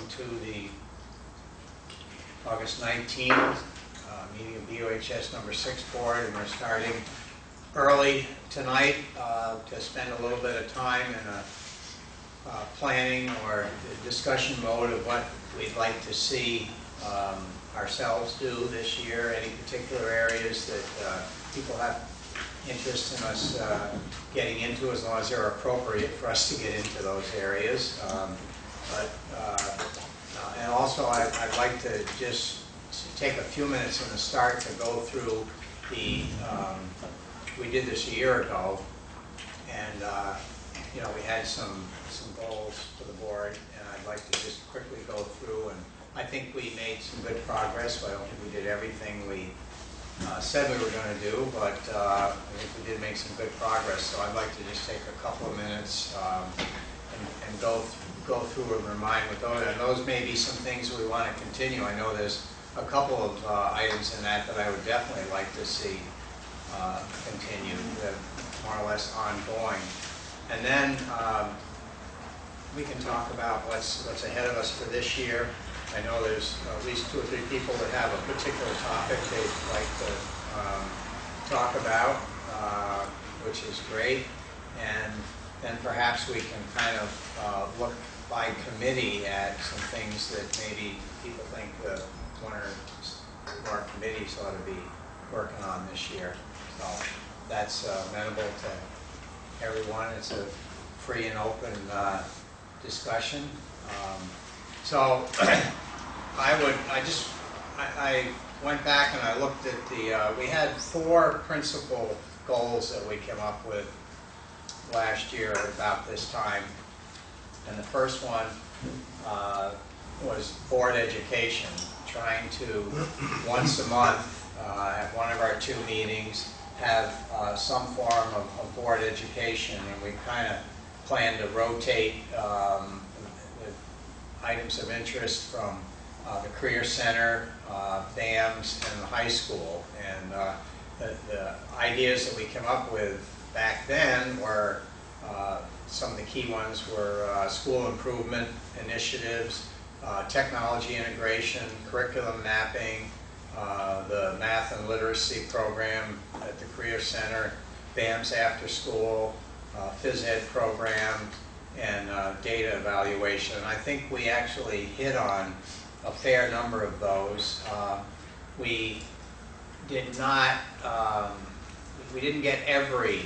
to the August 19th meeting of BOHS number 6 board, and we're starting early tonight to spend a little bit of time in a planning or discussion mode of what we'd like to see ourselves do this year, any particular areas that people have interest in us getting into, as long as they're appropriate for us to get into those areas. And also I'd like to just take a few minutes in the start to go through the, we did this a year ago, and you know, we had some goals for the board, and I'd like to just quickly go through, and I think we made some good progress, but I don't think we did everything we said we were going to do, but I think we did make some good progress. So I'd like to just take a couple of minutes and go through and remind with those. And those may be some things we want to continue. I know there's a couple of items in that I would definitely like to see continue, more or less ongoing. And then we can talk about what's ahead of us for this year. I know there's at least 2 or 3 people that have a particular topic they'd like to talk about, which is great. And then perhaps we can kind of look by committee at some things that maybe people think that 1 or more committees ought to be working on this year. So that's amenable to everyone. It's a free and open discussion. So I went back and I looked at the, we had 4 principal goals that we came up with last year about this time. And the first one was board education, trying to once a month at one of our 2 meetings have some form of board education, and we kind of plan to rotate items of interest from the Career Center, BAMS, and the high school. And the ideas that we came up with back then were, some of the key ones were school improvement initiatives, technology integration, curriculum mapping, the math and literacy program at the Career Center, BAMS after school, phys ed program, and data evaluation. And I think we actually hit on a fair number of those. We did not, we didn't get every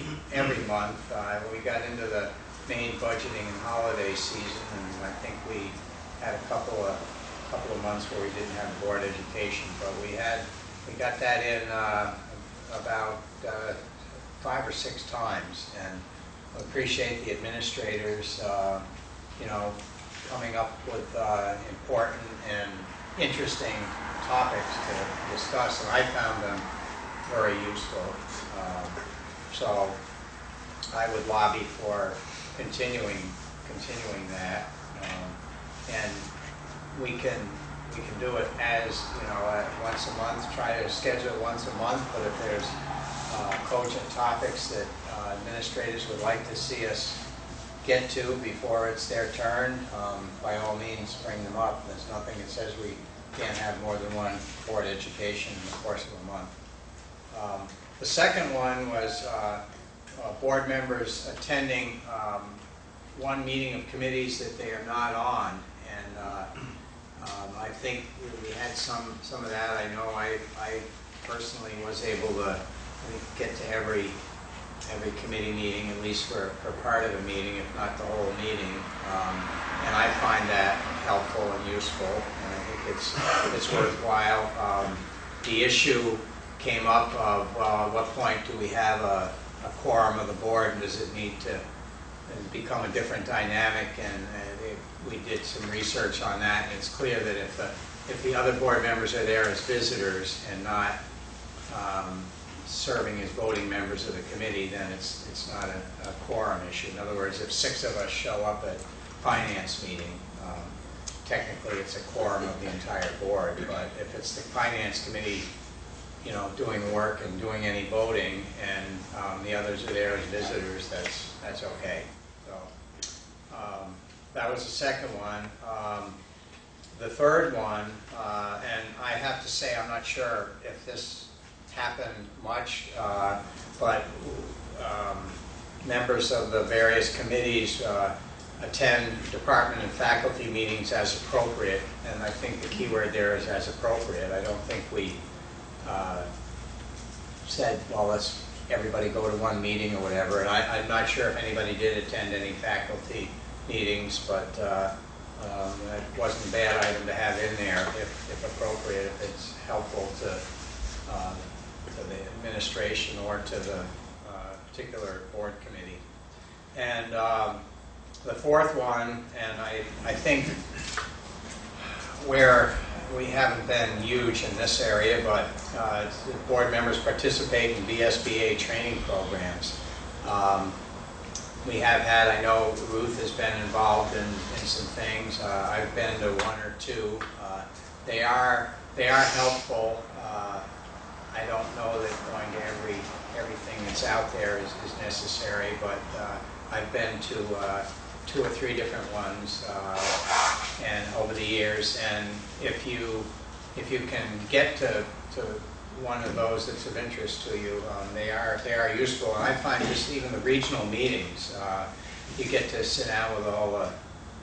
month. We got into the main budgeting and holiday season, and I think we had a couple of months where we didn't have board education, but we got that in about 5 or 6 times, and appreciate the administrators, you know, coming up with important and interesting topics to discuss, and I found them very useful. So I would lobby for continuing that, and we can do it as, you know, once a month. Try to schedule it once a month, but if there's cogent topics that administrators would like to see us get to before it's their turn, by all means bring them up. There's nothing that says we can't have more than 1 board education in the course of a month. The second one was board members attending 1 meeting of committees that they are not on, and I think we had some of that. I know I personally was able to get to every committee meeting, at least for part of the meeting, if not the whole meeting, and I find that helpful and useful, and I think it's worthwhile. The issue came up of, well, at what point do we have a quorum of the board, and does it need to become a different dynamic? And we did some research on that, and it's clear that if the other board members are there as visitors and not serving as voting members of the committee, then it's not a quorum issue. In other words, if 6 of us show up at finance meeting, technically it's a quorum of the entire board. But if it's the finance committee, you know, doing work and doing any voting, and the others are there as visitors, that's okay. So that was the second one. the third one, and I have to say I'm not sure if this happened much, but members of the various committees attend department and faculty meetings as appropriate, and I think the key word there is as appropriate. I don't think we said, well, let's everybody go to one meeting or whatever, and I'm not sure if anybody did attend any faculty meetings, but that wasn't a bad item to have in there if appropriate, if it's helpful to the administration or to the particular board committee. And the fourth one, and I think where we haven't been huge in this area, but board members participate in VSBA training programs. We have had, I know Ruth has been involved in some things. I've been to one or two. They are helpful. I don't know that going to everything that's out there is necessary, but I've been to 2 or 3 different ones and over the years. And if you can get to one of those that's of interest to you, they are useful. And I find just even the regional meetings, you get to sit down with all the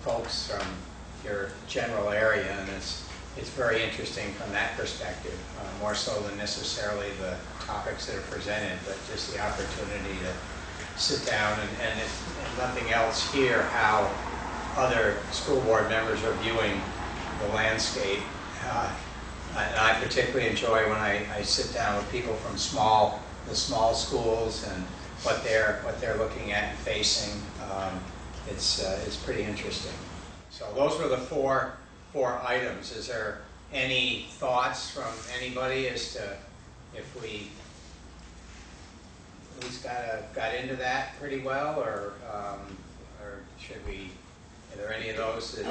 folks from your general area, and it's very interesting from that perspective, more so than necessarily the topics that are presented, but just the opportunity to sit down and if nothing else, hear how other school board members are viewing the landscape. And I particularly enjoy when I sit down with people from the small schools and what they're looking at and facing. It's pretty interesting. So those were the four items. Is there any thoughts from anybody as to if we at least got into that pretty well, or should we? Are there any of those that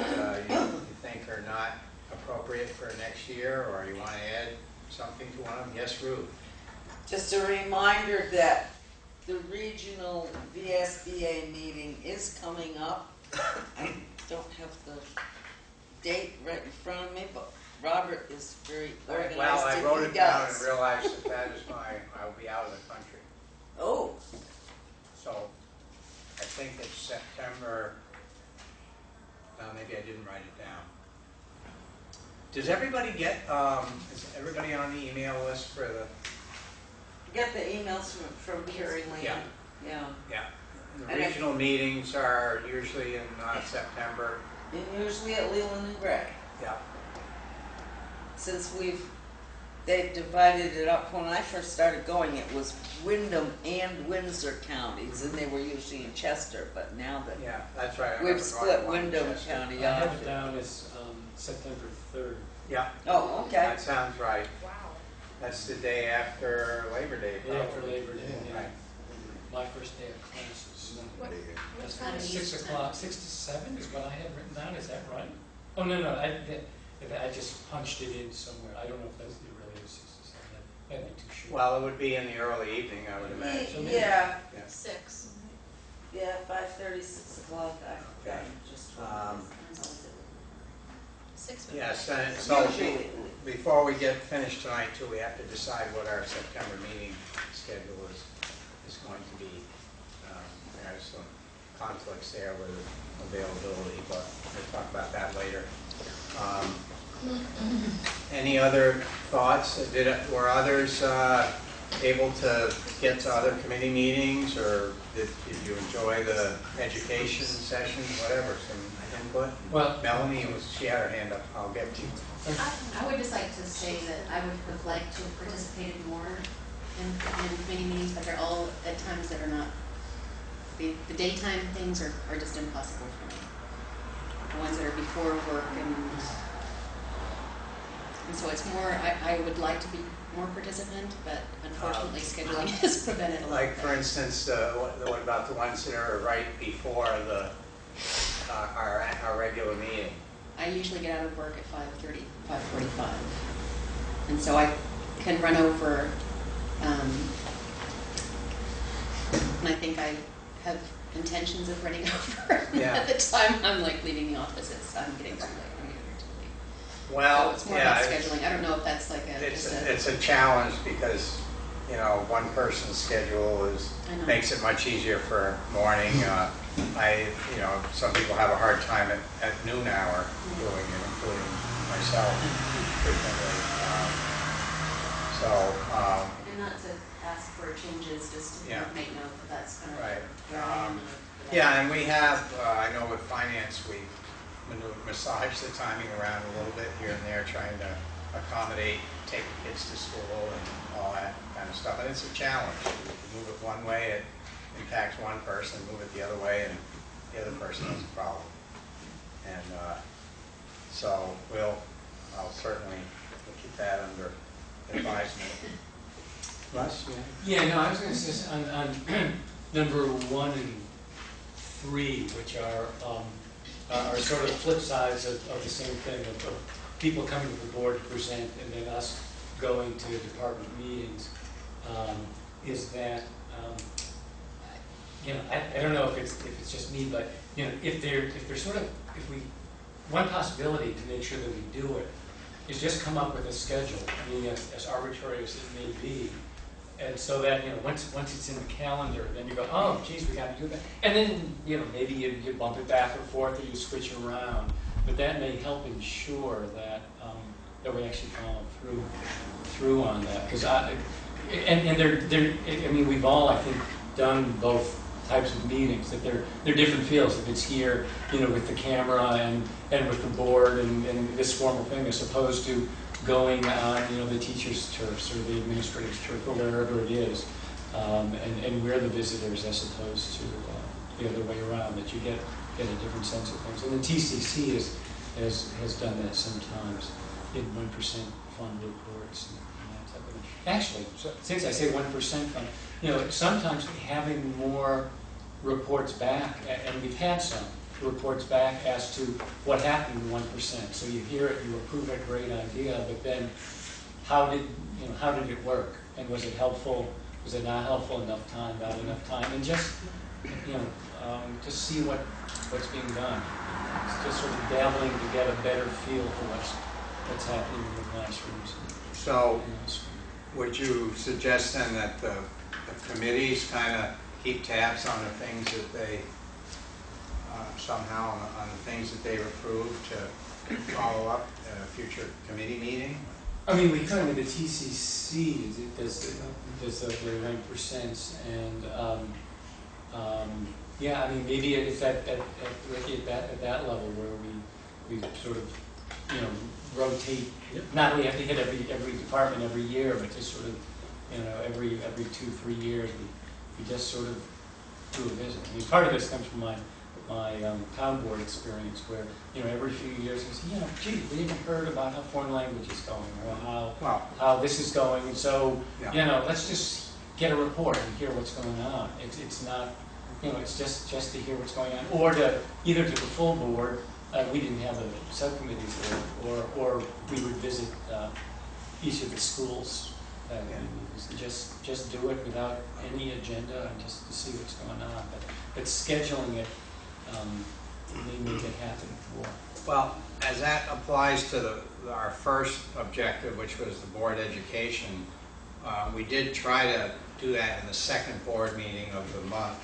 you think are not appropriate for next year, or you want to add something to one of them? Yes, Ruth. Just a reminder that the regional VSBA meeting is coming up. I don't have the date right in front of me, but Robert is very organized. Well, I wrote it down and realized that is I'll be out of the country. Oh. So I think it's September. Maybe I didn't write it down. Does everybody get, is everybody on the email list for the? Get the emails from Carrie Lane. Yeah. Yeah. Yeah. The regional meetings are usually in September. And usually at Leland and Gray. Yeah. Since they've divided it up. When I first started going, it was Windham and Windsor counties, and they were usually in Chester. But now that that's right. we've split Windham County I off. have it down as September 3rd. Yeah. Oh, okay. That sounds right. Wow. That's the day after Labor Day. Day after Labor Day. Yeah. Right. My first day of classes. What time That's is 6 o'clock, 6 to 7 is what I had written down. Is that right? Oh no, I just punched it in somewhere. I don't know if that's the really 6 to 7. That'd be too short. Well, it would be in the early evening, I would imagine. Yeah. 6. Yeah, 5:30, 6 o'clock. Okay. Just 6. Yes, and so before we get finished tonight too, we have to decide what our September meeting schedule is going to be. There's some conflicts there with availability, but we'll talk about that later. Any other thoughts? Were others able to get to other committee meetings, or did you enjoy the education sessions, whatever, some input? Well, Melanie, she had her hand up. I'll get to you. I would just like to say that I would have liked to have participated more in committee meetings, but they're all at times that are not, the daytime things are just impossible for me. The ones that are before work, and so it's more, I would like to be more participant, but unfortunately scheduling has prevented a lot. Like, for instance, what about the ones that are right before our regular meeting? I usually get out of work at 5:30, 5:45. And so I can run over, and I think I have intentions of running over. Yeah. At the time I'm like leaving the office, I'm getting too late. Well, So it's more yeah, about scheduling. I don't know if that's like it's a challenge because, you know, one person's schedule I know. makes it much easier for morning. You know, some people have a hard time at noon hour doing it, including myself frequently. And not to ask for changes, just to Yeah. make note that that's kind of Right. where I am. Yeah, and we have, I know with finance, we massage the timing around a little bit here and there, trying to accommodate, take kids to school and all that kind of stuff. And it's a challenge. You move it one way, it impacts one person, move it the other way, and the other person has a problem. And so I'll certainly keep that under advisement. Russ? Yeah, no, I was going to say on number 1 and 3, which are sort of flip sides of the same thing, of people coming to the board to present and then us going to department meetings, is that, you know, I don't know if it's just me, but, you know, if one possibility to make sure that we do it is just come up with a schedule, I mean, as arbitrary as it may be, and so that, you know, once it's in the calendar, then you go, oh, geez, we got to do that. And then, you know, maybe you bump it back and forth or you switch around. But that may help ensure that that we actually follow through on that. Because I mean, we've all, I think, done both types of meetings. That they're different feels. If it's here, you know, with the camera and with the board and this formal thing, as opposed to going on, you know, the teacher's turfs or the administrator's turf or wherever it is, and we're the visitors as opposed to the other way around, that you get a different sense of things. And the TCC has done that sometimes in 1% fund reports and that type of thing. Actually, since I say 1% fund, you know, sometimes having more reports back, and we've had some reports back as to what happened in 1%. So you hear it, you approve it, great idea, but then how did it work? And was it helpful? Was it not helpful? Enough time? Not enough time? And just, you know, just see what's being done. It's just sort of dabbling to get a better feel for what's happening in the classrooms. So would you suggest then that the committees kind of keep tabs on the things that they somehow on the things that they've approved to follow up at a future committee meeting? I mean, we could with the TCC does the 9%, and yeah, I mean, maybe it's at that level where we sort of, you know, rotate. Not we have to hit every department every year, but just sort of, you know, every 2-3 years we just sort of do a visit. I mean, part of this comes from my town board experience, where, you know, every few years we say, you know, gee, we haven't heard about how foreign language is going, or how this is going, and so, Yeah. you know, let's just get a report and hear what's going on. It's not, you know, it's just to hear what's going on, or to either to the full board. We didn't have the subcommittees there, or we would visit each of the schools. Just do it without any agenda and just to see what's going on. But scheduling it may make it happen more. Well, as that applies to our first objective, which was the board education, we did try to do that in the second board meeting of the month,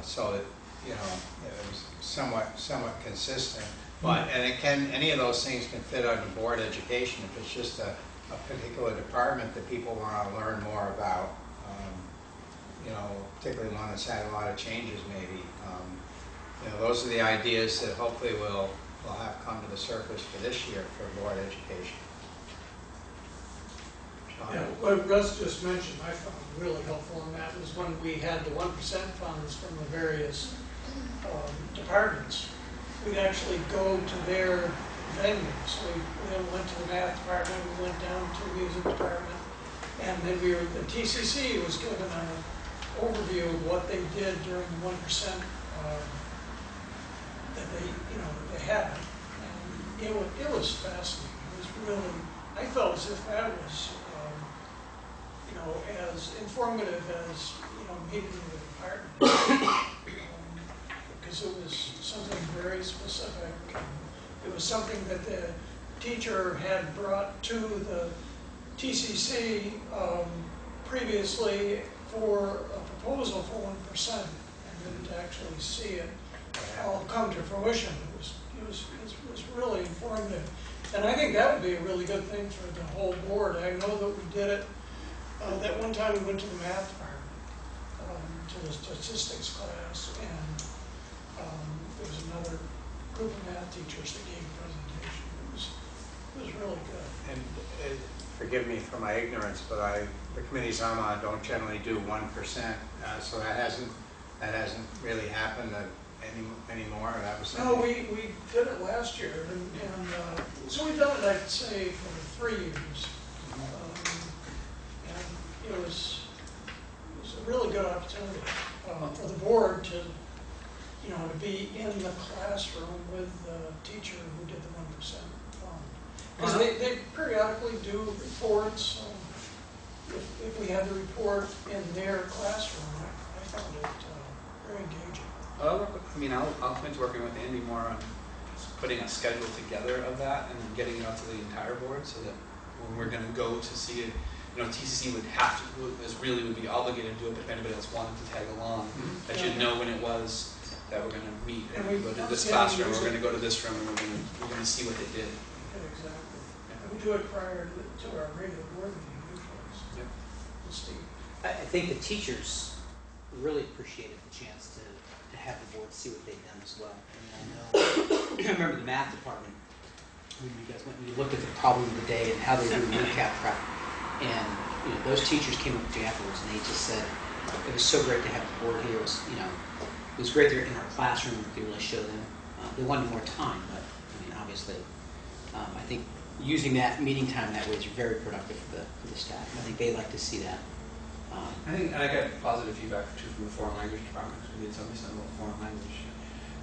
so that, you know, it was somewhat consistent. But any of those things can fit under board education if it's just a particular department that people want to learn more about. You know, particularly one that's had a lot of changes, maybe. You know, those are the ideas that hopefully will have come to the surface for this year for board education. Sean? Yeah, what Russ just mentioned, I found really helpful in that was when we had the 1% funds from the various departments. We'd actually go to their venues. We then went to the math department, we went down to the music department, and then the TCC was given an overview of what they did during the 1% that they had. And it was fascinating. It was really, I felt as if that was, you know, as informative as, you know, meeting in the department. Because it was something very specific. It was something that the teacher had brought to the TCC previously for a proposal for 1%, and then to actually see it all come to fruition. It was really informative. And I think that would be a really good thing for the whole board. I know that we did it, that one time we went to the math department, to the statistics class, and there was another group of math teachers that gave a presentation. It was really good. And forgive me for my ignorance, but the committees I'm on don't generally do 1%, so that hasn't really happened anymore. That was No, we did it last year, and so we've done it, I'd say, for 3 years. And it was a really good opportunity for the board to, to be in the classroom with the teacher who did the 1% fund. Because they periodically do reports. If we had the report in their classroom, I found it very engaging. I'll commit to working with Andy more on putting a schedule together of that and then getting it out to the entire board so that when we're going to go to see it, TCC would be obligated to do it, but if anybody else wanted to tag along, that you'd know when it was that we're going to meet and we go to this classroom, we're going to go to this room, and we're going to see what they did. Yeah, exactly. And we do it prior to our regular board meeting usually. Yep. And Steve. I think the teachers really appreciated the chance to have the board see what they'd done as well. And I remember the math department, when you guys went and you looked at the problem of the day and how they do recap prep. And those teachers came up to me afterwards and they just said, it was so great to have the board here. It was great they're in our classroom, we could really show them. They wanted more time, but obviously, I think using that meeting time that way is very productive for the staff. I think they like to see that. I got positive feedback too from the foreign language department. We did something about foreign language,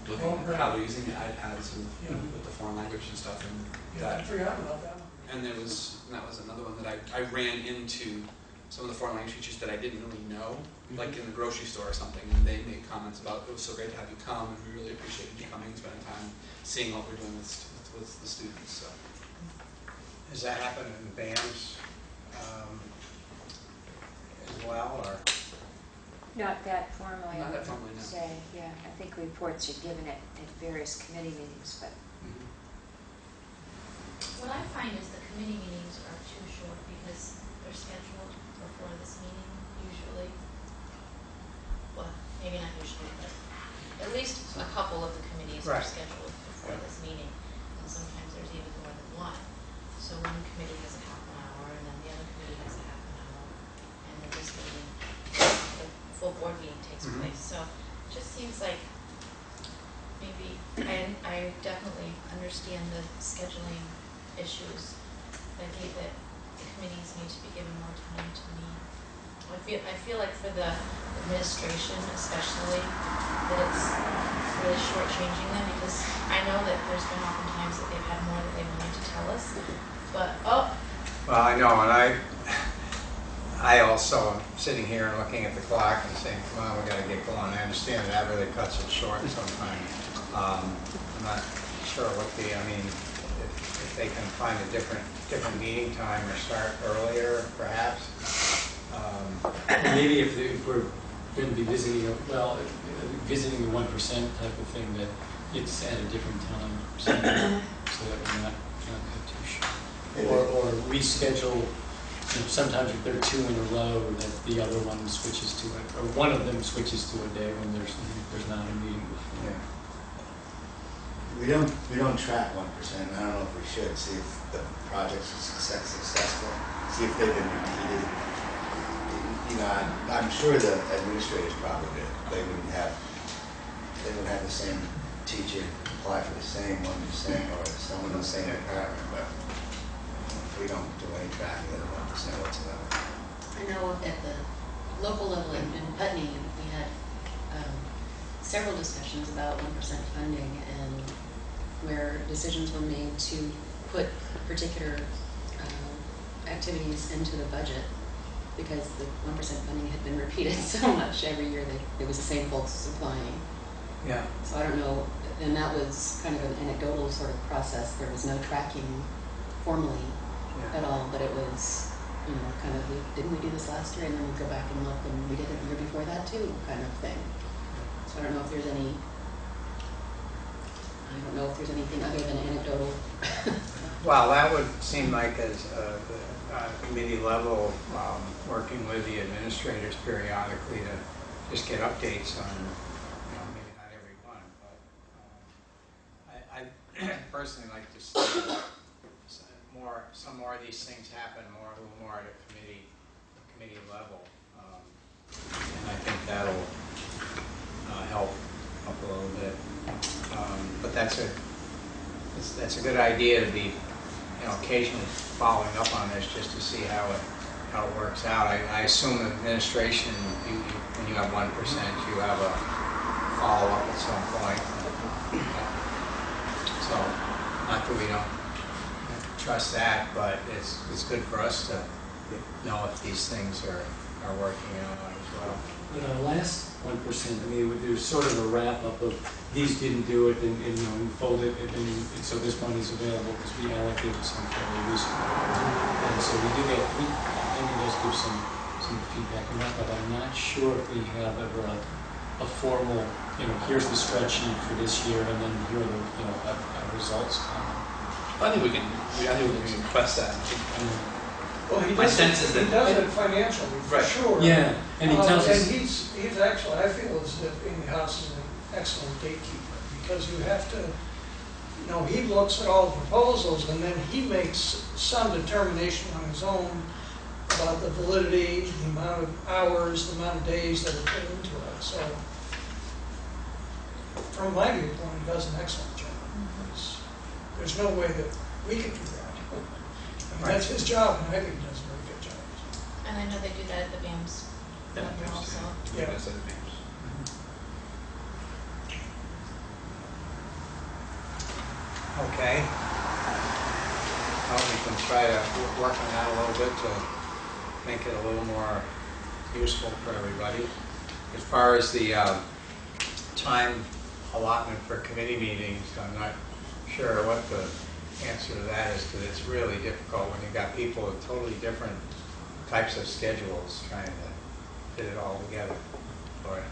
looking at how they're using the iPads with the foreign language and stuff. And I forgot about that one. And that was another one that I ran into some of the foreign language teachers that I didn't really know, like in the grocery store or something, and they made comments about, it was so great to have you come, and we really appreciated you coming and spending time seeing what we're doing with the students. So. Has that happened in BAMS as well, or? Not that formally, Not I that formally, would no. say, yeah. I think reports are given at various committee meetings, but What I find is the committee meetings are too short because they're scheduled before this meeting usually. Well, maybe not usually, but at least a couple of the committees are Right. scheduled before this meeting. And sometimes there's even more than one. So one committee has a half an hour and then the other committee has a half an hour. And then this meeting, the full board meeting takes place. So it just seems like maybe, I definitely understand the scheduling issues. I think that the committees need to be given more time to meet. I feel like for the administration especially, that it's really shortchanging them because I know that there's been oftentimes that they've had more that they wanted to tell us, but, Well, I know, and I also am sitting here and looking at the clock and saying, come on, we got to get going. I understand that really cuts it short sometimes. I'm not sure if they can find a different meeting time or start earlier, perhaps. Maybe if we're going to be visiting the 1% type of thing, that it's at a different time, so that we're not cut too short. Or reschedule. Sometimes if there are two in a row, that the other one switches to it, or one of them switches to a day when there's not a meeting before. Yeah. We don't track 1%. I don't know if we should. See if the projects are successful. See if they've been repeated. I'm sure the administrators probably did. They wouldn't have the same teacher apply for the same 1% or someone in the same department. But we don't do any tracking of the 1% whatsoever. I know at the local level in Putney, we had several discussions about 1% funding and where decisions were made to put particular activities into the budget because the 1% funding had been repeated so much every year that it was the same folks supplying. Yeah. So I don't know, and that was kind of an anecdotal sort of process. There was no tracking formally Yeah. at all, but it was, you know, kind of, didn't we do this last year? And then we go back and look, and we did it the year before that too, kind of thing. So I don't know if there's anything other than anecdotal. Well, that would seem like as the committee level, working with the administrators periodically to just get updates on, maybe not every one, but I personally like to see some more of these things happen a little more at a committee level, and I think that'll help a little bit. But that's a good idea to be, occasionally following up on this just to see how it works out. I assume administration, when you have 1%, you have a follow-up at some point. So, not that we don't trust that, but it's good for us to know if these things are working out as well. Last 1%, I mean, there's sort of a wrap-up of these didn't do it, and we fold it, and so this money's available because we allocated some fairly recently. And so we do get, Andy does give some feedback on that, but I'm not sure if we have ever a formal, here's the spreadsheet for this year, and then here are the, results. I think we can request that. Well, he My does sense is he that- does it financially, for Right. sure. Yeah, and he tells us. And he's actually, I feel as if Amy House is an excellent gatekeeper, because you have to, he looks at all the proposals, and then he makes some determination on his own about the validity, the amount of hours, the amount of days that are put into it. So, from my viewpoint, he does an excellent job. There's no way that we could do that. I mean, that's his job, and I think he does a very good job. And I know they do that at the BAMS level also. Yeah. That's other names. Okay. Well, we can try to work on that a little bit to make it a little more useful for everybody. As far as the time allotment for committee meetings, I'm not sure what the answer to that is, because it's really difficult when you've got people with totally different types of schedules trying to fit it all together for it.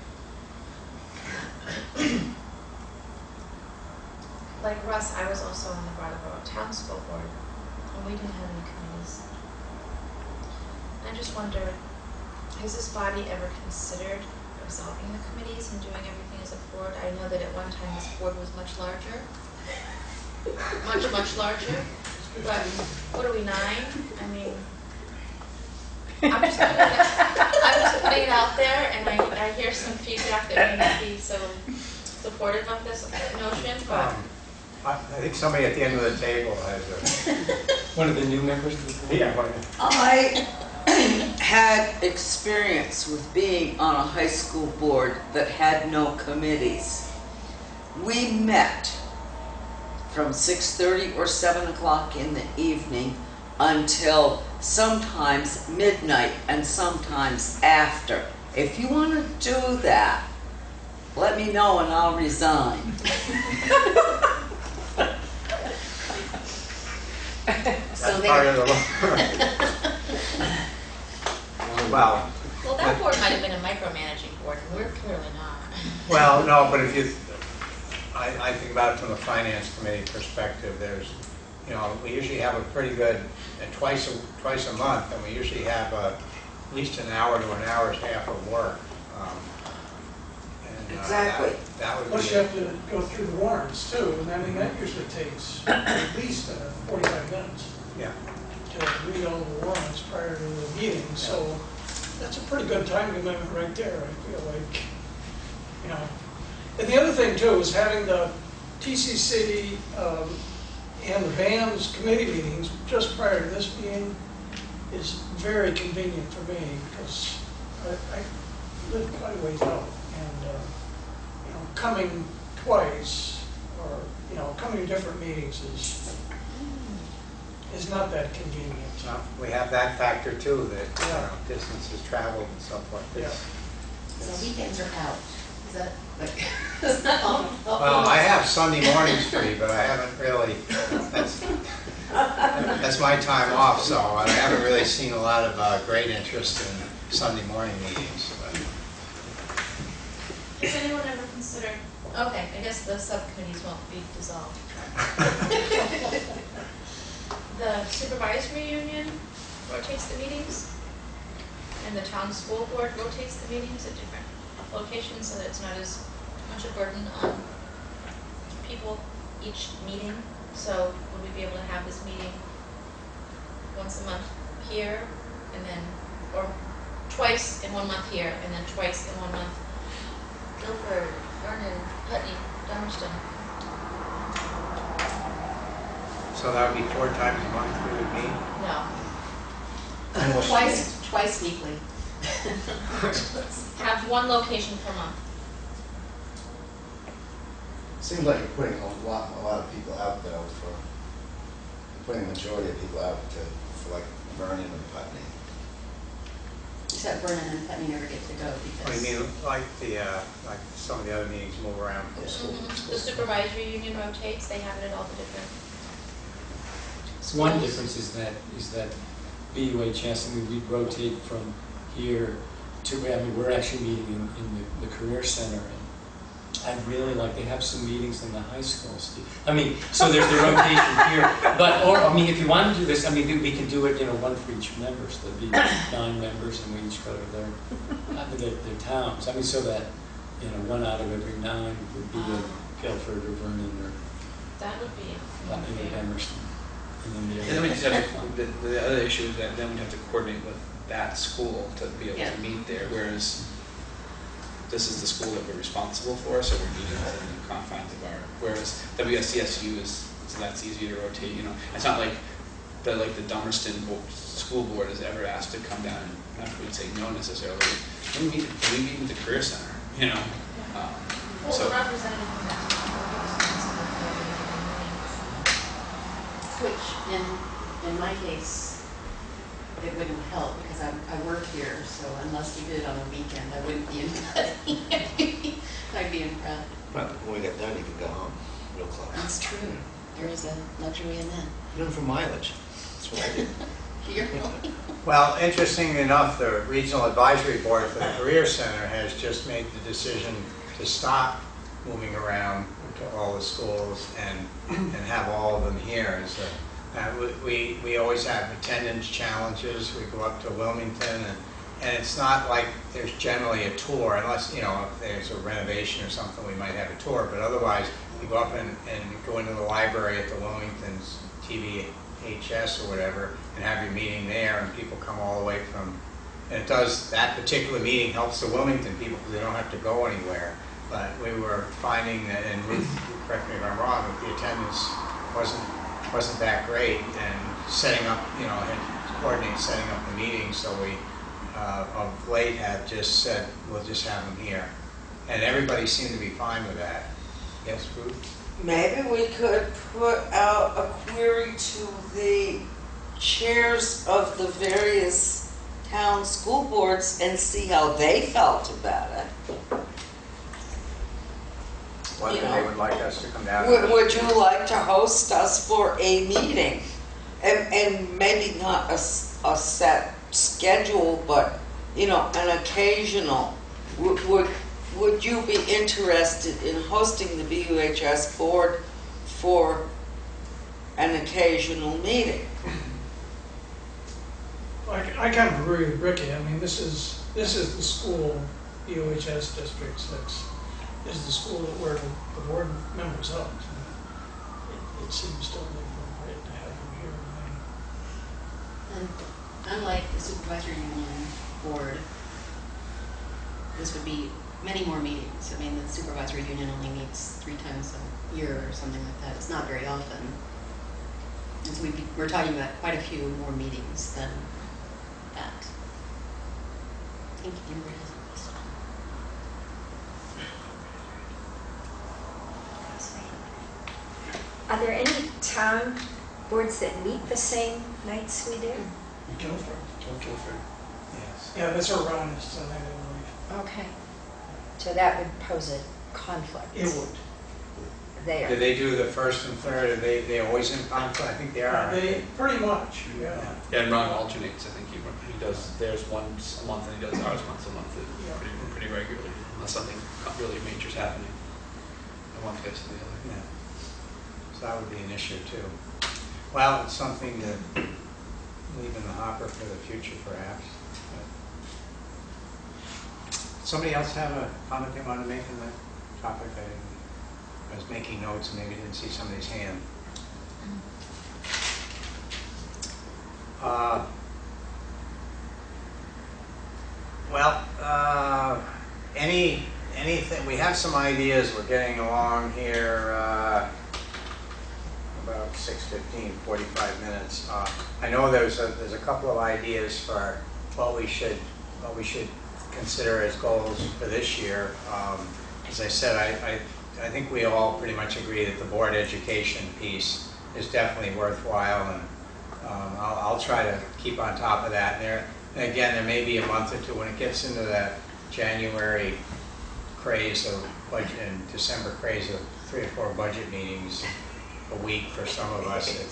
Like Russ, I was also on the Brattleboro Town School Board, and we didn't have any committees. And I just wonder, has this body ever considered absorbing the committees and doing everything as a board? I know that at one time this board was much larger. Much larger. But what are we, 9? I mean, I'm just putting it out there, and I hear some feedback that may not be so supportive of this notion, but I think somebody at the end of the table has One of the new members of the board? Yeah. I had experience with being on a high school board that had no committees. We met from 6:30 or 7 o'clock in the evening until sometimes midnight and sometimes after. If you want to do that, let me know and I'll resign. That's part of the well, that board might have been a micromanaging board, and we're clearly not. well, no, but if you, I think about it from the finance committee perspective. There's, we usually have a pretty good, twice a month, and we usually have at least an hour to an hour's half of work. And, Exactly. That would Plus be you have to go through the warrants too, and I mean, that usually takes at least 45 minutes yeah. to read all the warrants prior to the meeting, so that's a pretty good time commitment right there, I feel like, And the other thing too is having the TCC and the BAM's committee meetings just prior to this meeting is very convenient for me, because I live quite a ways out, and coming twice, or coming to different meetings is not that convenient. No, we have that factor too, that distances traveled and so forth. Yeah. So weekends are out. that, like, is that all? Well, I have Sunday mornings free, but I haven't really, that's my time off, so I haven't really seen a lot of great interest in Sunday morning meetings. But Has anyone ever considered, okay, I guess the subcommittees won't be dissolved. The supervisory union rotates the meetings, and the town school board rotates the meetings at different locations, so that it's not as much a burden on people each meeting. So would we be able to have this meeting once a month here, and then, or twice in 1 month here, and then twice in 1 month Guilford, Vernon, Putney, Dummerston? So that would be 4 times a month we would meet? No. Twice weekly. Have one location per month. Seems like you're putting a lot of people out though you're putting a majority of people out for like Vernon and Putney. Except Vernon and Putney never get to go because. Oh, you mean like like some of the other meetings move around from school to The school? supervisory union rotates, they have it at all the different One schools. difference is that BUHS, I mean, we rotate from here to, I mean, we're actually meeting in the Career Center, and I'd really like, they have some meetings in the high school, Steve. I mean, so there's the rotation here, but, or, I mean, if you want to do this, I mean, we can do it, you know, one for each member, so there'd be 9 members, and we each go to their towns. I mean, so that, you know, 1 out of every 9 would be in Guilford or Vernon or That would be Putney or Emerson. And then And then we just have, the other issue is that then we have to coordinate with that school to be able Yeah. to meet there, whereas this is the school that we're responsible for, so we're meeting within the confines of our, whereas WSCSU is, so that's easier to rotate, you know. It's not like the Dummerston school board has ever asked to come down, and not that we'd say no necessarily. We meet with the Career Center, you know. Well, So, the representative from that Which, in my case, it wouldn't help because I work here, so unless we did it on a weekend, I wouldn't be in Putney. I'd be in Pratt. But when we get done, you can go home real close. That's true. There is a luxury in that. Even for mileage. That's what I do. Here. Well, interestingly enough, the Regional Advisory Board for the Career Center has just made the decision to stop moving around to all the schools and have all of them here. We always have attendance challenges. We go up to Wilmington, and it's not like there's generally a tour, unless, you know, if there's a renovation or something, we might have a tour, but otherwise, you go up and go into the library at the Wilmington's TVHS or whatever, and have your meeting there, and people come all the way from, and it does, that particular meeting helps the Wilmington people because they don't have to go anywhere. But we were finding that, and Ruth, correct me if I'm wrong, that the attendance wasn't that great, and setting up, you know, and coordinating setting up the meeting, so we of late have just said we'll just have them here, and everybody seemed to be fine with that. Yes, Ruth? Maybe we could put out a query to the chairs of the various town school boards and see how they felt about it. Whether they would like us to come down. Would you like to host us for a meeting? And maybe not a set schedule, but, you know, an occasional. Would you be interested in hosting the BUHS board for an occasional meeting? I kind of agree with Ricky. I mean, this is the school, BUHS District 6, is the school where the board members help. It seems totally appropriate to have them here. And unlike the supervisory union board, this would be many more meetings. I mean, the supervisory union only meets 3 times a year or something like that. It's not very often. And so we're talking about quite a few more meetings than that. I think Amber has a question. Are there any town boards that meet the same nights we do? Guilford. Guilford. Yes. Yeah, that's where Ron is tonight, I believe. Okay. So that would pose a conflict It would. Do there. they do the first and third, are they always in conflict? I think they are, aren't They, pretty much, yeah. Yeah, and Ron alternates, I think he does theirs once a month and he does ours once a month, Yeah. pretty regularly, unless something really major's happening. And one gets to the other. Yeah. So that would be an issue too. Well, it's something to leave in the hopper for the future perhaps. Somebody else have a comment they want to make on that topic? I was making notes and maybe didn't see somebody's hand. Anything, we have some ideas, we're getting along here, about 6:15, 45 minutes. I know there's a couple of ideas for what we should consider as goals for this year. As I said, I think we all pretty much agree that the board education piece is definitely worthwhile, and I'll try to keep on top of that. And again, there may be a month or two when it gets into that January craze of budget and December craze of 3 or 4 budget meetings a week for some of us. It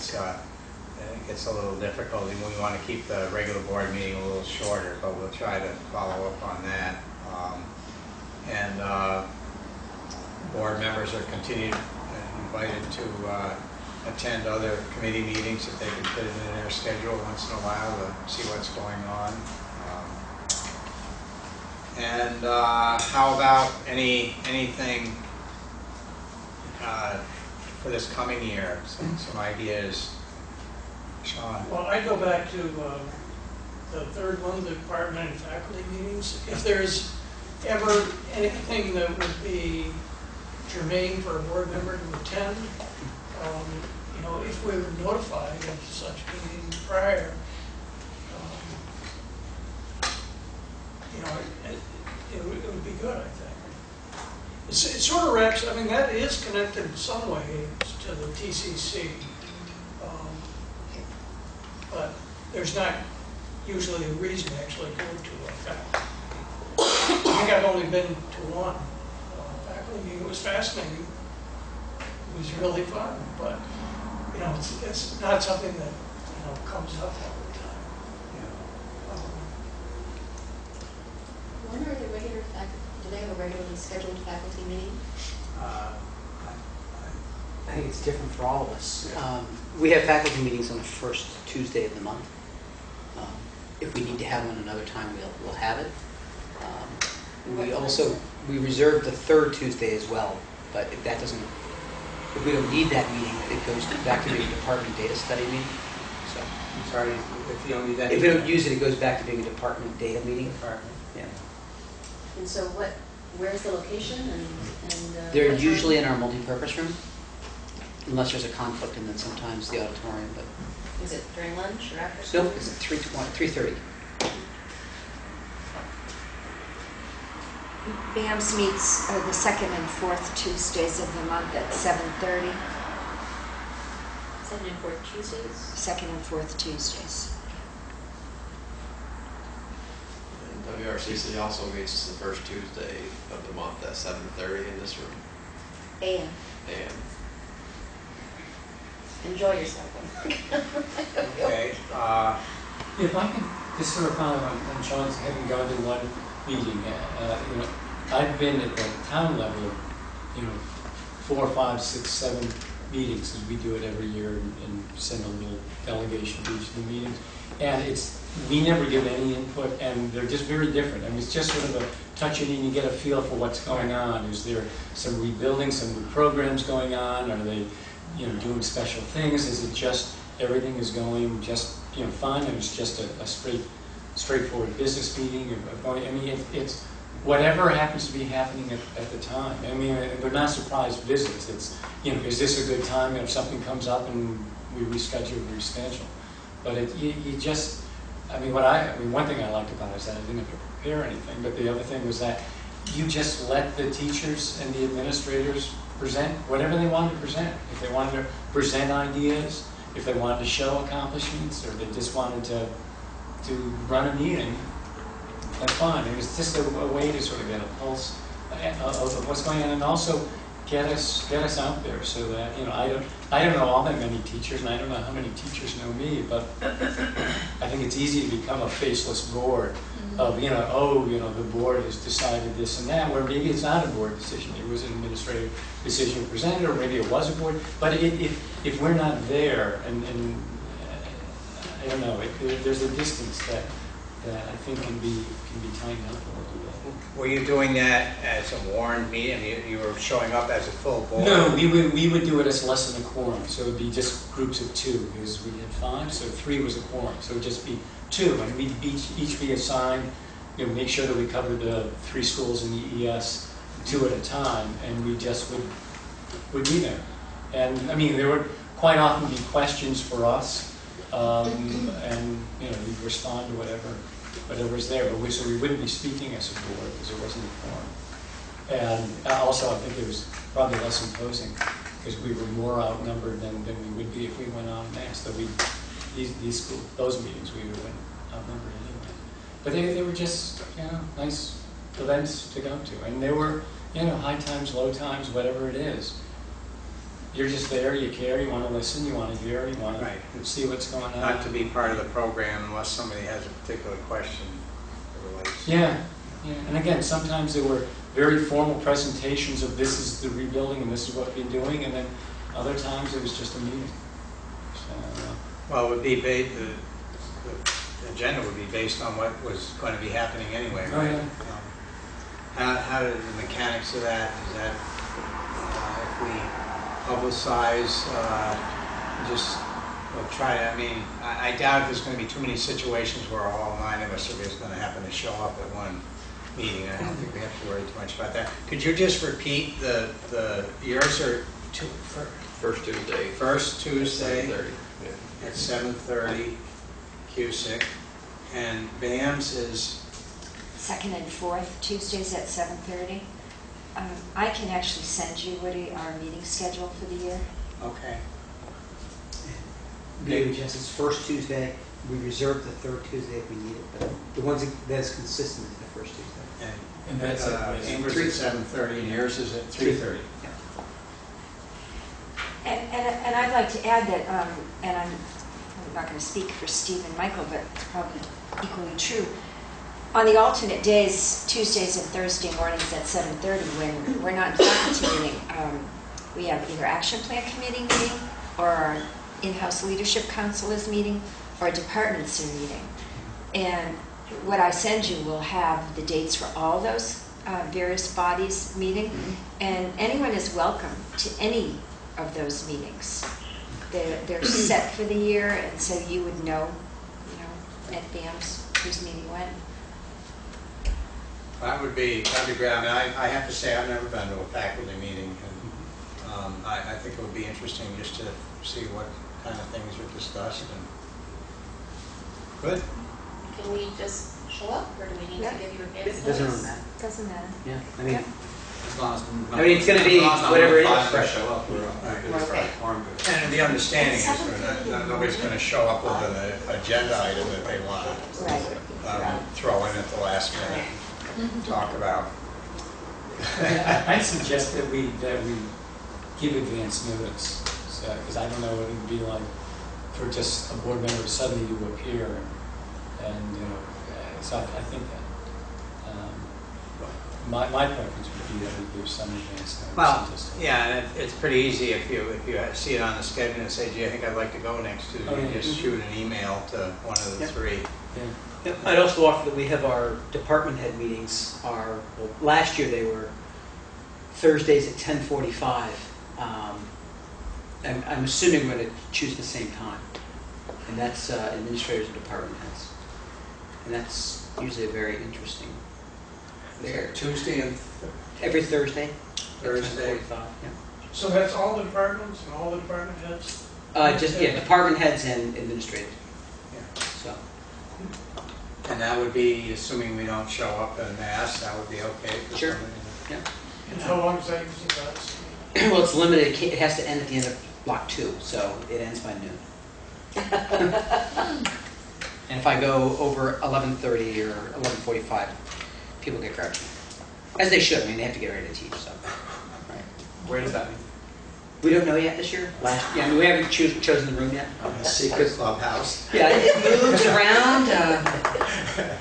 gets a little difficult, and we want to keep the regular board meeting a little shorter, but we'll try to follow up on that. Board members are invited to attend other committee meetings if they can fit it in their schedule once in a while to see what's going on. How about anything for this coming year? Some ideas, Sean? Well, I go back to the third one, the department and faculty meetings. If there's ever anything that would be germane for a board member to attend, if we were notified of such a meeting prior, it would be good, I think. It sort of wraps, I mean, that is connected in some ways to the TCC. But there's not usually a reason to actually go to a faculty. I think I've only been to one faculty meeting. It was fascinating. It was really fun, but it's not something that comes up all the time. When are the regular do they have a regularly scheduled faculty meeting? I think it's different for all of us. We have faculty meetings on the first Tuesday of the month. If we need to have one another time, we'll have it. We reserve the third Tuesday as well, but if we don't need that meeting, it goes back to being a department data study meeting. So, I'm sorry, if you don't need that. if we don't use it goes back to being a department data meeting. Department. Yeah. And so where's the location and They're what time? usually in our multi-purpose room, unless there's a conflict, and then sometimes the auditorium, but Is it during lunch or after school? no, it's at 3:30. BAMS meets the second and fourth Tuesdays of the month at 7:30, Second and fourth Tuesdays? second and fourth Tuesdays. And WRCC also meets the first Tuesday of the month at 7:30 in this room. AM. And Enjoy yourself. Okay. If I can just sort of follow on Sean's having gone to one meeting, I've been at the town level, 4, 5, 6, 7 meetings, because we do it every year and send a little delegation to each of the meetings. And we never give any input, and they're just very different. I mean, it's just sort of a touch it in, you get a feel for what's going on. Is there some rebuilding, some new programs going on? Are they, doing special things? Is it just everything is going just, fine, and it's just a straightforward business meeting? It's whatever happens to be happening at the time. I mean, they're not surprise visits. It's, is this a good time? If something comes up and we reschedule. But one thing I liked about it is that I didn't have to prepare anything, but the other thing was that you just let the teachers and the administrators present whatever they wanted to present. If they wanted to present ideas, if they wanted to show accomplishments, or they just wanted to run a meeting, that's fine. It was just a way to sort of get a pulse of what's going on, and also get us out there so that, you know, I don't know all that many teachers, and I don't know how many teachers know me, but I think it's easy to become a faceless board of, you know, oh, you know, the board has decided this and that, where maybe it's not a board decision, it was an administrative decision presented, or maybe it was a board, but if we're not there, and I don't know, there's a distance that I think can be tightened up a little bit. Were you doing that as a warned meeting? I mean, you were showing up as a full board? No, we would do it as less than a quorum, so it would be just groups of 2, because we had 5, so 3 was a quorum, so it would just be 2, and we'd each be assigned, you know, make sure that we covered the 3 schools in the ES 2 at a time, and we just would be there. And I mean, there would quite often be questions for us, and you know, we'd respond to whatever's there, but so we wouldn't be speaking as a board because there wasn't a quorum. And also, I think it was probably less imposing because we were more outnumbered than we would be if we went on mass. So those meetings we would have been outnumbered anyway. But they were just, you know, nice events to go to, and they were, you know, high times, low times, whatever it is. You're just there, you care, you want to listen, you want to hear, you want to see what's going on. Not to be part of the program unless somebody has a particular question that relates. Yeah, and again, sometimes there were very formal presentations of this is the rebuilding and this is what we're doing, and then other times it was just a meeting. So, Well, it would be the agenda would be based on what was going to be happening anyway, Oh, right? yeah. How did the mechanics of that, is that if we publicize, just we'll try to, I mean, I doubt there's going to be too many situations where all 9 of us are just going to happen to show up at one meeting. I don't think we have to worry too much about that. Could you just repeat yours are First Tuesday. First Tuesday 7:30. Yeah. at 7:30 Cusick, and BAM's is 2nd and 4th, Tuesdays at 7:30. I can actually send you, Woody, our meeting schedule for the year. okay. BHS is first Tuesday. We reserve the 3rd Tuesday if we need it, but the ones that is consistent is the first Tuesday. And that's Amber's at 7:30 and yours is at 3:30. And I'd like to add that, and I'm not going to speak for Steve and Michael, but it's probably equally true. On the alternate days, Tuesdays and Thursday mornings at 7:30, when we're not in faculty meeting, we have either action plan committee meeting, or our in-house leadership council is meeting, or departments are meeting. And what I send you will have the dates for all those various bodies meeting, and anyone is welcome to any of those meetings. They're set for the year, and so you would know, at BAM's who's meeting when. That'd be great. I mean, I have to say, I've never been to a faculty meeting, and I think it would be interesting just to see what kind of things are discussed. And good. Can we just show up, or do we need to give you advance It doesn't notice? really matter. Doesn't matter. Yeah, I mean, As long as I mean, it's gonna be whatever it is. Right. Show up, we're Okay. good. And the understanding is that nobody's going to show up with an agenda item that they want to Right. throw in at the last minute and talk about. I'd suggest that we give advance notice, because I don't know what it would be like for just a board member suddenly to appear, and so I think that my preference would be that we give some advance notice. Well, Just- yeah, and it's pretty easy if you see it on the schedule and say, gee, I think I'd like to go next Tuesday. Oh, yeah. You just shoot an email to one of the Yep. 3. Yeah. I'd also offer that we have our department head meetings last year they were Thursdays at 10:45. I'm assuming we're going to choose the same time, and that's administrators and department heads, and that's usually a very interesting. Tuesday and Every Thursday. at Thursday. 10:45, yeah. So that's all the departments and all the department heads? Department heads and administrators. Yeah. So. And that would be, assuming we don't show up en masse, that would be okay for Sure. somebody? Yeah. And how long does that usually last? Well, it's limited. It has to end at the end of block 2, so it ends by noon. And if I go over 11:30 or 11:45, people get grouchy. As they should, I mean, they have to get ready to teach, so. Right. Where does that mean? We don't know yet this year. Yeah, I mean, we haven't chosen the room yet. A secret clubhouse. Yeah, it moves around.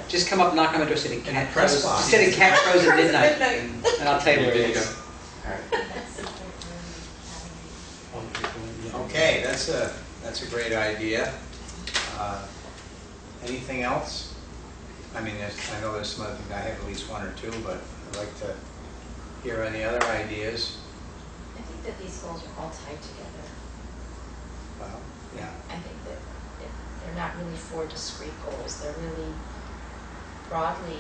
Just come up, knock on my door, say cat press crows. box. Just say the cat crows at midnight, Midnight. and I'll tell you what There it you go. is. Okay, that's a great idea. Anything else? I mean, I know there's some other things, I have at least one or two, but I'd like to hear any other ideas. I think that these goals are all tied together. Well, yeah. I think that they're not really four discrete goals, they're really broadly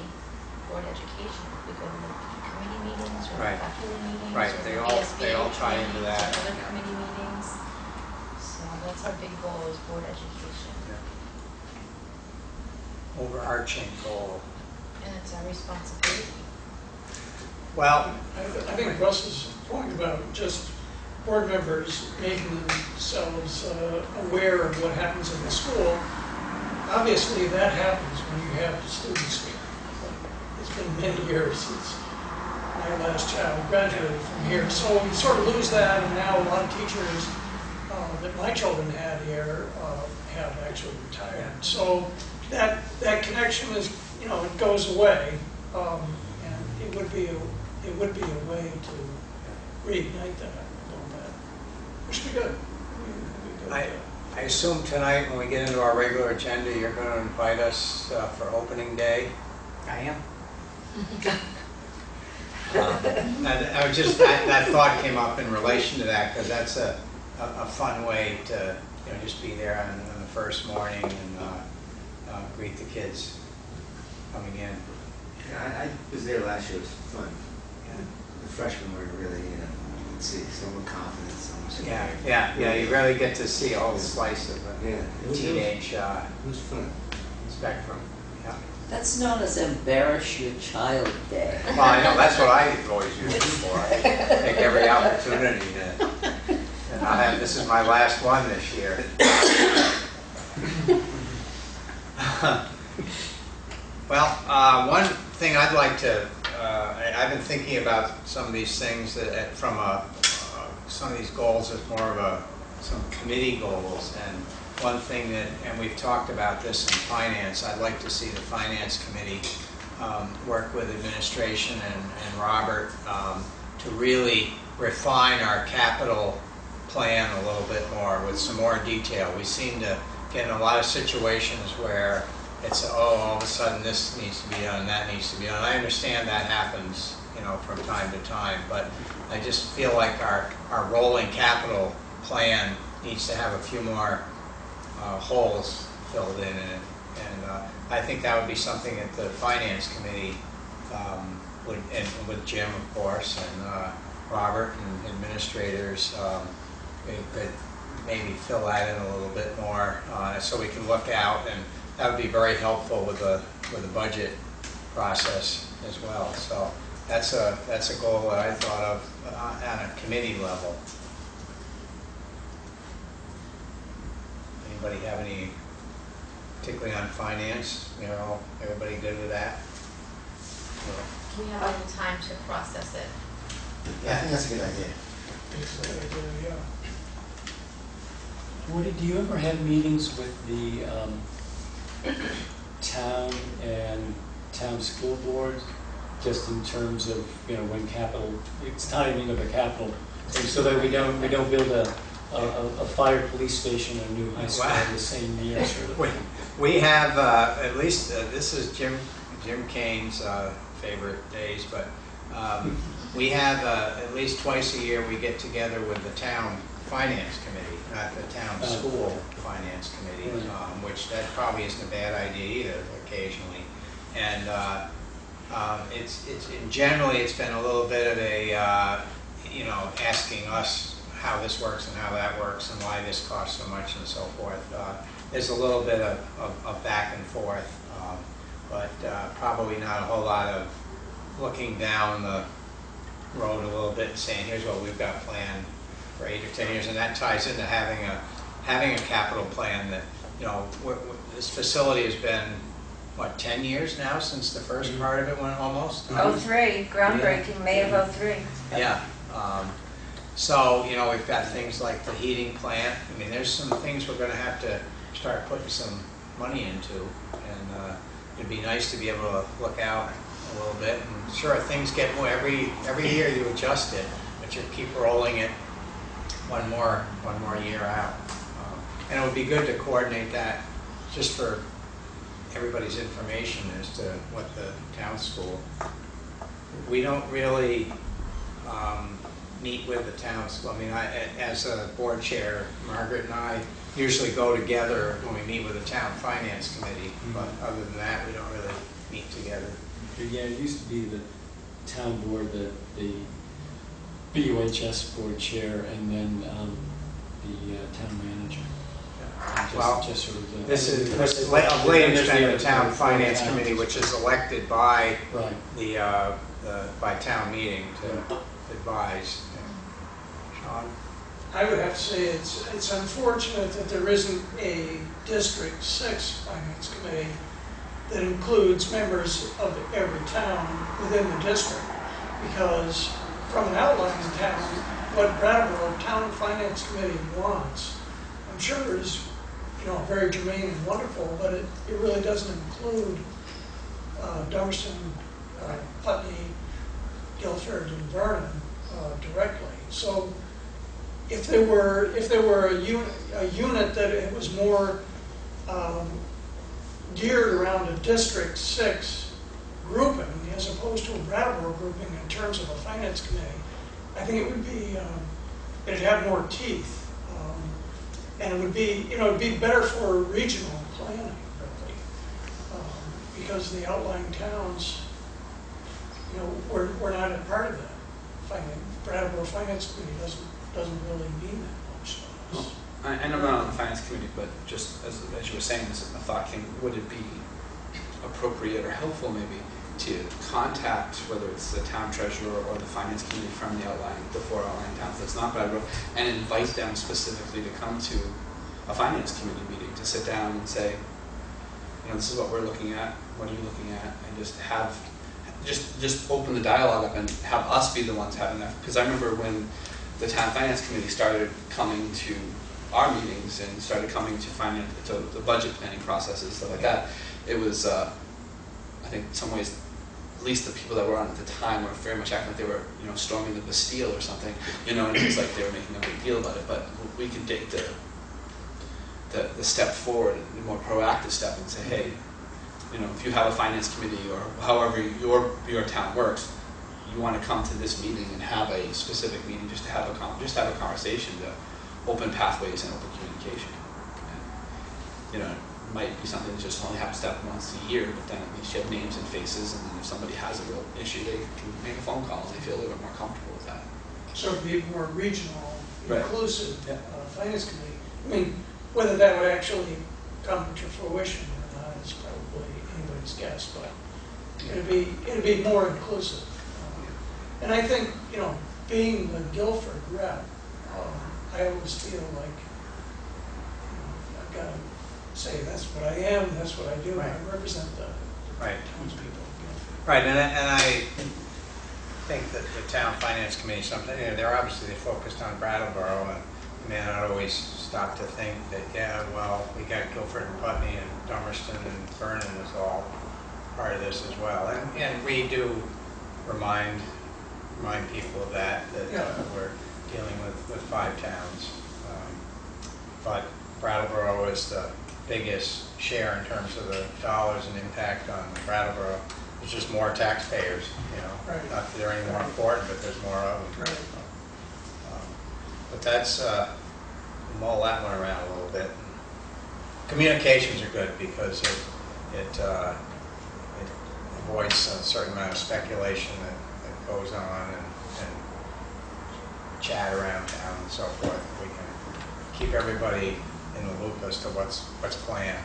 board education. We go to the committee meetings or Right. the faculty meetings Right, or they the all- BSBA they all tie into meetings that, or other yeah. committee meetings. So that's our big goal is board education. Overarching goal. And it's our responsibility. Well, I think Russ's point about just board members making themselves aware of what happens in the school, obviously that happens when you have students here. It's been many years since my last child graduated from here, so you sort of lose that, and now a lot of teachers that my children had here have actually retired. So that connection is, it goes away, and it would be a way to reignite that a little bit, which would be good. I assume tonight, when we get into our regular agenda, you're going to invite us for opening day. I am. And I was just, that thought came up in relation to that, because that's a fun way to, just be there on the first morning and greet the kids coming in. Yeah, I was there last year, it was fun. The freshmen were really, let's see, so much confidence, so much. Yeah, you really get to see all the slice of Yeah, the it was teenage It was fun. spectrum. Yeah. That's known as Embarrass Your Child Day. Well, I know, that's what I always use it for. I take every opportunity to, and this is my last one this year. Well, one thing I'd like to, I've been thinking about some of these things that from some of these goals as more of some committee goals, and one thing that, and we've talked about this in finance, I'd like to see the finance committee work with administration and Robert to really refine our capital plan a little bit more with some more detail. We seem to get in a lot of situations where it's, all of a sudden this needs to be done, that needs to be done. I understand that happens, from time to time, but I just feel like our rolling capital plan needs to have a few more holes filled in it. And I think that would be something that the finance committee would, and with Jim, of course, and Robert and administrators, we could maybe fill that in a little bit more so we can look out, and that would be very helpful with the budget process as well. So that's a goal that I thought of on a committee level. Anybody have any, particularly on finance? Everybody good with that? We have all the time to process it. I think that's a good idea. It's a good idea, yeah. Woody, do you ever have meetings with the town and town school boards, just in terms of, when capital, it's timing of the capital, thing, so that we don't build a fire police station and a new high school in the same year, sort of thing? We have, at least, this is Jim Kane's favorite days, but we have, at least twice a year, we get together with the town finance committee, not the town school finance committee, which that probably isn't a bad idea either occasionally. And generally it's been a little bit of a, asking us how this works and how that works and why this costs so much and so forth. There's a little bit of back and forth, but probably not a whole lot of looking down the road a little bit and saying, here's what we've got planned for 8 or 10 years, and that ties into having a capital plan that, this facility has been what, 10 years now since the first part of it went almost? '03, groundbreaking, May of '03. Yeah. So, you know, we've got things like the heating plant. I mean, there's some things we're gonna have to start putting some money into. And it'd be nice to be able to look out a little bit. And sure, things get more, every year you adjust it, but you keep rolling it one more year out. And it would be good to coordinate that just for everybody's information as to what the town school. We don't really meet with the town school. I mean, as a board chair, Margaret and I usually go together when we meet with the town finance committee, but other than that, we don't really meet together. Yeah, it used to be the town board, the BUHS board chair, and then the town manager. Well, Just sort of This is and of then late, there's it's been the the town other finance towns. committee, which is elected by Right. the by town meeting to advise. Sean? I would have to say it's unfortunate that there isn't a District 6 Finance Committee that includes members of every town within the district. Because from an outlying town, what Brattleboro Town Finance Committee wants, I'm sure is, you know, very germane and wonderful, but it really doesn't include Dummerston, Putney, Guilford, and Vernon directly. So if there were a unit that it was more geared around a District 6 grouping as opposed to a Brattleboro grouping in terms of a finance committee, I think it would be it'd have more teeth, and it would be, you know, it'd be better for regional planning, really, because the outlying towns, you know, we're not a part of that. Brattleboro Finance Committee doesn't really mean that much to us. I know I'm not on the finance committee, but just as you were saying, this a thought came, would it be appropriate or helpful maybe to contact, whether it's the town treasurer or the finance committee from the 4 outlying towns that's not Brattleboro, and invite them specifically to come to a finance committee meeting to sit down and say, you know, this is what we're looking at, what are you looking at, and just have, just open the dialogue up and have us be the ones having that. Because I remember when the town finance committee started coming to our meetings and started coming to the budget planning processes, stuff like that, it was, I think in some ways, at least the people that were on at the time were very much acting like they were, you know, storming the Bastille or something, you know, and it was like they were making a big deal about it. But we could take the step forward, the more proactive step, and say, hey, you know, if you have a finance committee or however your town works, you want to come to this meeting and have a specific meeting just to have a conversation to open pathways and open communication. And, you know, it might be something that just only happens to happen once a year, but then at least you have names and faces, and then if somebody has a real issue, they can make a phone call and they feel a little bit more comfortable with that. So it'd be more regional, Right. inclusive Yeah. finance committee. I mean, whether that would actually come to fruition or not is probably anybody's guess, but it'd be more inclusive. And I think, you know, being the Guilford rep, I always feel like, you know, I've got to say that's what I am, that's what I do. Right. I represent the Right. townspeople of Guilford. Right, and I think that the town finance committee, something, you know, they're focused on Brattleboro, and I mean, I always stop to think that, yeah, well, we got Guilford and Putney and Dummerston and Vernon is all part of this as well. And we do remind people of that Yeah. we're dealing with 5 towns. But Brattleboro is the biggest share in terms of the dollars and impact on Brattleboro. There's just more taxpayers, you know. Right. Not that they're any more important, but there's more of them. Right. But that's, mull that one around a little bit. Communications are good because it avoids a certain amount of speculation that goes on and chat around town and so forth. We can keep everybody in the loop as to what's planned.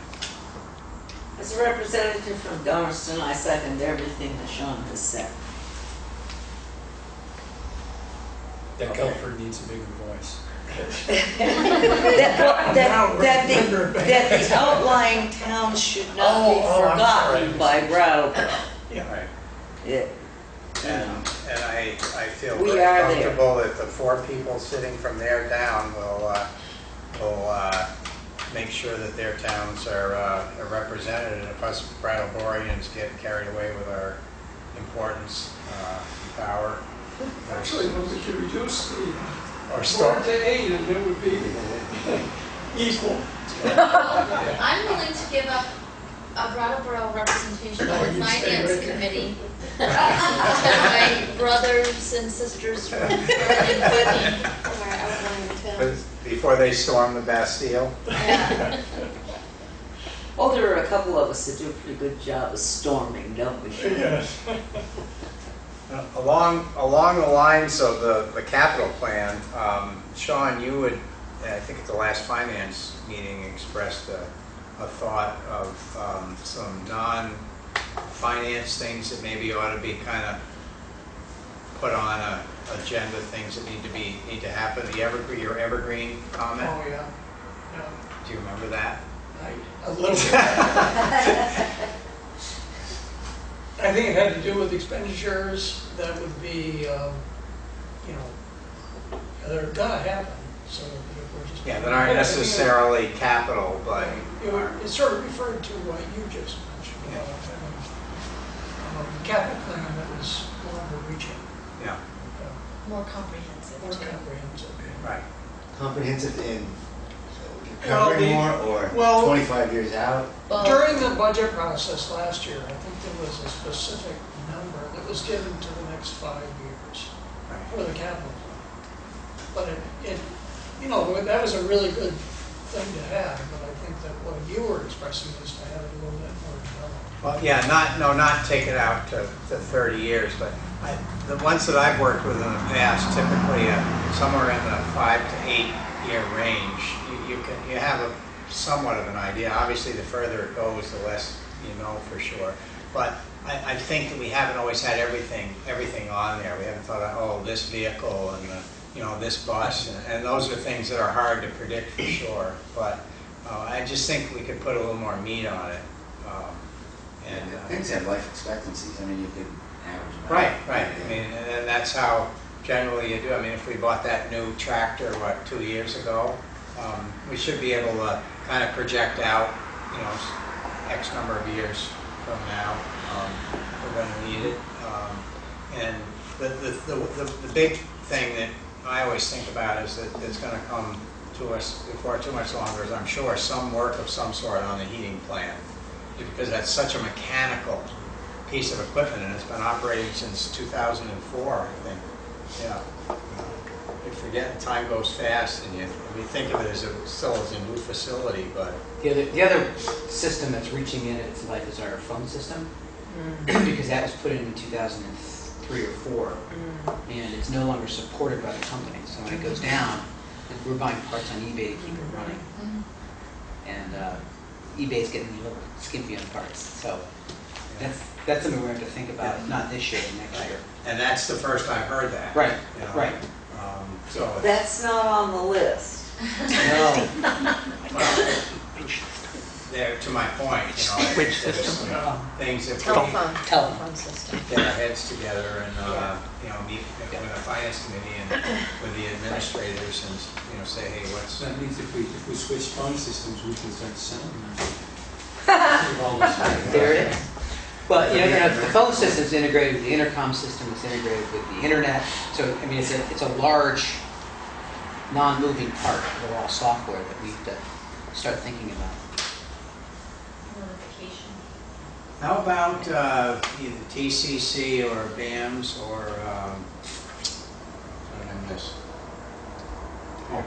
As a representative from Dummerston, I second everything that Sean has said. That Okay. Guilford needs a bigger voice. That the outlying towns should not be Oh, I'm forgotten sorry. by Brattleboro. Yeah. Right. Yeah. And I feel We very are there. comfortable that the 4 people sitting from there down will make sure that their towns are represented, and if us Brattleborians get carried away with our importance and power. Actually, when we could reduce the Or 4 to 8, and it would be equal. I'm willing to give up a Brattleboro representation on the you stay finance right there. committee. My brothers and sisters from Berlin Whitney are outlying towns. Before they storm the Bastille. Yeah. Oh, there are a couple of us that do a pretty good job of storming, don't we? Yes. Along the lines of the capital plan, Sean, you would, I think at the last finance meeting, expressed a thought of some non-finance things that maybe ought to be kind of put on a agenda, things that need to happen. Your evergreen comment. Oh, yeah. Yeah. Do you remember that? A little bit. I think it had to do with expenditures that would be, they're gonna happen, so we're just. Yeah, that aren't necessarily capital, but It sort of referred to what you just mentioned, Yeah. capital plan that was longer reaching, yeah, More comprehensive more too. comprehensive. right. Comprehensive in Well, covering the- more or well- 25 years out? Both. During the budget process last year, I think there was a specific number that was given to the next 5 years Right. for the capital plan. But that was a really good thing to have, but I think that what you were expressing is to have it a little bit more developed. Well, yeah, not take it out to 30 years, but the ones that I've worked with in the past, typically somewhere in the 5 to 8 year range, you have a somewhat of an idea. Obviously, the further it goes, the less you know for sure. But I think that we haven't always had everything on there. We haven't thought of, this vehicle and this bus, and those are things that are hard to predict for sure. But I just think we could put a little more meat on it. Things have life expectancies. I mean, you could average them out. Right. I mean, and that's how generally you do. I mean, if we bought that new tractor, 2 years ago, we should be able to kind of project out, X number of years from now, we're going to need it. And the big thing that I always think about is that it's going to come to us before too much longer, is I'm sure some work of some sort on the heating plant, because that's such a mechanical piece of equipment, and it's been operating since 2004, I think. Yeah. You forget, time goes fast, and we think of it as still as a new facility, but The other system that's reaching in its life is our phone system, because that was put in 2003 or 4, and it's no longer supported by the company. So when it goes down, we're buying parts on eBay to keep it running, and eBay's getting a little skimpy on parts. So that's something we have to think about, not this year, but next year. and that's the first I've heard that. Right, you know. right. So That's not on the list. No. there, to my point, Which there's system? things that we Telephone. system. get our heads together and meet with the finance committee and with the administrators and say, hey, what's So that means if we switch phone systems, we can start selling them. There it is. Well, the phone system's integrated with the intercom system, it's integrated with the internet. So, I mean, it's a large, non-moving part of the raw software that we have to start thinking about. Notification. How about either TCC or BAMS or what did I miss?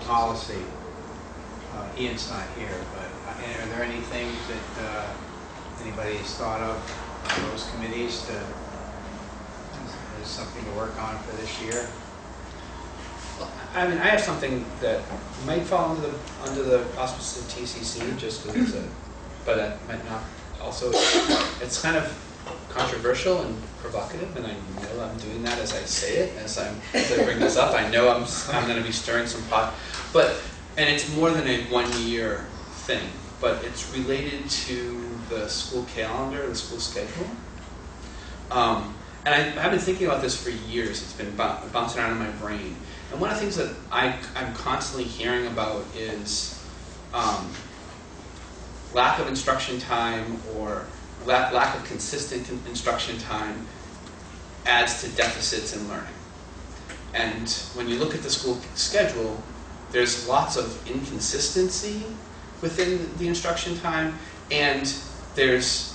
Policy. Ian's not here, but are there any things that anybody's thought of those committees as something to work on for this year? I mean, I have something that might fall under the auspices of TCC, just because but it might not. Also, it's kind of controversial and provocative, and I know I'm doing that as I say it, as I bring this up. I know I'm going to be stirring some pot, and it's more than a 1 year thing, but it's related to the school calendar, the school schedule. And I've been thinking about this for years. It's been bouncing around in my brain. And one of the things that I'm constantly hearing about is lack of instruction time, or lack of consistent instruction time adds to deficits in learning. And when you look at the school schedule, there's lots of inconsistency within the instruction time, and there's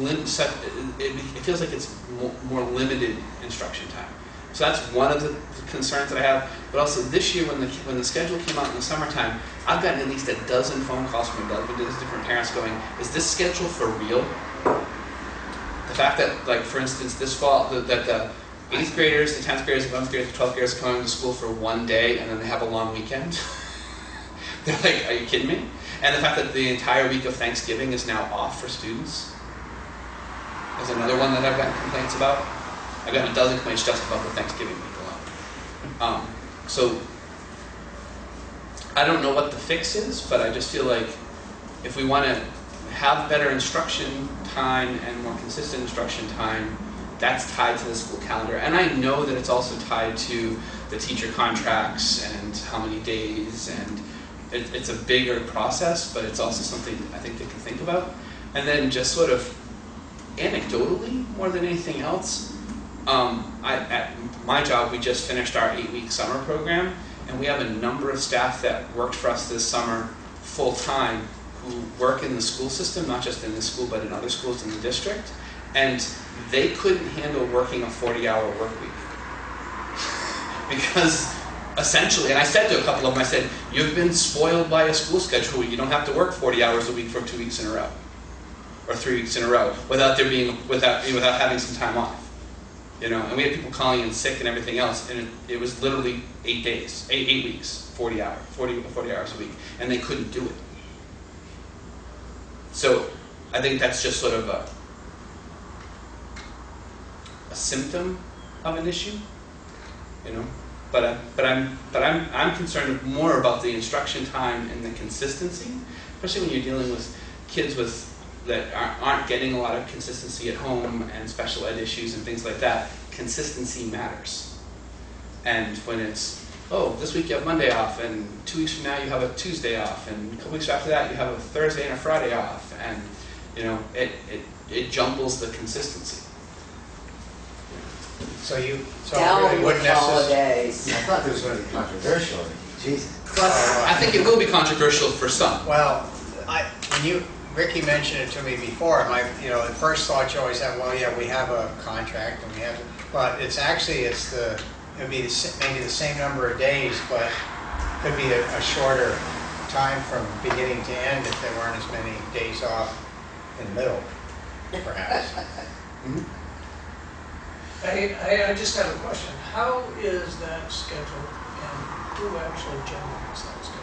it feels like it's more limited instruction time. So that's one of the concerns that I have. But also this year, when the schedule came out in the summertime, I've gotten at least a dozen phone calls from a dozen different parents going, "Is this schedule for real?" The fact that, like, for instance, this fall, that the 8th graders, the 10th graders, the 11th graders, the 12th graders are coming to school for 1 day and then they have a long weekend. They're like, "Are you kidding me?" And the fact that the entire week of Thanksgiving is now off for students is another one that I've gotten complaints about. I've gotten a dozen complaints just about the Thanksgiving week alone. So I don't know what the fix is, but I just feel like if we want to have better instruction time and more consistent instruction time, that's tied to the school calendar. And I know that it's also tied to the teacher contracts and how many days, and it's a bigger process, but it's also something I think they can think about. And then just sort of anecdotally, more than anything else, at my job, we just finished our 8-week summer program, and we have a number of staff that worked for us this summer full-time who work in the school system, not just in this school, but in other schools in the district, and they couldn't handle working a 40-hour work week. Because essentially, and I said to a couple of them, I said, "You've been spoiled by a school schedule. You don't have to work 40 hours a week for 2 weeks in a row, or 3 weeks in a row, without having some time off." You know, and we had people calling in sick and everything else, and it was literally 8 days, 8 weeks, 40 hours a week, and they couldn't do it. So I think that's just sort of a symptom of an issue, you know. But I'm concerned more about the instruction time and the consistency, especially when you're dealing with kids that aren't getting a lot of consistency at home, and special ed issues and things like that. Consistency matters. And when it's, oh, this week you have Monday off, and 2 weeks from now you have a Tuesday off, and a couple weeks after that you have a Thursday and a Friday off, and you know, it jumbles the consistency. So it Down really with wouldn't necessarily. holidays. I thought this was going to be controversial. Jesus. I think it will be controversial for some. Well, Ricky mentioned it to me before. The first thought you always have, well, yeah, we have a contract and we have, but it would be maybe the same number of days, but could be a shorter time from beginning to end if there weren't as many days off in the middle, perhaps. Mm-hmm. I just have a question. How is that scheduled, and who actually generates that schedule?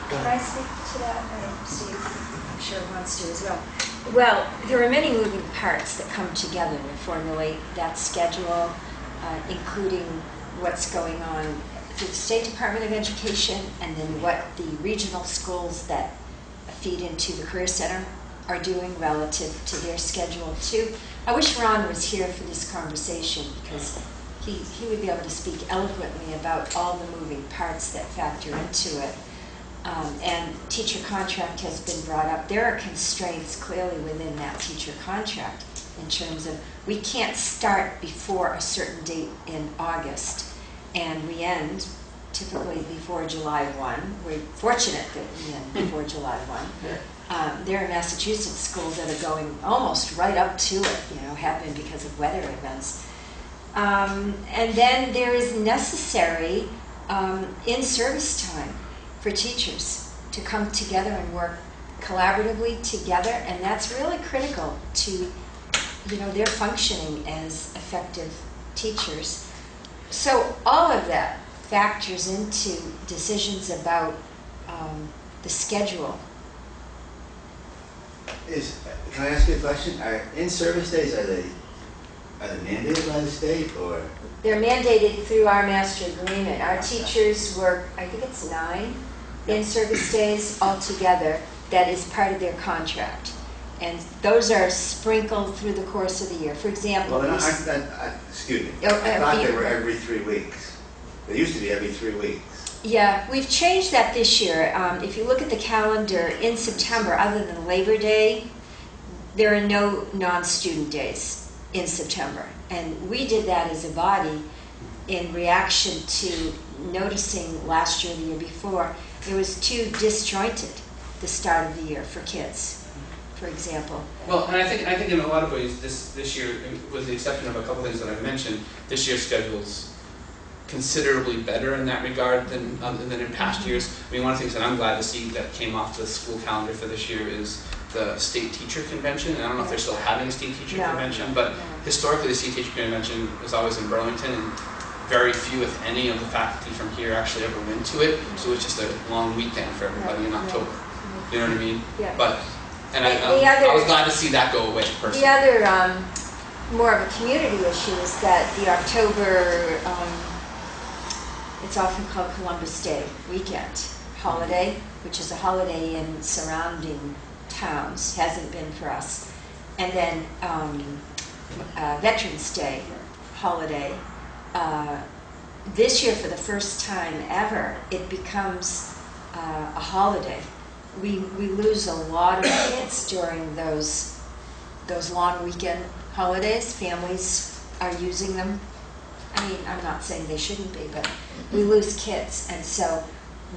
Can I speak to that? Steve, I'm sure wants to as well. Well, there are many moving parts that come together to formulate that schedule, including what's going on through the State Department of Education, and then what the regional schools that feed into the Career Center are doing relative to their schedule too. I wish Ron was here for this conversation, because he would be able to speak eloquently about all the moving parts that factor into it. And teacher contract has been brought up. There are constraints clearly within that teacher contract in terms of we can't start before a certain date in August, and we end typically before July 1. We're fortunate that we end before July 1. There are Massachusetts schools that are going almost right up to it, have been because of weather events. And then there is necessary in-service time for teachers to come together and work collaboratively together, and that's really critical to their functioning as effective teachers. So all of that factors into decisions about the schedule. Can I ask you a question? Are in-service days, are they mandated by the state or? They're mandated through our master agreement. Our teachers work, I think it's 9 in-service days altogether. That is part of their contract. And those are sprinkled through the course of the year. For example, Well, excuse me. I thought they were every 3 weeks. They used to be every 3 weeks. yeah, we've changed that this year. If you look at the calendar in September, other than Labor Day, there are no non-student days in September. And we did that as a body in reaction to noticing last year, the year before, it was too disjointed, the start of the year for kids, for example. Well, and I think in a lot of ways, this year, with the exception of a couple things that I mentioned, this year's schedule's considerably better in that regard than in past years. I mean, one of the things that I'm glad to see that came off the school calendar for this year is the state teacher convention. And I don't know if they're still having a state teacher convention, but historically the state teacher convention was always in Burlington, and very few, if any, of the faculty from here actually ever went to it. So it's just a long weekend for everybody in October. You know what I mean? Yeah. But I was glad to see that go away personally. The other, more of a community issue is that the October, it's often called Columbus Day weekend holiday, which is a holiday in surrounding towns, hasn't been for us. And then Veterans Day holiday. This year, for the first time ever, it becomes a holiday. We lose a lot of kids during those long weekend holidays. Families are using them. I mean, I'm not saying they shouldn't be, but we lose kids. And so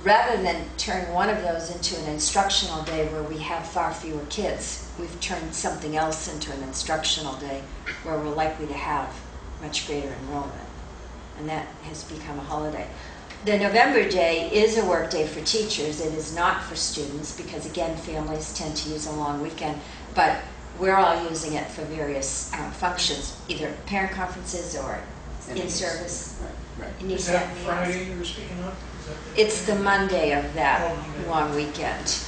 rather than turn one of those into an instructional day where we have far fewer kids, we've turned something else into an instructional day where we're likely to have much greater enrollment. And that has become a holiday. The November day is a work day for teachers. It is not for students because, again, families tend to use a long weekend. But we're all using it for various functions, either parent conferences or in-service. Right. Is that Friday you were speaking of? It's the Monday of that long weekend.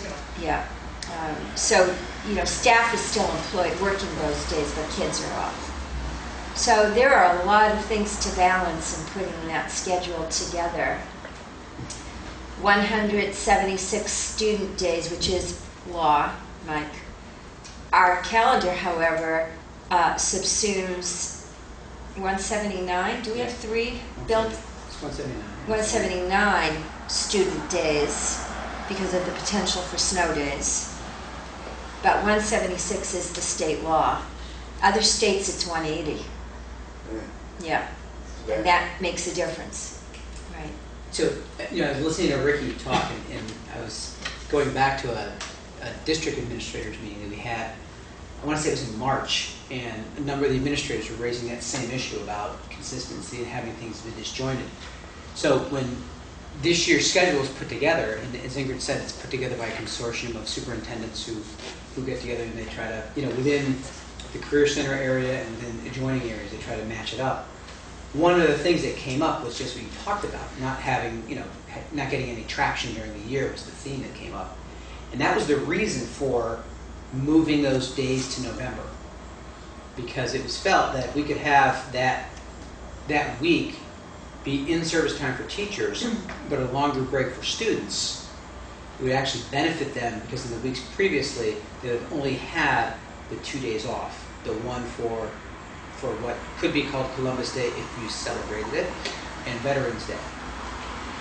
Yeah. So, staff is still employed working those days, but kids are off. So there are a lot of things to balance in putting that schedule together. 176 student days, which is law, Mike. Our calendar, however, subsumes 179. Do we have 3 built? It's 179. 179 student days because of the potential for snow days. But 176 is the state law. Other states, it's 180. Yeah, and that makes a difference, right? So, I was listening to Ricky talk, and I was going back to a district administrators meeting that we had. I want to say it was in March, and a number of the administrators were raising that same issue about consistency and having things be disjointed. So when this year's schedule is put together, and as Ingrid said, it's put together by a consortium of superintendents who get together and they try to, within the Career Center area and within adjoining areas, they try to match it up. One of the things that came up was just what you talked about, not having, not getting any traction during the year was the theme that came up. And that was the reason for moving those days to November, because it was felt that we could have that week be in-service time for teachers, but a longer break for students. It would actually benefit them because in the weeks previously, they would only had the 2 days off, the one for what could be called Columbus Day if you celebrated it, and Veterans Day.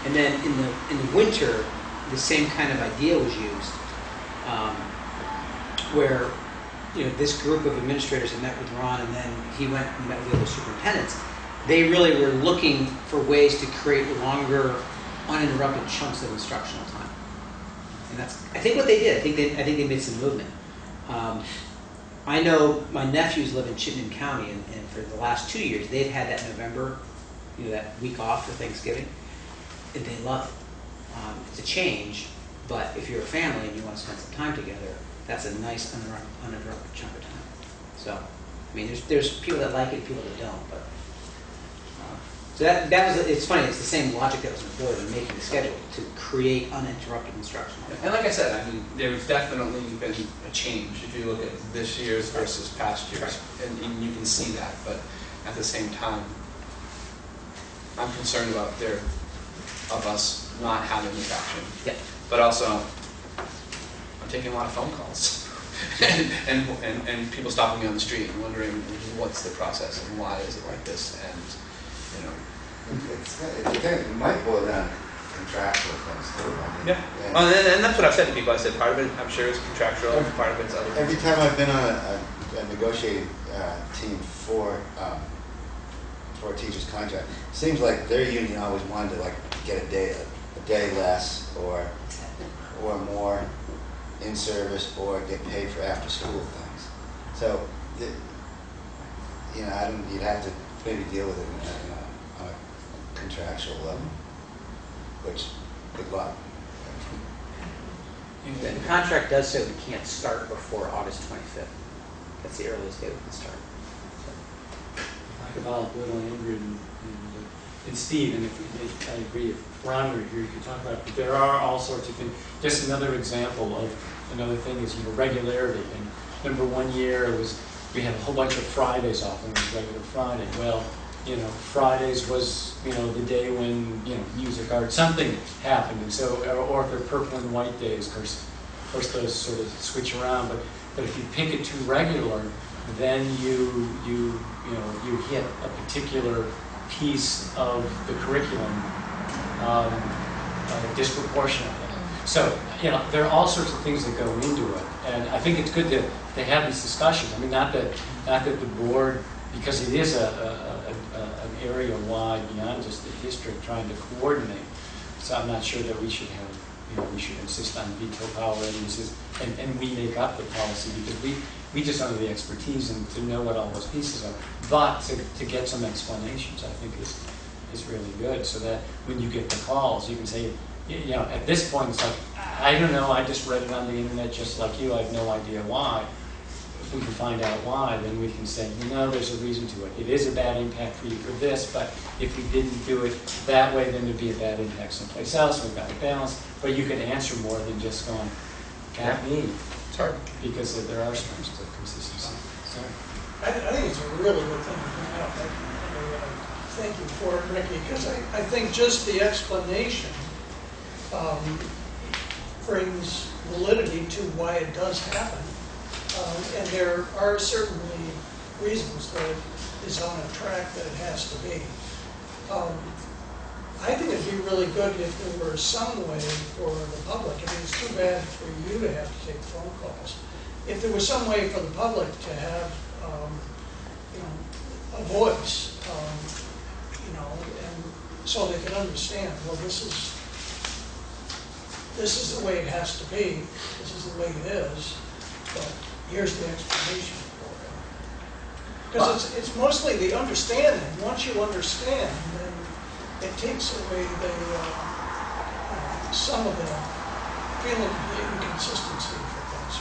And then in the winter, the same kind of idea was used, where this group of administrators had met with Ron, and then he went and met with the other superintendents. They really were looking for ways to create longer, uninterrupted chunks of instructional time, and that's I think what they did. I think they made some movement. I know my nephews live in Chittenden County, and for the last 2 years, they've had that November, that week off for Thanksgiving, and they love it. It's a change, but if you're a family and you want to spend some time together, that's a nice uninterrupted chunk of time. So, I mean, there's people that like it, people that don't, but So that was, it's funny, it's the same logic that was employed in making the schedule, to create uninterrupted instruction. And like I said, I mean, there's definitely been a change if you look at this year's versus past years, and you can see that. But at the same time, I'm concerned about of us not having interaction. Yeah. But also, I'm taking a lot of phone calls, and people stopping me on the street and wondering what's the process and why is it like this, and you know. It might boil down to contractual things too. I mean, Yeah. Well, and that's what I've said to people. I said part of it, I'm sure, is contractual, part of it's other things. Every time I've been on a negotiating team for a teacher's contract, it seems like their union always wanted to like get a day less or more in service or get paid for after school things. So, you know, you'd have to maybe deal with it on a contractual level, which good luck. The contract does say we can't start before August 25th. That's the earliest day we can start. Talk about little Ingrid and Steve, and I agree, if Ron were here, you could talk about it, but there are all sorts of things. Just another example of, another thing is, regularity. And remember one year it was, we had a whole bunch of Fridays off, and it was regular Friday. Well, Fridays was, the day when, music, art, something happened, and so, or if they're purple and white days, of course those sort of switch around, but if you pick it too regular, then you hit a particular piece of the curriculum disproportionately. So, there are all sorts of things that go into it, and I think it's good to have these discussions. I mean, not that the board, because it is an area wide beyond just the district trying to coordinate. So I'm not sure that we should have, we should insist on veto power and we make up the policy, because we just don't have the expertise and to know what all those pieces are. But to get some explanations, I think is really good, so that when you get the calls, you can say, at this point it's like, I don't know, I just read it on the internet just like you, I have no idea why. If we can find out why, then we can say, there's a reason to it. It is a bad impact for you for this, but if we didn't do it that way, then there'd be a bad impact someplace else. We've got to balance. But you can answer more than just going, "Cat me." It's hard. Because there are strengths to consistency. Sorry. I think it's a really good thing to bring up. Thank you for it, Ricky, because I think just the explanation brings validity to why it does happen. And there are certainly reasons that it is on a track that it has to be. I think it'd be really good if there were some way for the public, I mean, it's too bad for you to have to take phone calls. If there was some way for the public to have, a voice, and so they could understand, well, this is the way it has to be, this is the way it is, but here's the explanation for it. Because it's mostly the understanding. Once you understand, then it takes away some of the feeling of the inconsistency for things.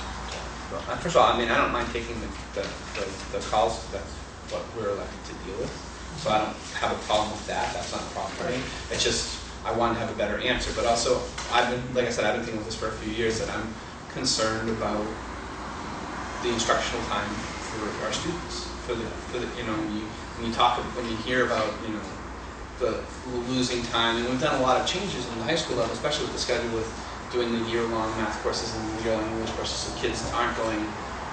Well, first of all, I don't mind taking the calls. That's what we're elected to deal with. So I don't have a problem with that. That's not a problem for me. It's just I want to have a better answer. But also, like I said, I've been thinking of this for a few years, that I'm concerned about the instructional time for our students. When you hear about the losing time, and we've done a lot of changes in the high school level, especially with the schedule with doing the year-long math courses and the year-long English courses, so kids aren't going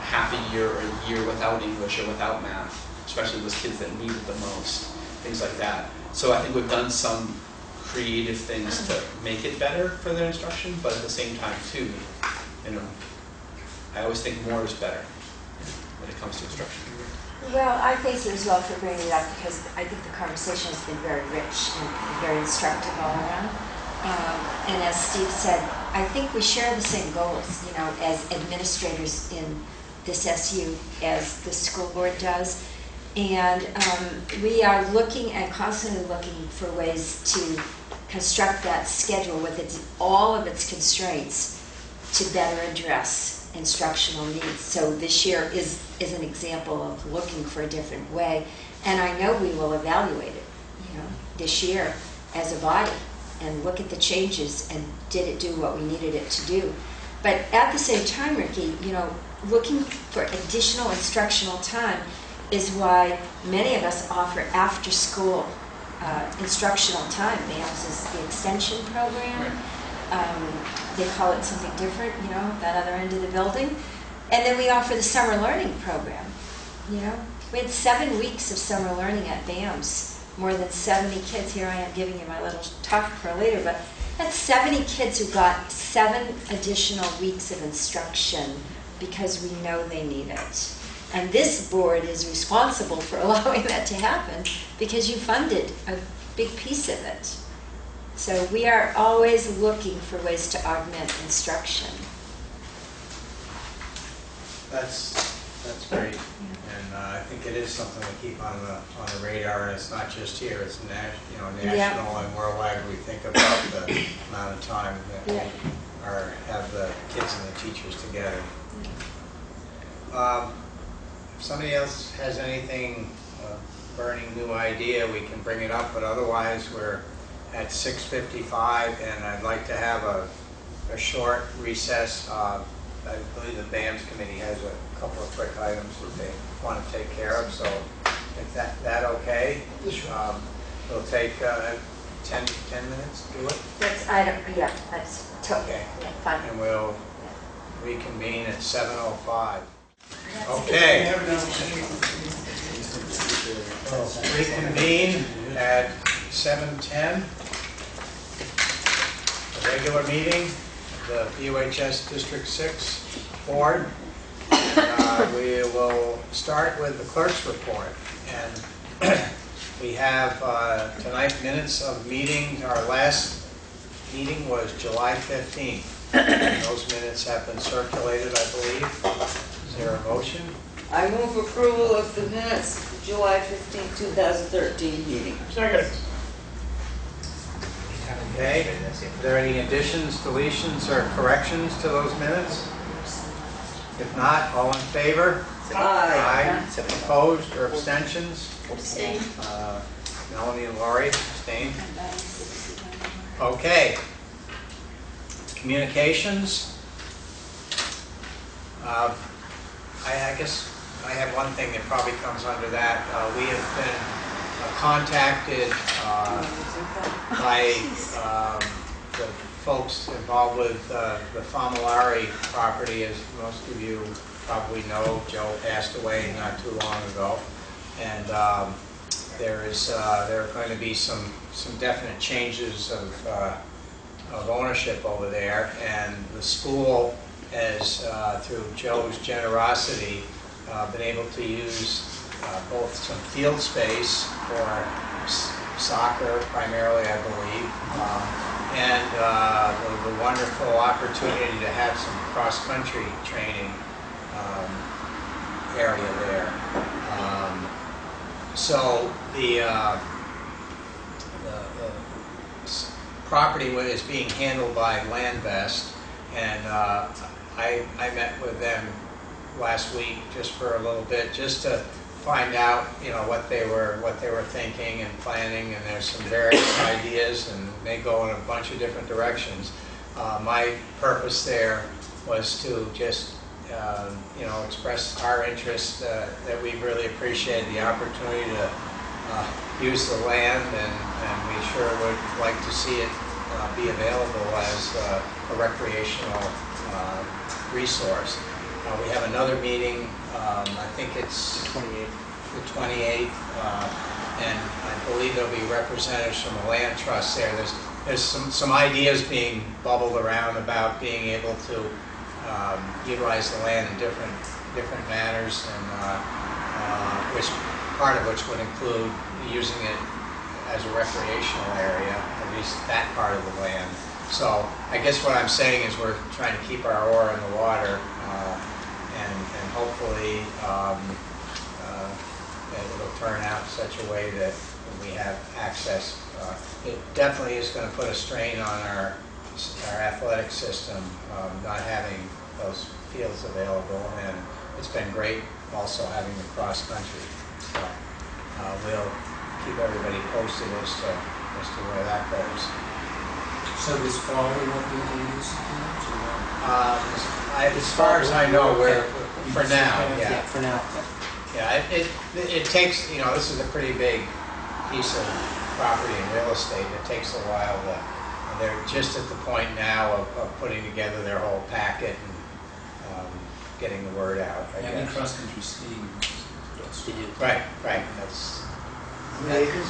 half a year or a year without English or without math, especially those kids that need it the most, things like that. So I think we've done some creative things to make it better for their instruction, but at the same time too, I always think more is better when it comes to instruction. Well, I thank you as well for bringing it up, because I think the conversation has been very rich and very instructive all around. And as Steve said, I think we share the same goals, as administrators in this SU as the school board does. And we are looking and constantly looking for ways to construct that schedule with all of its constraints to better address instructional needs. So this year is an example of looking for a different way, and I know we will evaluate it. this year as a body and look at the changes and did it do what we needed it to do. But at the same time, Ricky, looking for additional instructional time is why many of us offer after-school instructional time. BAMS is the extension program. They call it something different, that other end of the building. And then we offer the summer learning program. We had 7 weeks of summer learning at BAMS. More than 70 kids. Here I am giving you my little talk for later, but that's 70 kids who got 7 additional weeks of instruction because we know they need it. And this board is responsible for allowing that to happen because you funded a big piece of it. So we are always looking for ways to augment instruction. That's great, and I think it is something to keep on the radar. And it's not just here; it's national and worldwide. We think about the amount of time that we have the kids and the teachers together. If somebody else has anything, burning new idea, we can bring it up. But otherwise, we're at 6:55, and I'd like to have a short recess. I believe the BAMS committee has a couple of quick items that they want to take care of, so is that okay? Sure. It'll take 10 minutes to do it, That's Okay. fun. and we'll reconvene at 7:05. Okay. Reconvene at 7:10. The regular meeting, the UHS District 6 Board. And, we will start with the clerk's report. And we have tonight minutes of meeting. Our last meeting was July 15th. And those minutes have been circulated, I believe. Is there a motion? I move approval of the minutes of July 15, 2013 meeting. Second. Okay. Are there any additions, deletions, or corrections to those minutes? If not, all in favor? Aye. Opposed or abstentions? Abstain. Melanie and Laurie abstained. Okay. Communications. I guess I have one thing that probably comes under that. We have been contacted by the folks involved with the Famolari property. As most of you probably know, Joe passed away not too long ago, and there are going to be some definite changes of ownership over there, and the school has, through Joe's generosity, been able to use both some field space for soccer primarily, I believe, and the wonderful opportunity to have some cross-country training area there. So the property is being handled by Landvest, and I met with them last week just for a little bit, just to find out, what they were thinking and planning. And there's some various ideas, and they go in a bunch of different directions. My purpose there was to just, express our interest that we really appreciate the opportunity to use the land, and we sure would like to see it be available as a recreational resource. We have another meeting, I think it's the 28th, and I believe there'll be representatives from the land trust there. There's some ideas being bubbled around about being able to utilize the land in different manners, and which part of which would include using it as a recreational area, at least that part of the land. So I guess what I'm saying is we're trying to keep our oar in the water, and hopefully it'll turn out in such a way that we have access. It definitely is going to put a strain on our athletic system, not having those fields available, and it's been great also having the cross country. So we'll keep everybody posted as to where that goes. So this fall, we won't be able to use it, or As far as I know, we're, for now, Yeah, yeah. for now. Yeah, it takes, this is a pretty big piece of property and real estate. It takes a while to, and they're just at the point now of putting together their whole packet and getting the word out, I Yeah, guess. cross-country skiing. Did you? Right, that's, How many acres?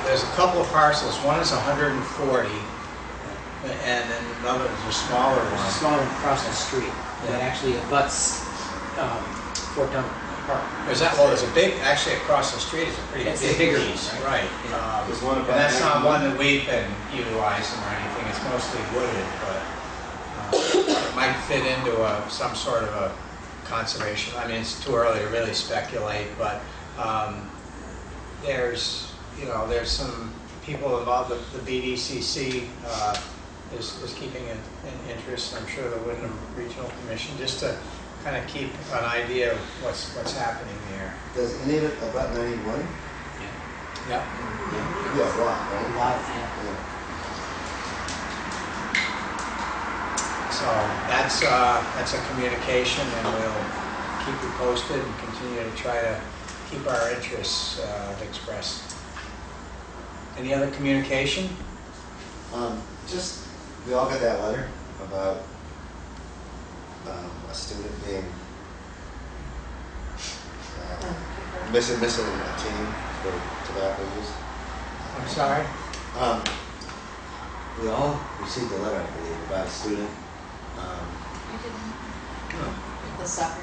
there's a couple of parcels. One is 140, and then another is a smaller There's a one. small one across the street that actually abuts Fort Dunn Park. There's a big, actually across the street is a pretty It's big a bigger piece, one, right? Yeah. There's one And about that's not 91. one that we've been utilizing or anything, it's mostly wooded, but it might fit into some sort of a conservation. I mean, it's too early to really speculate, but there's some people involved. The BDCC is keeping an interest. I'm sure the Wyndham Regional Commission, just to kind of keep an idea of what's happening there. Does any of it about 91? Yeah. Yeah, a lot, A right? lot of, yeah. Yeah. So that's a communication, and we'll keep you posted and continue to try to keep our interests expressed. Any other communication? Just, we all got that letter about a student being missing a team for tobacco use. I'm sorry? We all received a letter, I believe, about a student, The soccer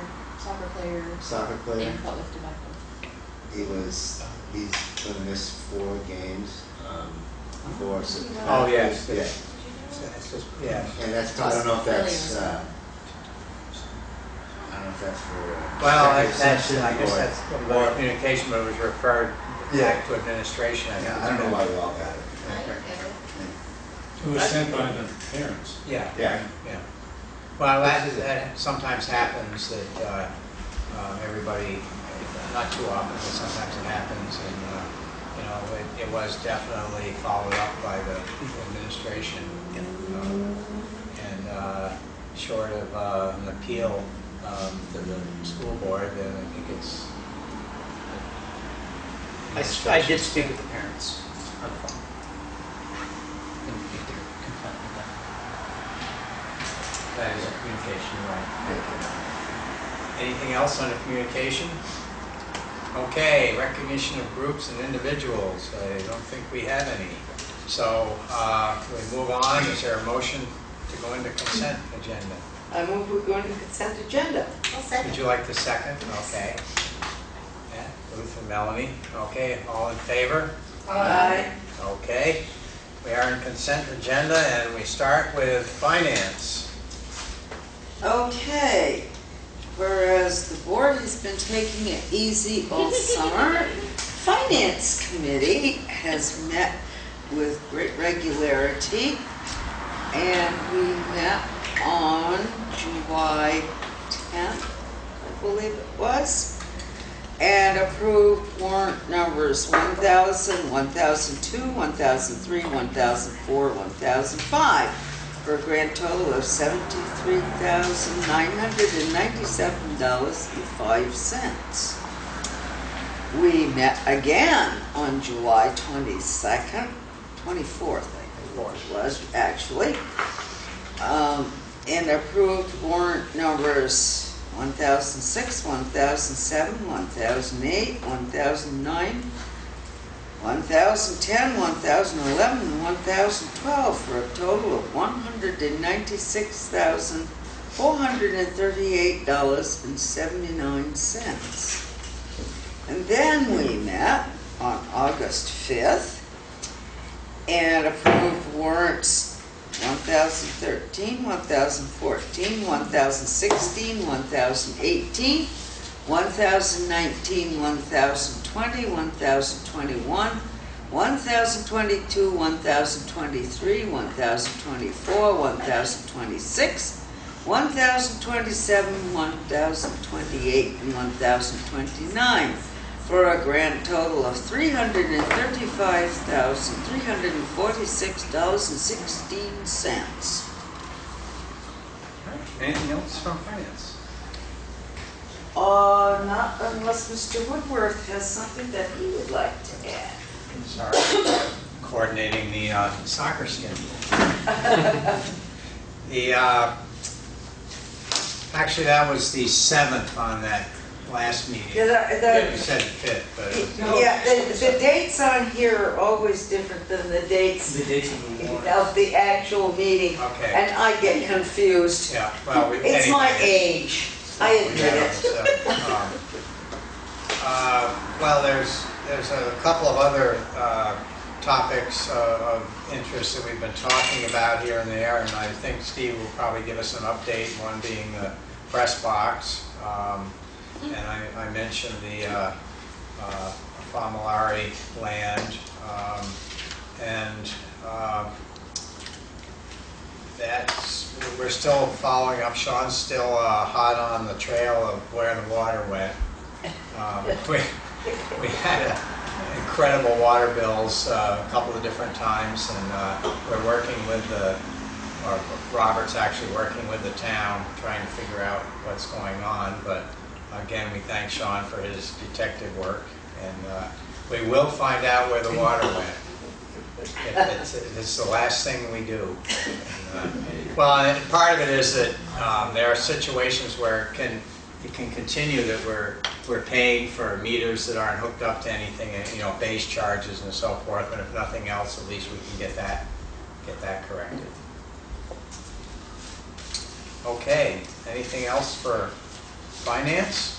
player. soccer player. Being caught with tobacco. He's gonna miss 4 games, for. Oh, yes. Yeah, It's just, yeah. and that's, I don't know if that's, I don't know if that's for. Well, I executive guess session or- that's more communication, but it was referred back to administration. Yeah, I don't know why we all got it. It was sent by the parents. Yeah. Yeah. Yeah. Well, that sometimes happens that everybody, not too often, but sometimes it happens, and it was definitely followed up by the administration. And short of an appeal to the school board, then I think it's. I did speak with the parents on the phone. And if they're compliant with that. That is a communication, right? Anything else on the communication? Okay, recognition of groups and individuals. I don't think we have any. So we move on. Is there a motion to go into consent agenda? I move we go into consent agenda. Would you like the second? Okay. Yeah, Ruth and Melanie. Okay, all in favor? Aye. Okay. We are in consent agenda, and we start with finance. Okay, whereas the board has been taking it easy all summer, Finance Committee has met with great regularity, and we met on July 10th, I believe it was, and approved warrant numbers 1,000, 1,002, 1,003, 1,004, 1,005, for a grand total of $73,997.05. We met again on July 22nd, 24th, I think it was actually, and approved warrant numbers 1,006, 1,007, 1,008, 1,009, 1,010, 1,011, and 1,012 for a total of $196,438.79. And then we met on August 5th and approved warrants 1,013, 1,014, 1,016, 1,018, 1,019, 1,020, 1,021, 1,022, 1,023, 1,024, 1,026, 1,027, 1,028, and 1,029 for a grand total of $335,346.16. Anything else from finance? Not unless Mr. Woodworth has something that he would like to add. Sorry, coordinating the soccer schedule. The, actually, that was the 7th on that last meeting. You said 5th, but it was... Yeah, the dates on here are always different than the dates The dates of the warrant. of the actual meeting. Okay. And I get confused. Yeah, well, It's my anyway, age. I admit it. Well, there's a couple of other topics of interest that we've been talking about here and there, and I think Steve will probably give us an update, one being the press box. And I mentioned the Famolari land, and we're still following up. Sean's still hot on the trail of where the water went. We had incredible water bills a couple of different times, and we're working with or Robert's actually working with the town, trying to figure out what's going on. But again, we thank Sean for his detective work, and we will find out where the water went. It's the last thing we do. Well, and part of it is that there are situations where it can continue that we're paying for meters that aren't hooked up to anything, and, base charges and so forth. And if nothing else, at least we can get that corrected. Okay. Anything else for finance?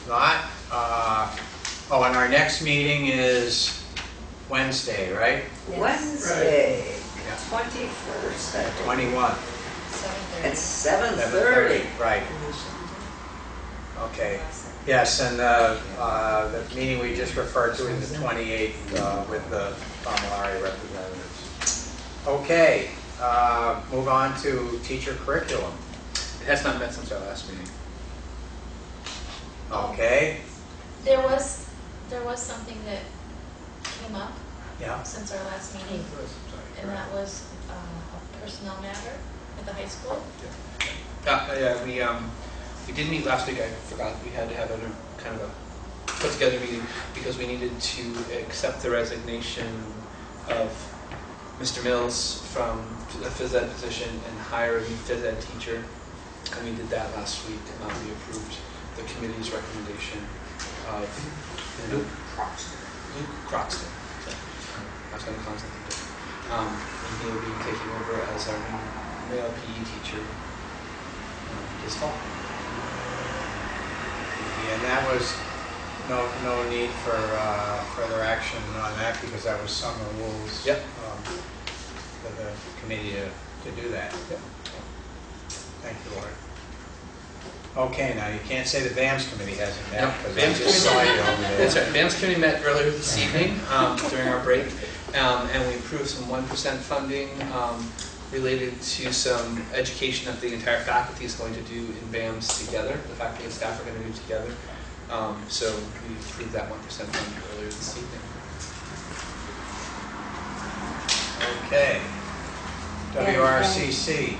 Not. And our next meeting is Wednesday, right? Wednesday, Yeah. 21st, I think. 21. 7:30. At 7:30. Right. Okay. Yes, and the meeting we just referred to is the 28th with the Famolari representatives. Okay. Move on to teacher curriculum. It has not met since our last meeting. Okay. There was something that came up Yeah. since our last meeting, and that was a personnel matter at the high school. Yeah, we did meet last week. I forgot we had to have a kind of a put together meeting because we needed to accept the resignation of Mr. Mills from the phys ed position and hire a new phys ed teacher, and we did that last week. We approved the committee's recommendation of Luke Croxton. So, I was going to call something different. And he'll be taking over as our new male PE teacher this fall. And that was no need for further action on that because that was summer rules. Yep. For the committee to do that. Yep. Thank you, Lord. Okay, now you can't say the BAMS committee hasn't met Nope. because I BAMS just saw you over there. That's right. BAMS committee met earlier this evening during our break, and we approved some 1% funding related to some education that the entire faculty is going to do in BAMS together. The faculty and staff are going to do together. So we approved that 1% funding earlier this evening. Okay. WRCC.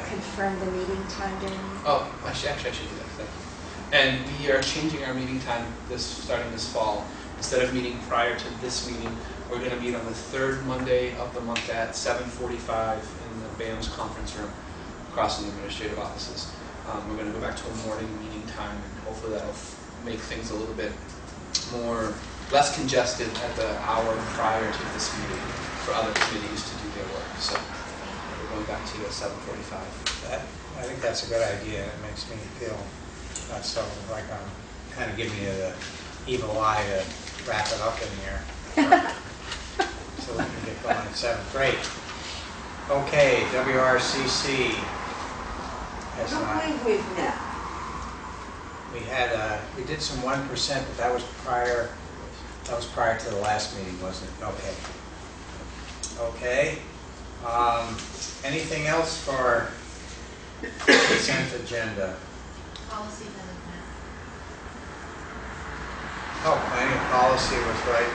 Confirm the meeting time during. Oh, I should do that. Thank you. And we are changing our meeting time starting this fall. Instead of meeting prior to this meeting, we're going to meet on the third Monday of the month at 7:45 in the BAMS conference room across from the administrative offices. We're going to go back to a morning meeting time, and hopefully that'll make things a little bit less congested at the hour prior to this meeting for other committees to do their work. So we're going back to 7:45. I think that's a good idea. It makes me feel not so like I'm kind of giving you the evil eye to wrap it up in here. So we can get going at 7th grade. Okay, WRCC. I don't believe we've met. We did some 1%, but that was prior to the last meeting, wasn't it? Okay. Okay. Anything else for consent agenda? Policy hasn't met. Oh, planning and policy was right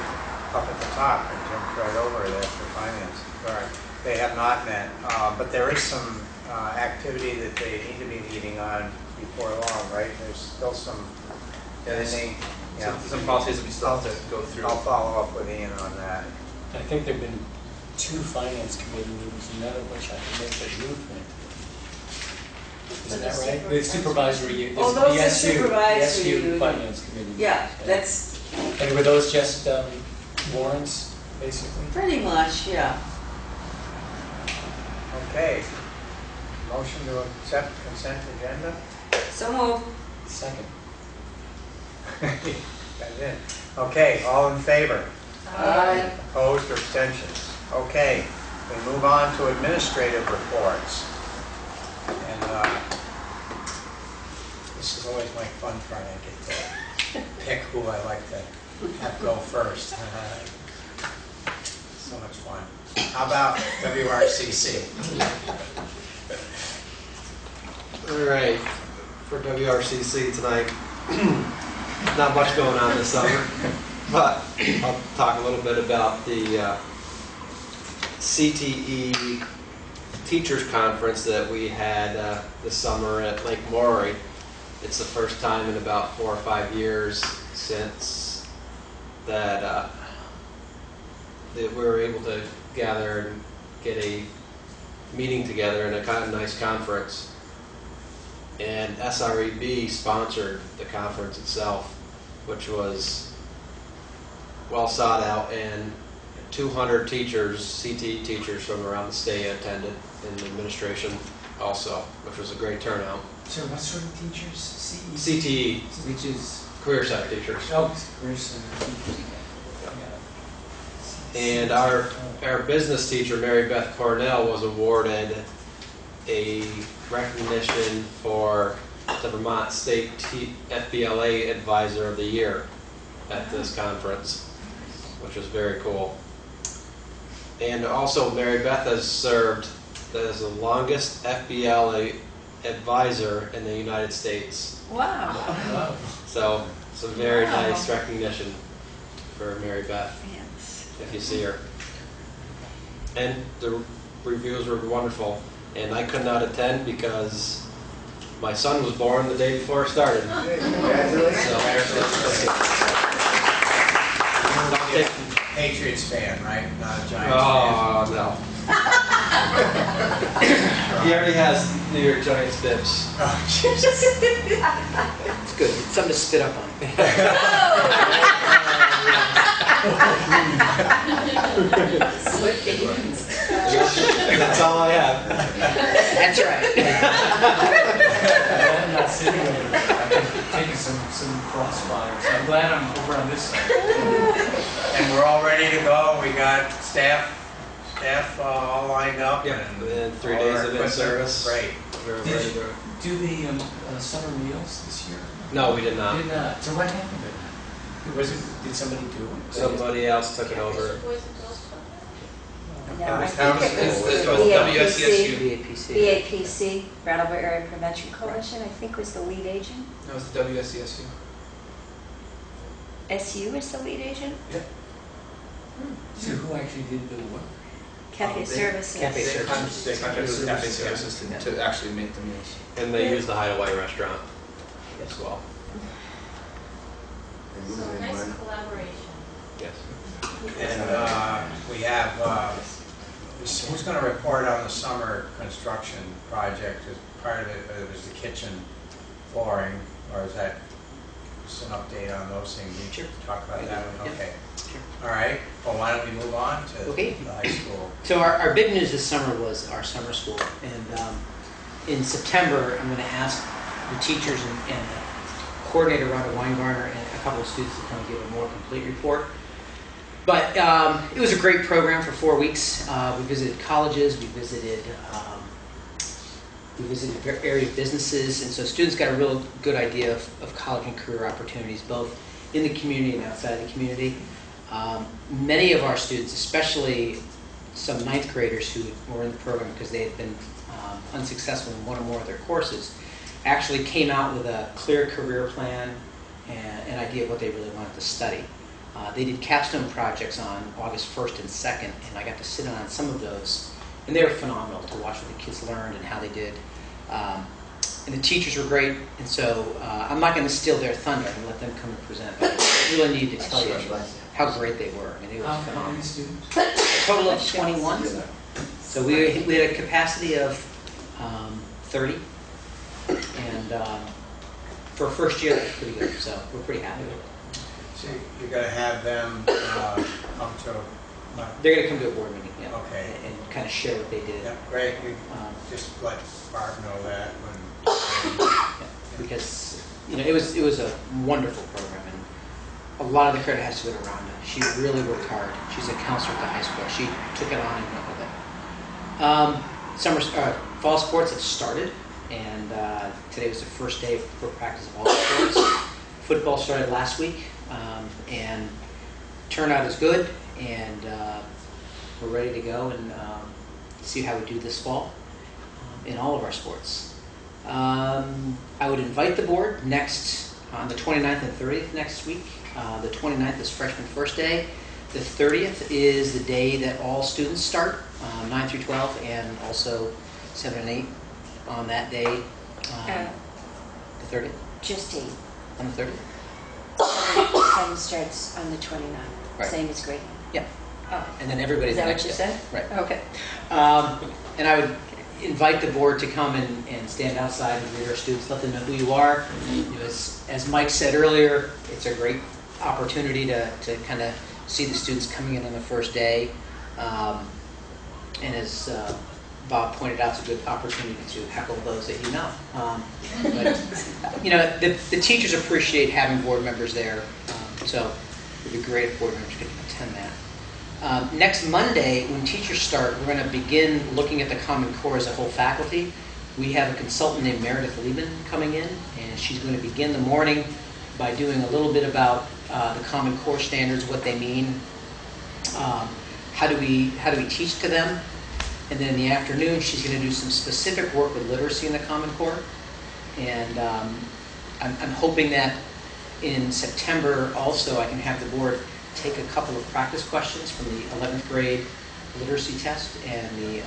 up at the top, and jumped right over it after finance. Right. They have not met, but there is some activity that they need to be meeting on before long, right? There's still some, Some policies that we still have to go through. I'll follow up with Ian on that. I think there've been 2 finance committee meetings, none of which I can make the movement. Is that right? The supervisory, Oh, the those are SU, supervisory SU union. finance committee. Yeah, meetings, that's And were those just warrants, basically? pretty much, yeah. Okay. Motion to accept consent agenda? So moved. Second. That's it. Okay, all in favor? Aye. Opposed or abstentions? Okay, we move on to administrative reports. And this is always my fun part. I get to pick who I like to have go first. So much fun. How about WRCC? All right, for WRCC tonight, not much going on this summer, but I'll talk a little bit about the CTE Teachers Conference that we had this summer at Lake Maury. It's the first time in about 4 or 5 years since that we were able to gather and get a meeting together in a kind of nice conference. And SREB sponsored the conference itself, which was well sought out, and 200 teachers, CTE teachers from around the state attended, and administration also, which was a great turnout. So what sort of teachers? CTE, Which is? Career Center teachers. Oh, career center teachers. And our business teacher, Mary Beth Cornell, was awarded a recognition for the Vermont State FBLA Advisor of the Year at this conference, which was very cool. And also, Mary Beth has served as the longest FBLA advisor in the United States. Wow. Wow. So, some very Wow. nice recognition for Mary Beth, Yes. if you see her. And the reviews were wonderful. And I could not attend because my son was born the day before it started. Congratulations. Patriots fan, right? Not a Giants Oh, no. He already has New York Giants bibs. fan. Oh, Jesus. It's good. It's something to spit up on. That's all I have. That's right. I'm not sitting over there. I've been taking some crossfire, so I'm glad I'm over on this side. And we're all ready to go. We got staff all lined up. Yep. And 3 all days our of equipment. in-service. Great. We're ready to go. Do the summer meals this year? No, we did not. Did not. So what happened? Did somebody do it? Somebody else took it over. Boys and Girls Club. No, And I the think town it was school the is BAPC. BAPC. BAPC, Brattleboro Area Prevention Coalition, I think was the lead agent. That was the WSCSU. SU is the lead agent? So who actually did the work? Cafe They- Services. Cafe They Services. contracted with Cafe Services, yeah. Services to actually make the meals. And they used the Hideaway restaurant as well. And So usually nice when- collaboration. Yes. And we have, who's going to report on the summer construction project? As part of it was the kitchen flooring, or is that just an update on those things? You should talk about that one, Yeah. okay. Sure. All right, well, why don't we move on to Okay. the high school? So our big news this summer was our summer school. And in September, I'm going to ask the teachers and the coordinator, Rhonda Weingarner, and a couple of students to come give a more complete report. But it was a great program for 4 weeks. We visited colleges, we visited area businesses, and so students got a real good idea of college and career opportunities, both in the community and outside the community. Many of our students, especially some ninth graders who were in the program because they had been unsuccessful in one or more of their courses, actually came out with a clear career plan and an idea of what they really wanted to study. They did capstone projects on August 1st and 2nd, and I got to sit in on some of those, and they were phenomenal to watch what the kids learned and how they did. And the teachers were great, and so I'm not going to steal their thunder and let them come and present, but I really needed to tell you how great they were. I mean, it was How phenomenal. many students? A total of 21. So we had a capacity of 30, and for a first year, that's pretty good. So we're pretty happy with it. So you're gonna have them come to, They're going to come to a board meeting, yeah, okay, and kind of share what they did. yeah, great, you Um, just let Barb know that when. Because it was a wonderful program, and a lot of the credit has to go to Rhonda. She really worked hard. She's a counselor at the high school. She took it on and went with it. Fall sports have started, and today was the first day for practice of all sports. Football started last week, and turnout is good, and we're ready to go and see how we do this fall in all of our sports. I would invite the board on the 29th and 30th next week. The 29th is freshman first day. The 30th is the day that all students start, 9 through 12, and also 7 and 8 on that day. The 30th? Just 8. On the 30th? 7 starts on the 29th, Right. same as grade. Yeah. Oh, And then everybody is the that what next you day. said? Right. Okay. And I would invite the board to come and stand outside and greet our students, let them know who you are. As Mike said earlier, it's a great opportunity to kind of see the students coming in on the first day. And as Bob pointed out, it's a good opportunity to heckle those that you know. But the teachers appreciate having board members there, so it would be great if board members could attend that. Next Monday, when teachers start, we're going to begin looking at the Common Core as a whole faculty. We have a consultant named Meredith Lieben coming in, and she's going to begin the morning by doing a little bit about the Common Core standards, what they mean, how do we teach to them, and then in the afternoon, she's going to do some specific work with literacy in the Common Core. And I'm hoping that in September also I can have the board take a couple of practice questions from the 11th grade literacy test and the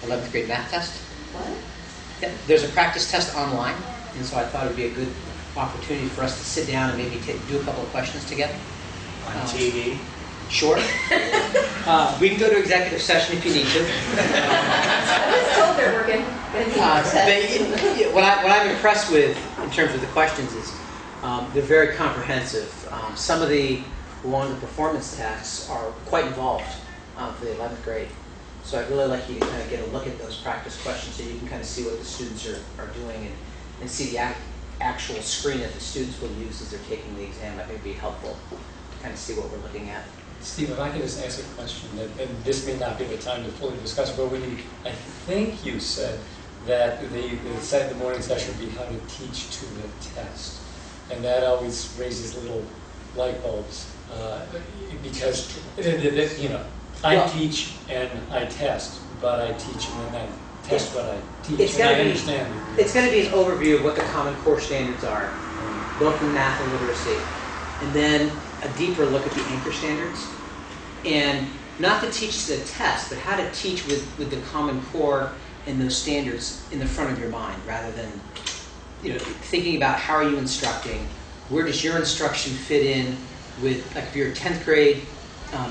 11th grade math test. What? Yeah, there's a practice test online, and so I thought it would be a good opportunity for us to sit down and maybe do a couple of questions together. On TV. Sure. We can go to executive session if you need to. I was told they're working. What I'm impressed with in terms of the questions is they're very comprehensive. Some of the performance tasks are quite involved for the 11th grade. So I'd really like you to kind of get a look at those practice questions so you can kind of see what the students are doing and see the actual screen that the students will use as they're taking the exam. That may be helpful to kind of see what we're looking at. Steve, if I could just ask a question, and this may not be the time to fully discuss, but I think you said that the morning session would be how to teach to the test. And that always raises little light bulbs, because, I teach and I test, but I teach and then I test what I teach, and I understand. It's going to be an overview of what the Common Core standards are, both in math and literacy, and then a deeper look at the anchor standards, and not to teach the test, but how to teach with the Common Core and those standards in the front of your mind, rather than thinking about how are you instructing, where does your instruction fit in with, like if you're a 10th grade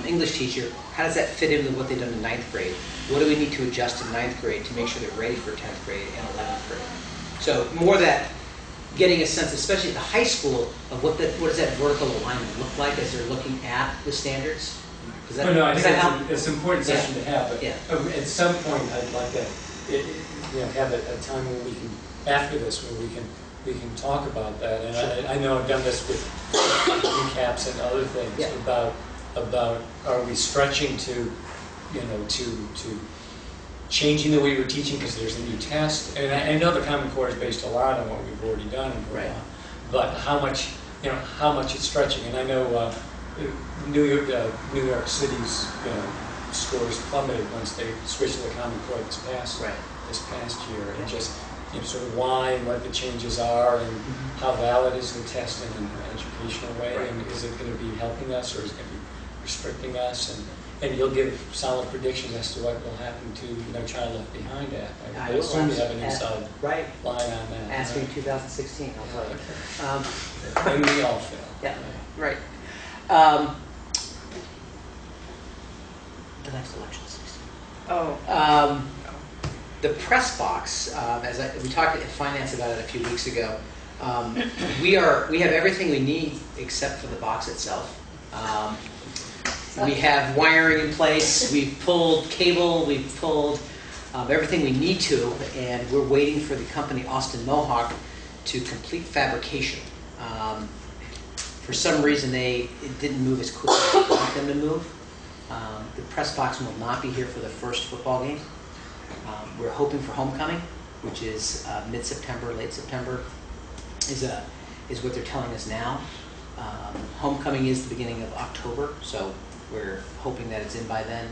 English teacher, how does that fit in with what they've done in 9th grade? What do we need to adjust in 9th grade to make sure they're ready for 10th grade and 11th grade? So more that getting a sense, especially at the high school, of what does that vertical alignment look like as they're looking at the standards? I think it's an important session to have, but Yeah. At some point I'd like to have a time when we can, after this, where we can talk about that. And Sure. I know I've done this with recaps and other things about are we stretching to changing the way we're teaching because there's a new test. And I know the Common Core is based a lot on what we've already done, Right. but how much it's stretching. And I know New York City's scores plummeted once they switched to the Common Core this past year, and just sort of why and what the changes are, and how valid is the test in an educational way, and is it going to be helping us or is it going to be restricting us, and you'll give solid predictions as to what will happen to Child Left Behind Act. I assume you have an inside Right. line on that. Ask me in 2016, I'll tell you. And we all fail. Yeah, right. The next election season. Oh, The press box, we talked at finance about it a few weeks ago. We have everything we need except for the box itself. We have wiring in place. We've pulled cable. We've pulled everything we need to, and we're waiting for the company Austin Mohawk to complete fabrication. For some reason, it didn't move as quickly as we want them to move. The press box will not be here for the first football game. We're hoping for homecoming, which is mid-September, late September, is what they're telling us now. Homecoming is the beginning of October, so we're hoping that it's in by then.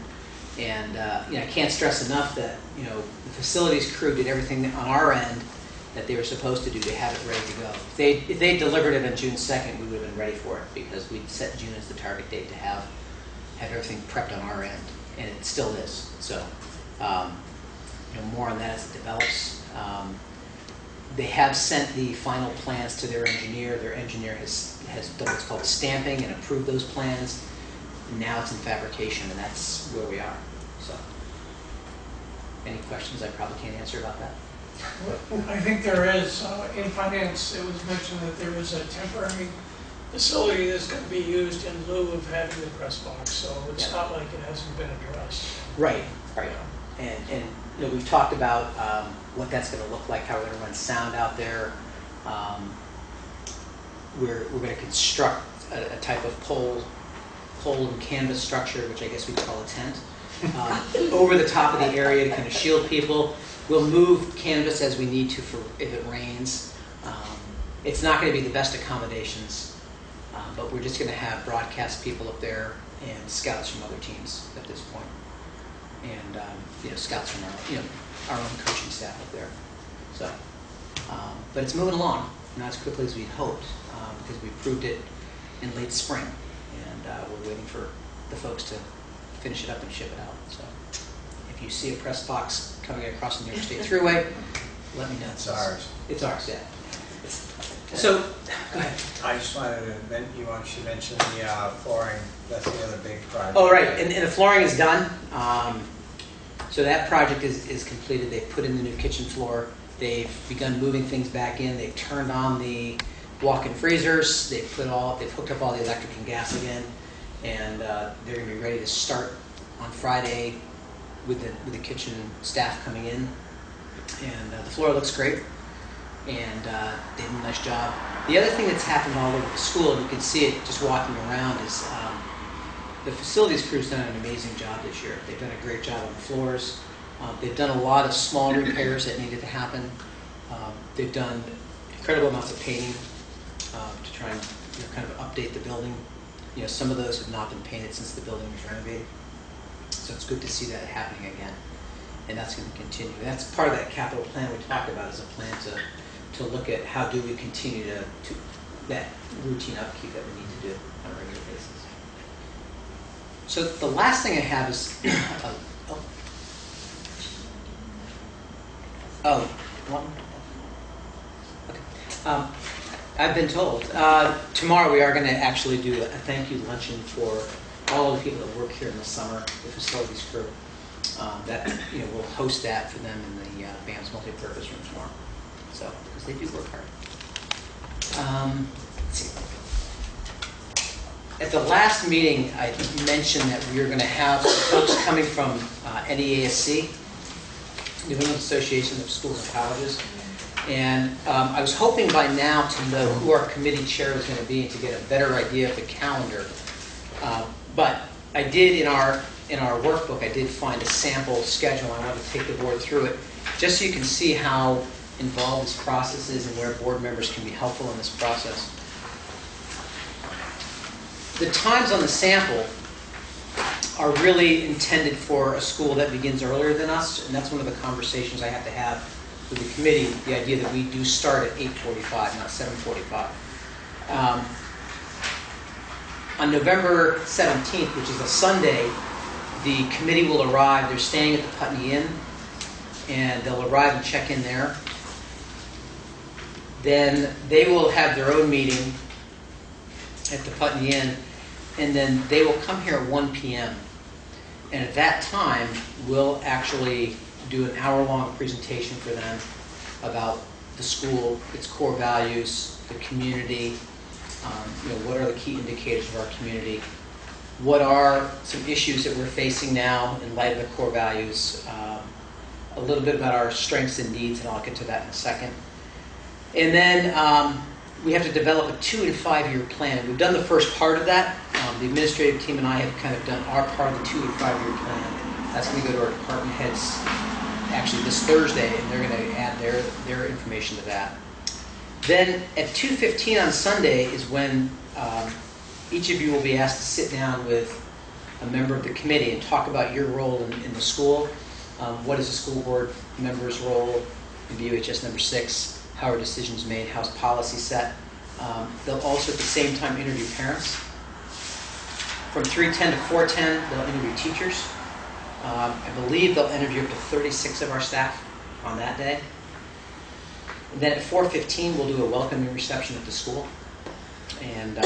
And I can't stress enough that the facilities crew did everything on our end that they were supposed to do to have it ready to go. If they delivered it on June 2nd, we would have been ready for it because we'd set June as the target date to have everything prepped on our end, and it still is. So, more on that as it develops. They have sent the final plans to their engineer. Their engineer has done what's called stamping and approved those plans. Now it's in fabrication, and that's where we are. So, any questions I probably can't answer about that? I think there is, in finance, it was mentioned that there is a temporary facility that's going to be used in lieu of having the press box, so it's not like it hasn't been addressed. Right. And we've talked about what that's going to look like, how we're going to run sound out there. We're going to construct a type of pole and canvas structure, which I guess we'd call a tent, over the top of the area to kind of shield people. We'll move canvas as we need to if it rains. It's not going to be the best accommodations, but we're just going to have broadcast people up there and scouts from other teams at this point. And scouts from our own coaching staff up there. So, but it's moving along, not as quickly as we'd hoped, because we approved it in late spring, and we're waiting for the folks to finish it up and ship it out. So, if you see a press box coming across the New York State Thruway, let me know. It's ours. It's ours, yeah. So, go ahead. I just wanted to, you mentioned the flooring. That's the other big project. Oh, right, and the flooring is done. So that project is completed. They've put in the new kitchen floor. They've begun moving things back in. They've turned on the walk-in freezers. They've hooked up all the electric and gas again, and they're going to be ready to start on Friday with the kitchen staff coming in. And the floor looks great, and they did a nice job. The other thing that's happened all over the school, and you can see it just walking around, is the facilities crew's done an amazing job this year. They've done a great job on the floors. They've done a lot of small repairs that needed to happen. They've done incredible amounts of painting to try and kind of update the building. Some of those have not been painted since the building was renovated. So it's good to see that happening again. And that's going to continue. And that's part of that capital plan we talked about, is a plan to look at how do we continue to that routine upkeep that we need to do on a regular basis. So the last thing I have is, I've been told tomorrow we are going to actually do a thank you luncheon for all of the people that work here in the summer, the facilities crew. We'll host that for them in the BAM's multi-purpose room tomorrow. So, because they do work hard. Let's see. At the last meeting, I mentioned that we were going to have folks coming from NEASC, New England Association of Schools and Colleges. And I was hoping by now to know who our committee chair was going to be and to get a better idea of the calendar. But I did, in our workbook, I did find a sample schedule. I want to take the board through it, just so you can see how involved this process is and where board members can be helpful in this process. The times on the sample are really intended for a school that begins earlier than us, and that's one of the conversations I have to have with the committee, the idea that we do start at 8:45, not 7:45. On November 17th, which is a Sunday, the committee will arrive. They're staying at the Putney Inn, and they'll arrive and check in there. Then they will have their own meeting at the Putney Inn, and then they will come here at 1 p.m. And at that time, we'll actually do an hour-long presentation for them about the school, its core values, the community, what are the key indicators of our community, what are some issues that we're facing now in light of the core values, a little bit about our strengths and needs, and I'll get to that in a second. And then we have to develop a 2- and 5-year plan. And we've done the first part of that. The administrative team and I have kind of done our part of the 2- and 5-year plan. That's going to go to our department heads actually this Thursday, and they're going to add their information to that. Then at 2:15 on Sunday is when each of you will be asked to sit down with a member of the committee and talk about your role in the school. What is the school board member's role in BUHS number 6? How are decisions made? How's policy set? They'll also at the same time interview parents. From 3:10 to 4:10, they'll interview teachers. I believe they'll interview up to 36 of our staff on that day. And then at 4:15, we'll do a welcoming reception at the school. And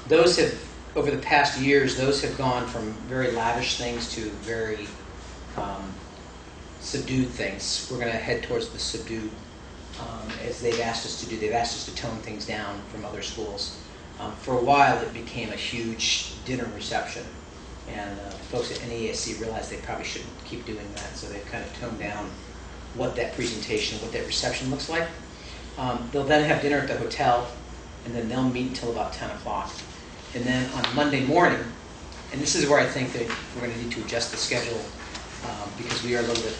those have, over the past years, those have gone from very lavish things to very subdued things. We're going to head towards the subdued, as they've asked us to do. They've asked us to tone things down from other schools. For a while, it became a huge dinner reception. And folks at NEASC realized they probably shouldn't keep doing that, so they've kind of toned down what that presentation, what that reception looks like. They'll then have dinner at the hotel, and then they'll meet until about 10 o'clock. And then on Monday morning, and this is where I think that we're going to need to adjust the schedule because we are a little bit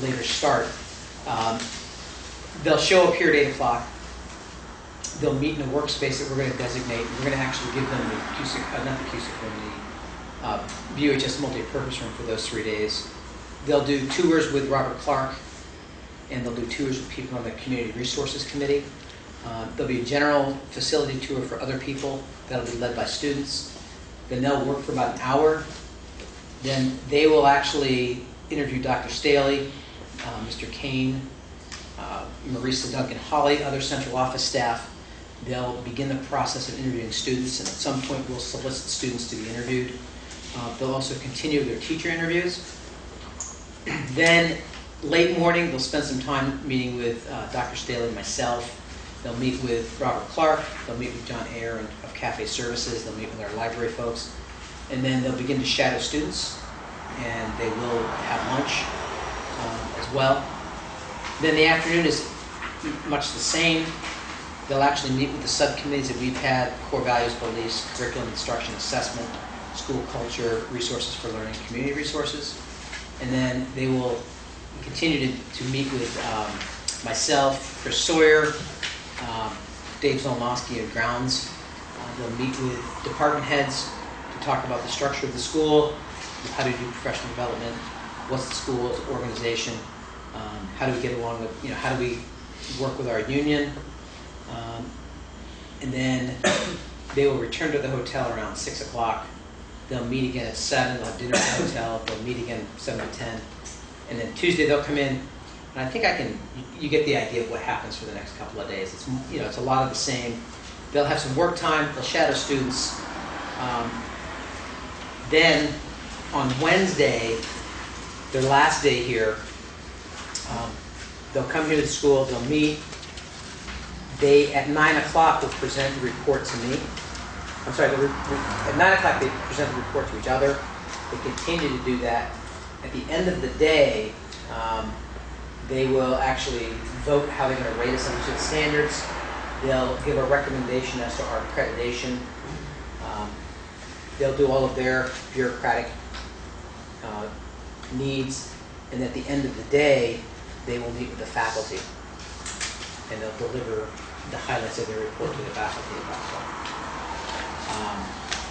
later start. They'll show up here at 8 o'clock. They'll meet in a workspace that we're going to designate. We're going to actually give them the not the CUSIC room, the BUHS multi-purpose room for those 3 days. They'll do tours with Robert Clark, and they'll do tours with people on the Community Resources Committee. There'll be a general facility tour for other people. That'll be led by students. Then they'll work for about an hour. Then they will actually interview Dr. Staley, Mr. Kane, Marisa Duncan Holly, other central office staff. They'll begin the process of interviewing students, and at some point we'll solicit students to be interviewed. They'll also continue their teacher interviews. Then late morning, they'll spend some time meeting with Dr. Staley and myself. They'll meet with Robert Clark. They'll meet with John Ayer of Cafe Services. They'll meet with our library folks. And then they'll begin to shadow students, and they will have lunch as well. Then the afternoon is much the same. They'll actually meet with the subcommittees that we've had: core values, beliefs, curriculum, instruction, assessment, school culture, resources for learning, community resources. And then they will continue to meet with myself, Chris Sawyer, Dave Zolmowski of Grounds. They'll meet with department heads to talk about the structure of the school, how to do professional development, what's the school's organization, how do we get along with, how do we work with our union. And then they will return to the hotel around 6 o'clock. They'll meet again at 7, they'll have dinner at the hotel, they'll meet again 7 to 10. And then Tuesday they'll come in, and I think you get the idea of what happens for the next couple of days. It's, it's a lot of the same. They'll have some work time, they'll shadow students. Then on Wednesday, their last day here, they'll come here to the school, they'll meet. They, at 9 o'clock, will present the report to me. I'm sorry, at 9 o'clock they present the report to each other. They continue to do that. At the end of the day, they will actually vote how they're going to rate us on each of the standards. They'll give a recommendation as to our accreditation. They'll do all of their bureaucratic needs. And at the end of the day, they will meet with the faculty. And they'll deliver the highlights of their report to the faculty at that point.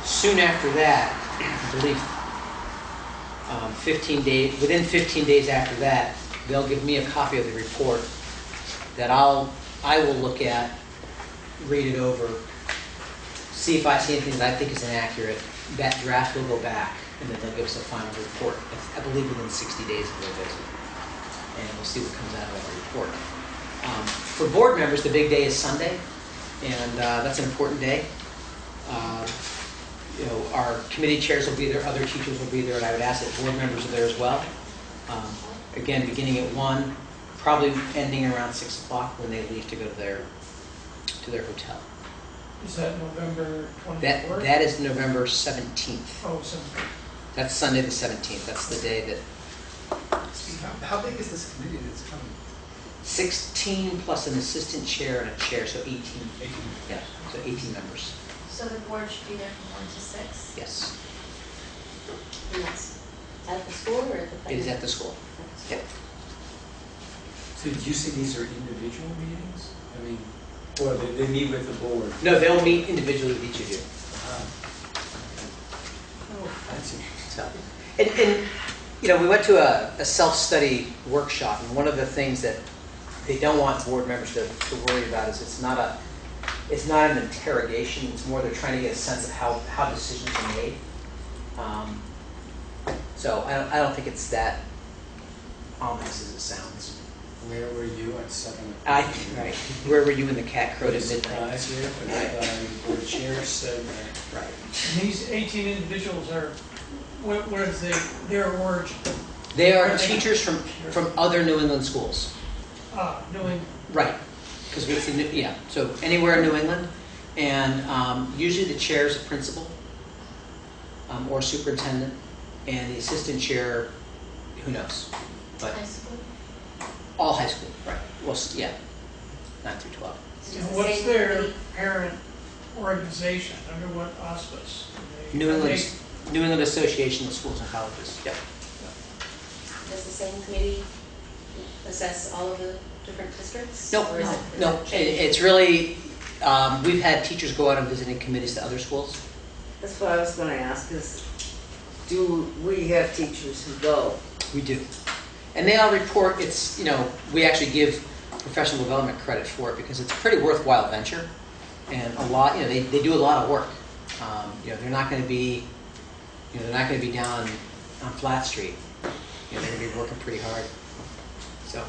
Soon after that, I believe within 15 days after that, they'll give me a copy of the report that I will look at, read it over, see if I see anything that I think is inaccurate. That draft will go back, and then they'll give us a final report, I believe within 60 days of their visit. And we'll see what comes out of that report. For board members, the big day is Sunday, and that's an important day. Our committee chairs will be there, other teachers will be there, and I would ask that board members are there as well. Again, beginning at 1, probably ending around 6 o'clock when they leave to go to their hotel. Is that November 24th? That is November 17th. Oh, 17th. That's Sunday the 17th. That's the day that Steve, how big is this committee that's coming? 16 plus an assistant chair and a chair, so 18. 18. Yeah, so 18 members. So the board should be there from 1 to 6? Yes, And that's at the school or at the? it is at the school. Yep. So did you say these are individual meetings? I mean, or they meet with the board? No, they'll meet individually with each of you. That's it. So, and we went to a self-study workshop, and one of the things that they don't want board members to worry about is it's not an interrogation. It's more they're trying to get a sense of how decisions are made. So I don't think it's that ominous as it sounds. Where were you at 7? Right. Where were you when the cat crowed at Was midnight? surprised here, but the board chair said that. Right. And these 18 individuals are, what is their origin? They are teachers from other New England schools. New England. Right. Because it's so anywhere in New England, and usually the chair is a principal or superintendent, and the assistant chair, who knows? But High school? all high school, right? Well, yeah, 9 through 12. And what's their parent organization? Under what auspice? New England Association of Schools and Colleges. Yep. Does the same committee assess all of the different districts? No, Or is it- no. It's really we've had teachers go out on visiting committees to other schools. That's what I was gonna ask, is do we have teachers who go? We do. And they all report, we actually give professional development credit for it because it's a pretty worthwhile venture. And a lot, they do a lot of work. They're not going to be, down on Flat Street. They're going to be working pretty hard. So,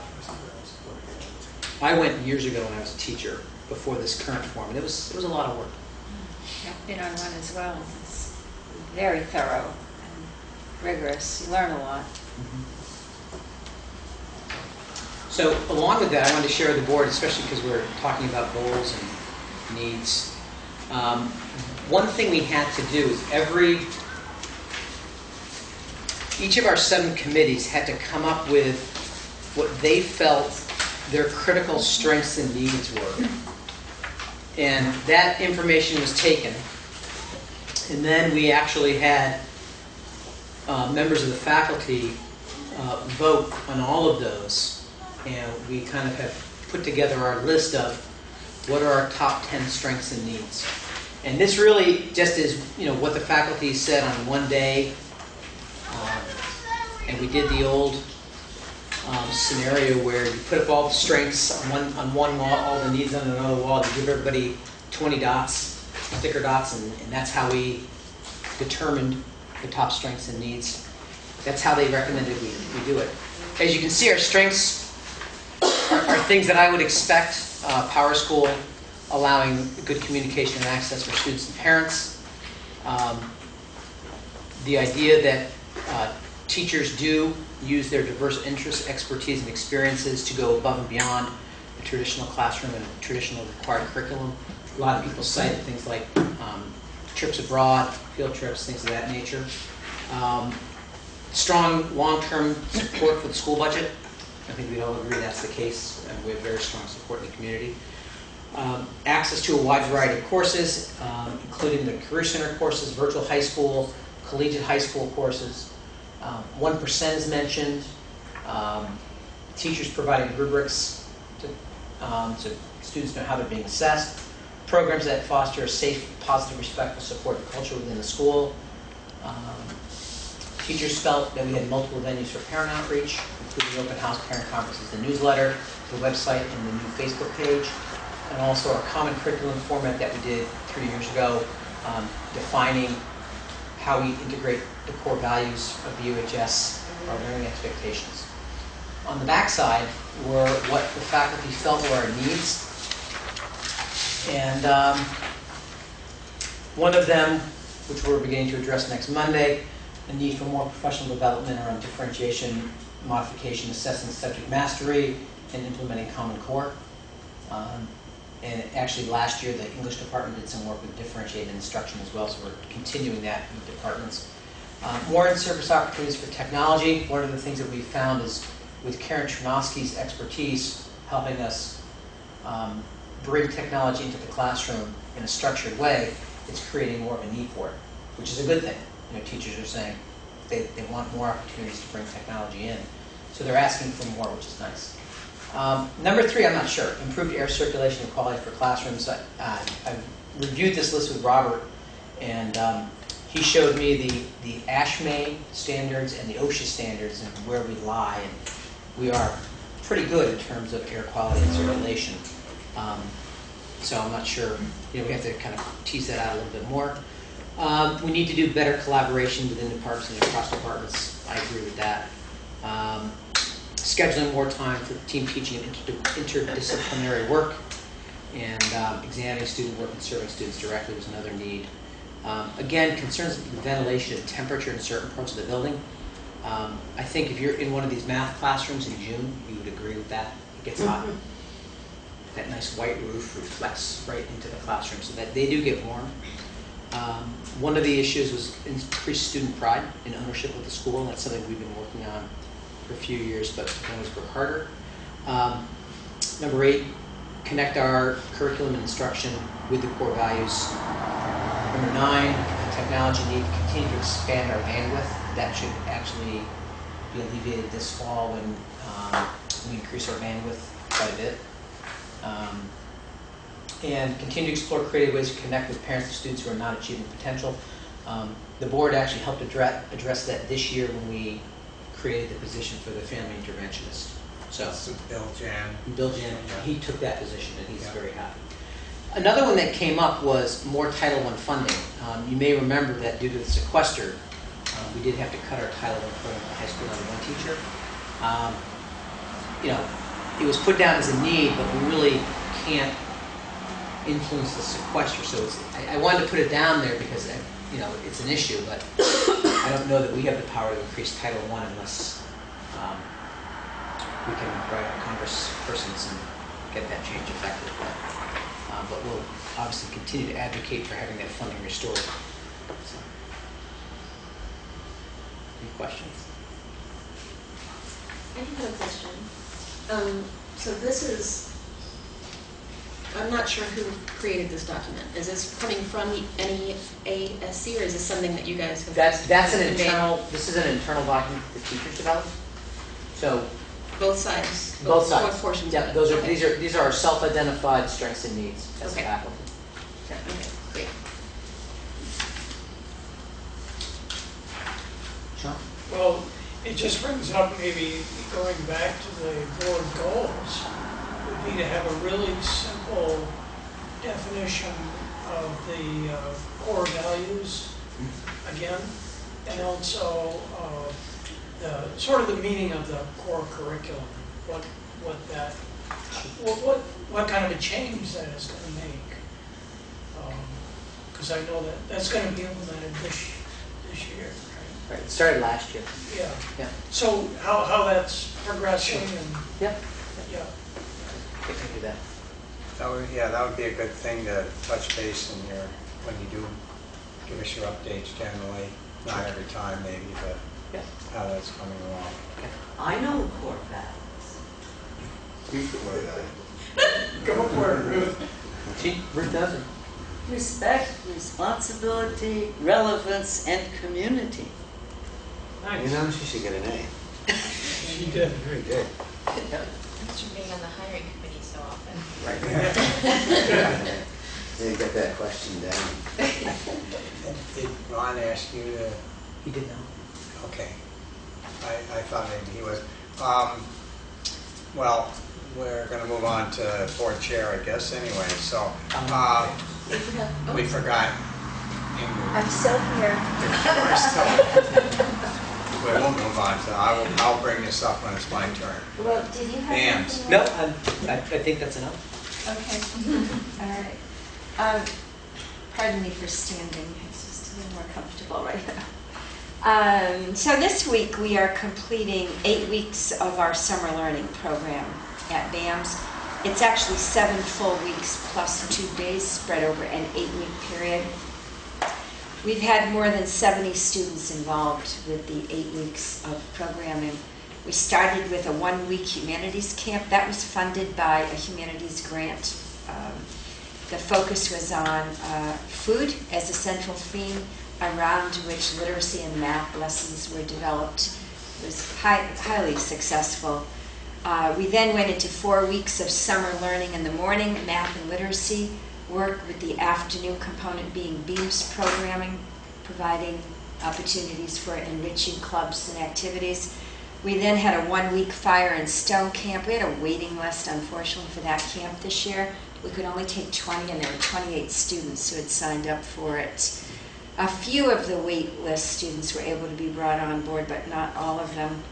I went years ago when I was a teacher before this current form, and it was a lot of work. I've been on one as well. It's very thorough and rigorous. You learn a lot. So along with that, I wanted to share with the board, especially because we're talking about goals and needs. One thing we had to do is each of our 7 committees had to come up with what they felt their critical strengths and needs were. And that information was taken. And then we actually had members of the faculty vote on all of those. And we kind of have put together our list of what are our top 10 strengths and needs. And this really just is, what the faculty said on one day. And we did the old scenario where you put up all the strengths on one wall, all the needs on another wall. You give everybody 20 dots, sticker dots, and that's how we determined the top strengths and needs. That's how they recommended we do it. As you can see, our strengths are things that I would expect. Power School, allowing good communication and access for students and parents. The idea that teachers do use their diverse interests, expertise, and experiences to go above and beyond the traditional classroom and traditional required curriculum. A lot of people cite things like trips abroad, field trips, things of that nature. Strong long-term support for the school budget. I think we'd all agree that's the case, and we have very strong support in the community. Access to a wide variety of courses, including the Career Center courses, virtual high school, collegiate high school courses. 1% is mentioned. Teachers providing rubrics so students know how they're being assessed. Programs that foster a safe, positive, respectful, supportive culture within the school. Teachers felt that we had multiple venues for parent outreach. including open house, parent conferences, the newsletter, the website, and the new Facebook page. And also our common curriculum format that we did 3 years ago, defining how we integrate the core values of the UHS, our learning expectations. On the backside were what the faculty felt were our needs. And one of them, which we're beginning to address next Monday, the need for more professional development around differentiation, modification, assessing subject mastery, and implementing Common Core. And actually last year the English department did some work with differentiated instruction as well, so we're continuing that in departments. More in-service opportunities for technology. One of the things that we found is with Karen Chernovsky's expertise helping us bring technology into the classroom in a structured way, it's creating more of a need for it, which is a good thing. You know, teachers are saying they want more opportunities to bring technology in. So they're asking for more, which is nice. Number 3, I'm not sure. Improved air circulation and quality for classrooms. I've reviewed this list with Robert, and he showed me the ASHME standards and the OSHA standards and where we lie. And we are pretty good in terms of air quality and circulation. So I'm not sure. You know, we have to kind of tease that out a little bit more. We need to do better collaboration within departments and across departments. I agree with that. Scheduling more time for team teaching and interdisciplinary work, and examining student work and serving students directly was another need. Again, concerns with ventilation and temperature in certain parts of the building. I think if you're in one of these math classrooms in June, you would agree with that. It gets hot. That nice white roof reflects right into the classroom, so that they do get warm. One of the issues was increased student pride and ownership of the school, and that's something we've been working on for a few years, but we can always work harder. Number 8, connect our curriculum and instruction with the core values. Number 9, technology need to continue to expand our bandwidth. That should actually be alleviated this fall when we increase our bandwidth quite a bit. And continue to explore creative ways to connect with parents and students who are not achieving potential. The board actually helped address that this year when we created the position for the family interventionist. So Bill Jan. Bill Jan, he took that position and he's very happy. Another one that came up was more Title I funding. You may remember that due to the sequester, we did have to cut our Title I program for high school level 1 teacher. You know, it was put down as a need, but we really can't influence the sequester. So I wanted to put it down there because you know it's an issue, but I don't know that we have the power to increase Title I unless we can write our congresspersons and get that change effective. But we'll obviously continue to advocate for having that funding restored. So, any questions? I have a question. So this is, I'm not sure who created this document. Is this coming from NEASC, or is this something that you guys have? That's an conveyed? internal. This is an internal document the teachers developed. So Both sides. both sides. Both portions. Yeah, of it. those are Okay. these are our self-identified strengths and needs as Okay. faculty. Okay, great. Sean? Well, it just brings up maybe going back to the board goals, would be to have a really simple definition of the core values again, and also the sort of the meaning of the core curriculum, what kind of a change that is going to make. Because I know that that's going to be implemented this year, right? Right. It started last year. Yeah. Yeah. So how that's progressing and, Yep. yeah. I can do that. That would be a good thing to touch base when you do give us your updates generally, not every time maybe, but Yeah. how that's coming along. I know core values. Go for it, Ruth. Ruth doesn't. Respect, responsibility, relevance, and community. You know, she should get an A. She did. Very good. Thanks for being on the hiring committee so often. Right. Yeah, get that question down. Did Ron ask you to, He did know. okay. I thought maybe he was, Well, we're going to move on to board chair, I guess, anyway. So we forgot. I'm still here. We're still. We won't move on to. I'll bring this up when it's my turn. Well, did you have Bams. something No, else? I think that's enough. Okay. All right. Pardon me for standing. It's just a little more comfortable right now. So this week we are completing 8 weeks of our summer learning program at BAMS. It's actually 7 full weeks plus 2 days spread over an 8-week period. We've had more than 70 students involved with the 8 weeks of programming. We started with a 1-week humanities camp that was funded by a humanities grant. The focus was on food as a central theme around which literacy and math lessons were developed. It was highly successful. We then went into 4 weeks of summer learning in the morning, math and literacy work, with the afternoon component being BEAMS programming, providing opportunities for enriching clubs and activities. We then had a 1-week fire and stone camp. We had a waiting list, unfortunately, for that camp this year. We could only take 20, and there were 28 students who had signed up for it. A few of the wait list students were able to be brought on board, but not all of them.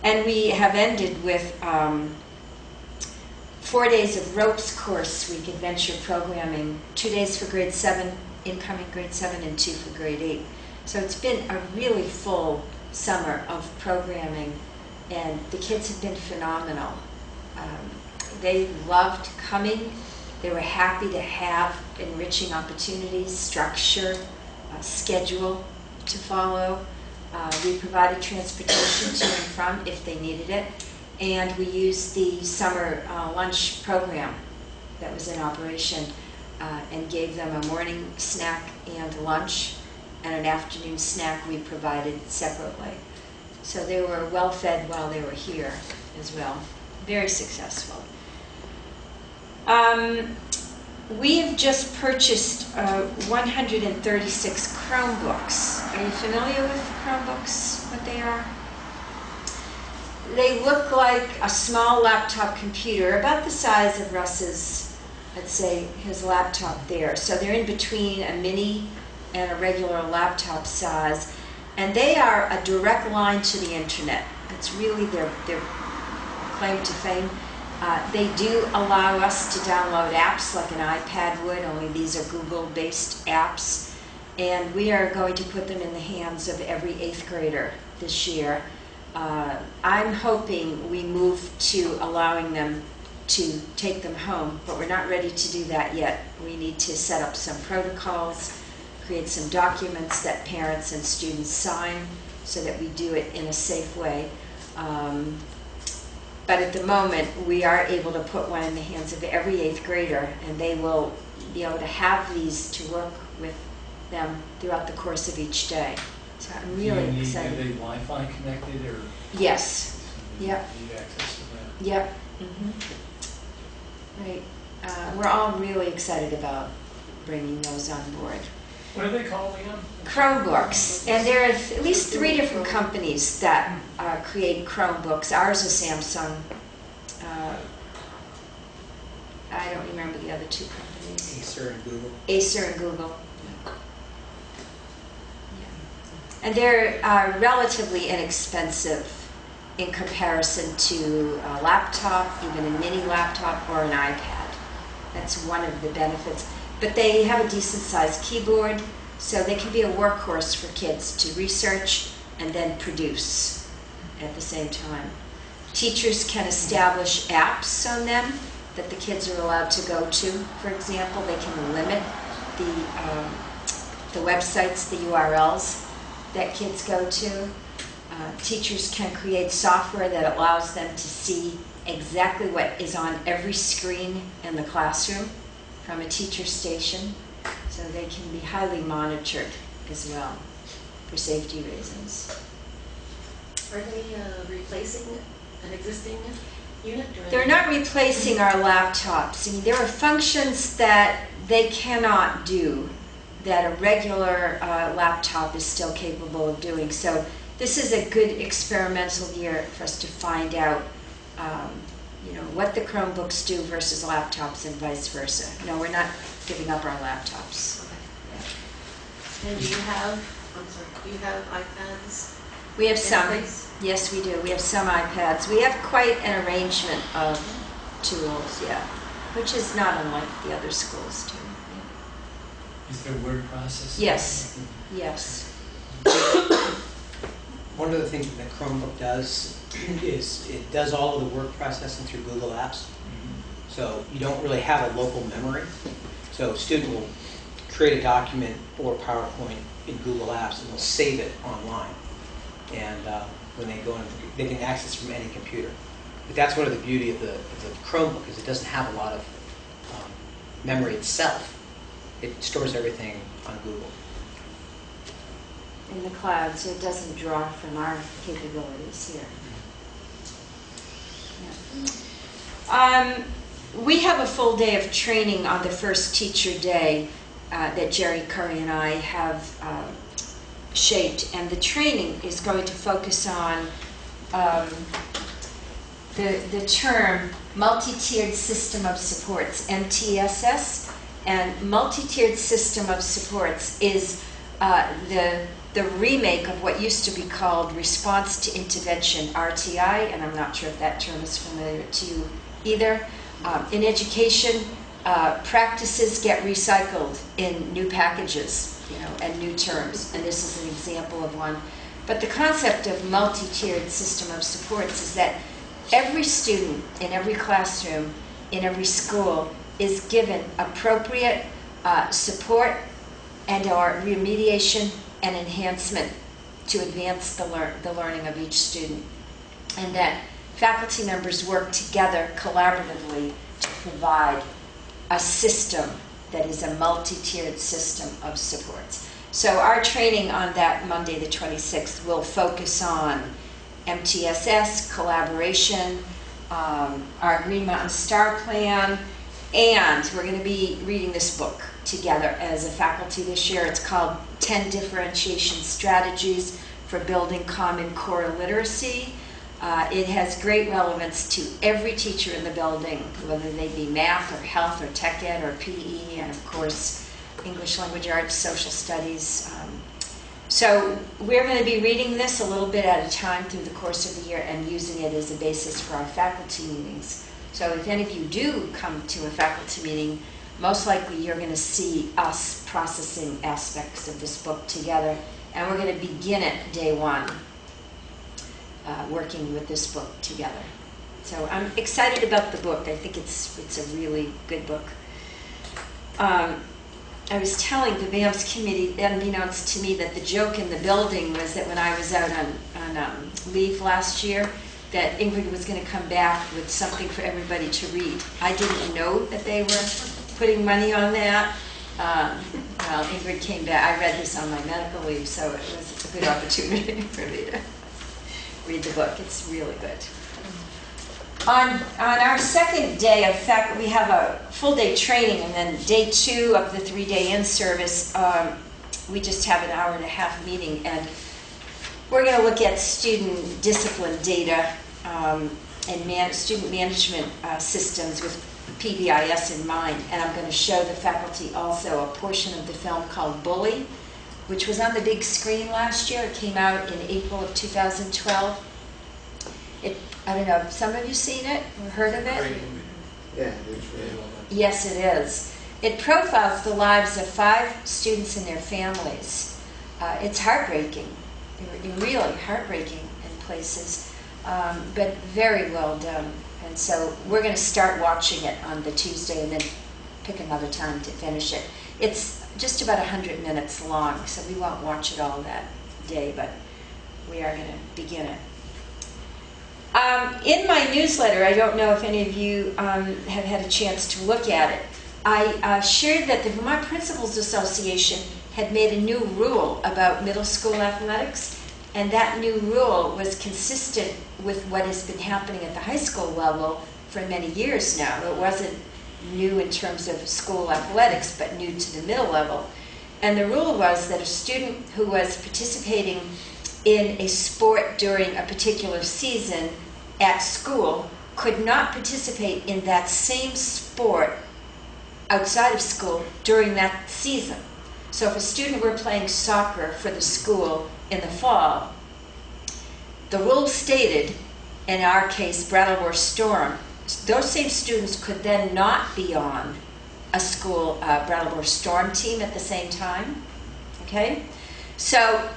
And we have ended with 4 days of ropes course week adventure programming, 2 days for grade 7, incoming grade 7, and 2 for grade 8. So it's been a really full summer of programming, and the kids have been phenomenal. They loved coming. They were happy to have enriching opportunities, structure, schedule to follow. We provided transportation to and from if they needed it. And we used the summer lunch program that was in operation and gave them a morning snack and lunch, and an afternoon snack we provided separately. So they were well fed while they were here as well. Very successful. We have just purchased 136 Chromebooks. Are you familiar with Chromebooks, what they are? They look like a small laptop computer, about the size of Russ's, let's say, his laptop there. So they're in between a mini and a regular laptop size. And they are a direct line to the internet. It's really their claim to fame. They do allow us to download apps like an iPad would, only these are Google-based apps. And we are going to put them in the hands of every 8th grader this year. I'm hoping we move to allowing them to take them home, but we're not ready to do that yet. We need to set up some protocols, create some documents that parents and students sign so that we do it in a safe way. But at the moment, we are able to put one in the hands of every 8th grader, and they will be able to have these to work with them throughout the course of each day. So I'm really excited. Are they Wi-Fi connected, or? Yes. Yep. Need access to that? Yep. Mm-hmm. Right. We're all really excited about bringing those on board. What are they called again? Chromebooks, and there are at least 3 different companies that create Chromebooks. Ours is Samsung. I don't remember the other 2 companies. Acer and Google. Acer and Google. Yeah. And they're relatively inexpensive in comparison to a laptop, even a mini laptop or an iPad. That's one of the benefits. But they have a decent-sized keyboard, so they can be a workhorse for kids to research and then produce at the same time. Teachers can establish apps on them that the kids are allowed to go to. For example, they can limit the websites, the URLs that kids go to. Teachers can create software that allows them to see exactly what is on every screen in the classroom from a teacher station, so they can be highly monitored as well for safety reasons. Are they replacing an existing unit? They're not replacing our laptops. I mean, there are functions that they cannot do that a regular laptop is still capable of doing. So this is a good experimental year for us to find out, what the Chromebooks do versus laptops and vice versa. No, we're not giving up our laptops. And do you have iPads? We have in some. place? Yes, we do. We have some iPads. We have quite an arrangement of tools, yeah, which is not unlike the other schools too. Is there word processing? Yes, yes. One of the things that Chromebook does is it does all of the word processing through Google Apps. So you don't really have a local memory. So a student will create a document or PowerPoint in Google Apps and they'll save it online. And when they go in, they can access from any computer. But that's one of the beauty of the Chromebook is it doesn't have a lot of memory itself. It stores everything on Google. In the cloud, so it doesn't draw from our capabilities here. Yeah. We have a full day of training on the first teacher day that Jerry Curry and I have shaped, and the training is going to focus on the term multi-tiered system of supports, MTSS, and multi-tiered system of supports is the remake of what used to be called response to intervention, RTI, and I'm not sure if that term is familiar to you either. In education, practices get recycled in new packages, and new terms, and this is an example of one. But the concept of multi-tiered system of supports is that every student in every classroom, in every school, is given appropriate support and or remediation and enhancement to advance the learning of each student. And that faculty members work together collaboratively to provide a system that is a multi-tiered system of supports. So our training on that Monday the 26th will focus on MTSS, collaboration, our Green Mountain Star Plan, and we're going to be reading this book together as a faculty this year. It's called 10 Differentiation Strategies for Building Common Core Literacy. It has great relevance to every teacher in the building, whether they be math or health or tech ed or PE, and of course English language arts, social studies. So we're going to be reading this a little bit at a time through the course of the year and using it as a basis for our faculty meetings. So if any of you do come to a faculty meeting, most likely you're going to see us processing aspects of this book together, and we're going to begin it day one, working with this book together. So I'm excited about the book. I think it's a really good book. I was telling the BAMS committee, unbeknownst to me, that the joke in the building was that when I was out on leave last year, that Ingrid was going to come back with something for everybody to read. I didn't know that they were putting money on that. Well, Ingrid came back. I read this on my medical leave, so it was a good opportunity for me to read the book. It's really good. On our second day, in fact, we have a full day training, and then day 2 of the 3-day in-service, we just have an hour-and-a-half meeting, and we're going to look at student discipline data and student management systems with PBIS in mind, and I'm going to show the faculty also a portion of the film called Bully, which was on the big screen last year. It came out in April of 2012. I don't know, have some of you seen it or heard of it? Yeah, it's really well done. Yes, it is. It profiles the lives of 5 students and their families. It's heartbreaking, really heartbreaking in places, but very well done. And so we're going to start watching it on the Tuesday and then pick another time to finish it. It's just about 100 minutes long, so we won't watch it all that day, but we are going to begin it. In my newsletter, I don't know if any of you have had a chance to look at it, I shared that the Vermont Principals Association had made a new rule about middle school athletics, and that new rule was consistent with what has been happening at the high school level for many years now. It wasn't new in terms of school athletics, but new to the middle level. And the rule was that a student who was participating in a sport during a particular season at school could not participate in that same sport outside of school during that season. So if a student were playing soccer for the school in the fall, the rule stated, in our case, Brattleboro Storm, those same students could then not be on a school Brattleboro Storm team at the same time. Okay? So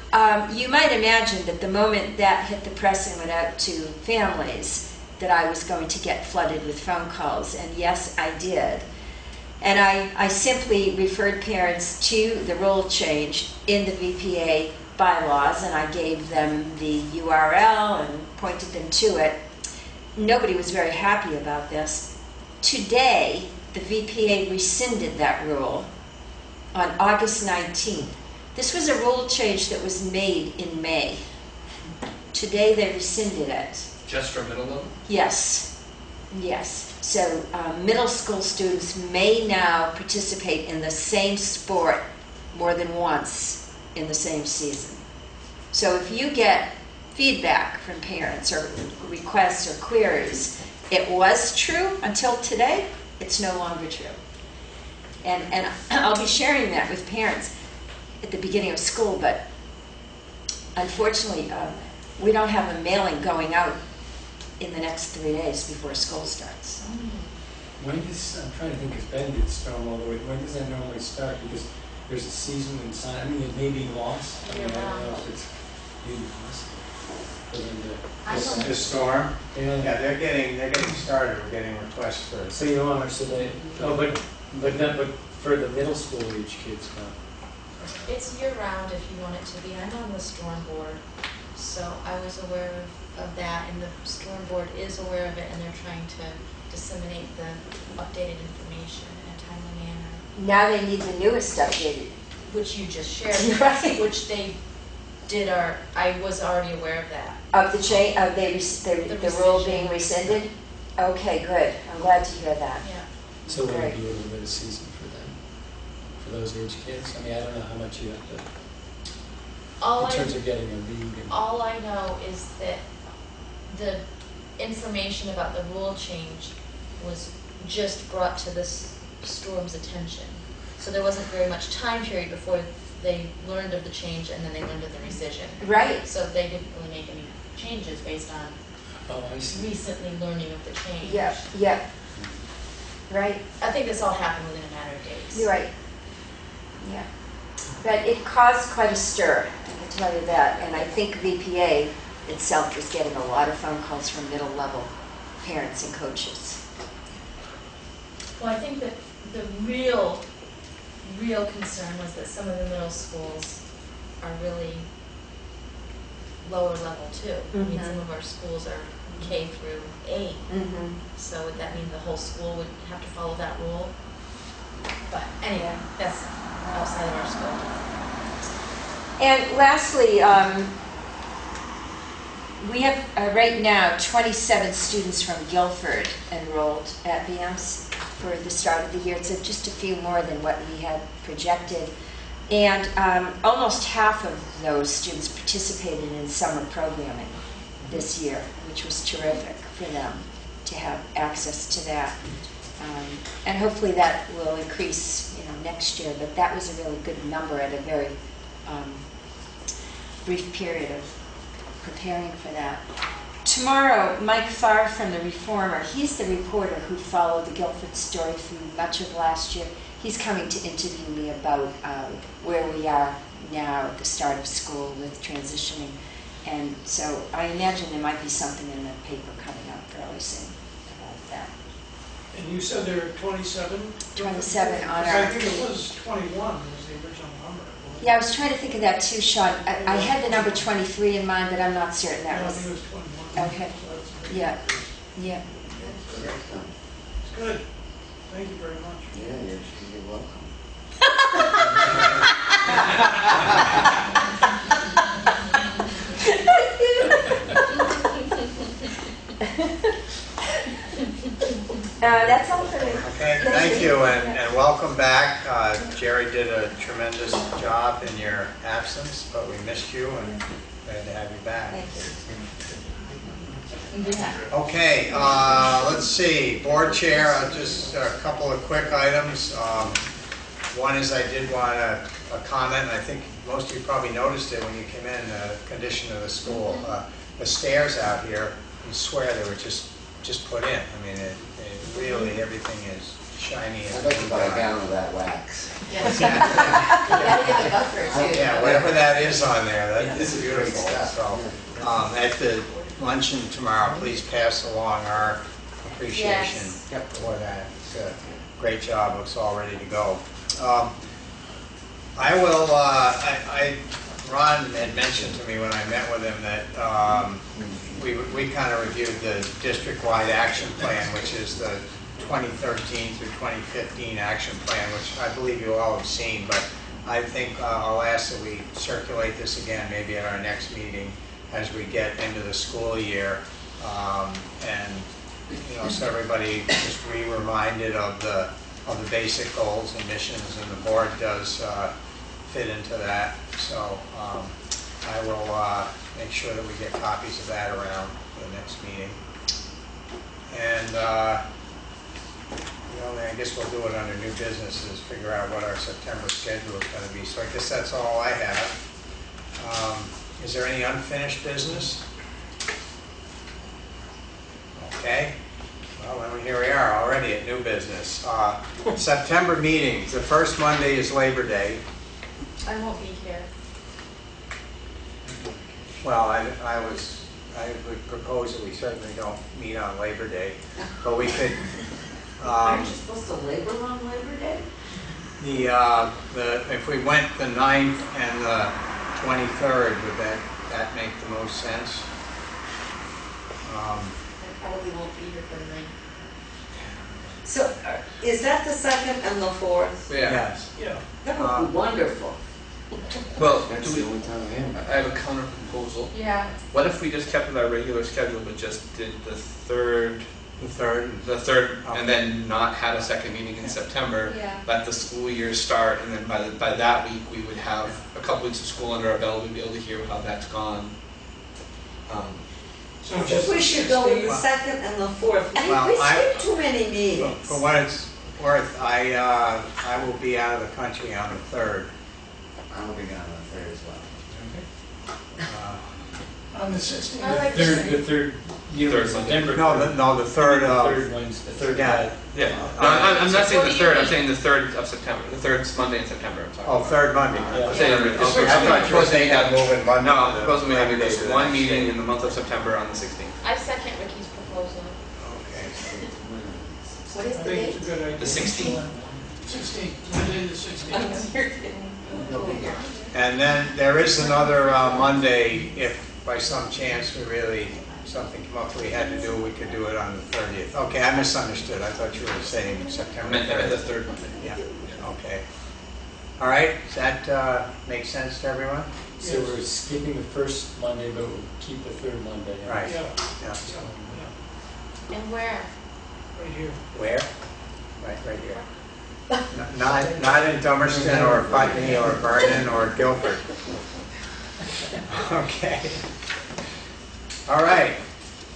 you might imagine that the moment that hit the press and went out to families, that I was going to get flooded with phone calls. And yes, I did. And I simply referred parents to the rule change in the VPA bylaws, and I gave them the URL and pointed them to it. Nobody was very happy about this. Today, the VPA rescinded that rule on August 19th. This was a rule change that was made in May. Today, they rescinded it. Just for middle level? Yes, yes. So middle school students may now participate in the same sport more than once in the same season. So if you get feedback from parents or requests or queries, it was true until today, it's no longer true. And I'll be sharing that with parents at the beginning of school, but unfortunately, we don't have a mailing going out in the next 3 days before school starts. When does, I'm trying to think, if Ben did storm all the way, when does that normally start? Because there's a season and sign, I mean, it may be lost. I mean, I don't know if it's maybe possible for them to. The storm? Yeah. Yeah, they're getting started, we're getting requests for. So you are, so they, oh, but for the middle school age kids, no. It's year-round if you want it to be. I'm on the storm board, so I was aware of that, and the storm board is aware of it, and they're trying to disseminate the updated information in a timely manner. Now they need the newest updated. Which you just shared, Right. which they did I was already aware of that. Of the change, of the rule being rescinded? Okay, good. I'm glad to hear that. Yeah. So will Great. it be a little bit of season for them, for those age kids? I mean, I don't know how much you have to, in terms of getting a league. All I know is that the information about the rule change was just brought to this storm's attention. So there wasn't very much time period before they learned of the change and then they learned of the rescission. Right. So they didn't really make any changes based on Oh, I see. recently learning of the change. Yep, yep. Right, I think this all happened within a matter of days. you're right. Yeah. But it caused quite a stir, I can tell you that. And I think VPA itself is getting a lot of phone calls from middle level parents and coaches. Well, I think that the real concern was that some of the middle schools are really lower level too. I mean, some of our schools are K through 8. Mm-hmm. So would that mean the whole school would have to follow that rule? But anyway, that's outside of our scope. And lastly, we have right now 27 students from Guilford enrolled at BMS for the start of the year. It's just a few more than what we had projected. And almost half of those students participated in summer programming this year, which was terrific for them to have access to that. And hopefully that will increase, next year. But that was a really good number at a very brief period of preparing for that. Tomorrow, Mike Farr from The Reformer, he's the reporter who followed the Guilford story through much of last year. He's coming to interview me about where we are now at the start of school with transitioning. And so I imagine there might be something in the paper coming up fairly soon about that. And you said there are 27? 27 on Because our... I think it was 21 was the original number. Yeah, I was trying to think of that too, Sean. I had the number 23 in mind, but I'm not certain that I was... think it was 21. Okay. So that's very Yeah, good. yeah. It's good. Thank you very much. Yeah, you're welcome. That's all for me. Okay, thank you, and welcome back. Jerry did a tremendous job in your absence, but we missed you, and Glad to have you back. Thank you. Okay, let's see, board chair, just a couple of quick items. One is I did want a comment, and I think most of you probably noticed it when you came in, the condition of the school. The stairs out here, you swear they were just put in. I mean, it really, everything is shiny and I'd like to buy a gallon of that wax. Yes. You gotta get the buffer too. yeah, whatever that is on there, that This is is great beautiful. stuff. So, at the luncheon tomorrow, please pass along our appreciation Yes. for that. It's a great job, looks all ready to go. I will, Ron had mentioned to me when I met with him that we kind of reviewed the district-wide action plan, which is the 2013 through 2015 action plan, which I believe you all have seen, but I think I'll ask that we circulate this again, maybe at our next meeting as we get into the school year, and so everybody just reminded of the basic goals and missions, and the board does fit into that. So I will make sure that we get copies of that around the next meeting. And I guess we'll do it under new businesses, figure out what our September schedule is going to be. So I guess that's all I have. Is there any unfinished business? Okay. Well, then here we are already at new business. September meetings. The first Monday is Labor Day. I won't be here. Well, I would propose that we certainly don't meet on Labor Day, but we could. Aren't you supposed to labor on Labor Day? If we went the 9th and the 23rd, would that make the most sense? I probably won't be here for the night. So, is that the 2nd and the 4th? Yeah. Yes. Yeah. That would be wonderful. Well, That's the only time I am. I have a counter proposal. Yeah. What if we just kept with our regular schedule, but just did the third, and then not had a second meeting in September? Yeah. Let the school year start, and then by that week we would have a couple weeks of school under our belt. We'd be able to hear how that's gone. So I think just we should go with the Well- 2nd and the 4th. Well, We I- skip too many meetings. For what it's worth, I will be out of the country on the 3rd. I'll be gone on the third as well. on the 16th. I like The to third, Third Monday. September. No, the 3rd of. Third Wednesday, third. Yeah. Yeah. No, I'm not saying the third. I'm saying the 3rd of September. The 3rd Monday in September. I'm sorry. Oh, 3rd Monday. Yeah. I'm saying I thought you were saying that moving Monday. No, I'm to the proposing we have Monday just to the one next meeting day. in the month of September on the 16th. I second Ricky's proposal. Okay. What is I the think date? it's a good idea. The 16th? 16th, Monday the 16th. And then there is another Monday, if by some chance something came up we had to do, we could do it on the 30th. Okay, I misunderstood. I thought you were saying I September meant the 3rd. third Monday. Yeah, okay. All right, does that make sense to everyone? So we're skipping the first Monday, but we'll keep the third Monday. Right. Yeah, Yeah. yeah, And where? right here. Where? Right here. Not in Dummerston or Putney or Vernon or Guilford. Okay. All right.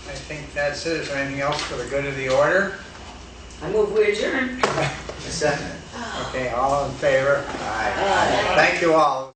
I think that's it. Is there anything else for the good of the order? I move we adjourn. The second. Okay, all in favor? Aye. Aye. Thank you all.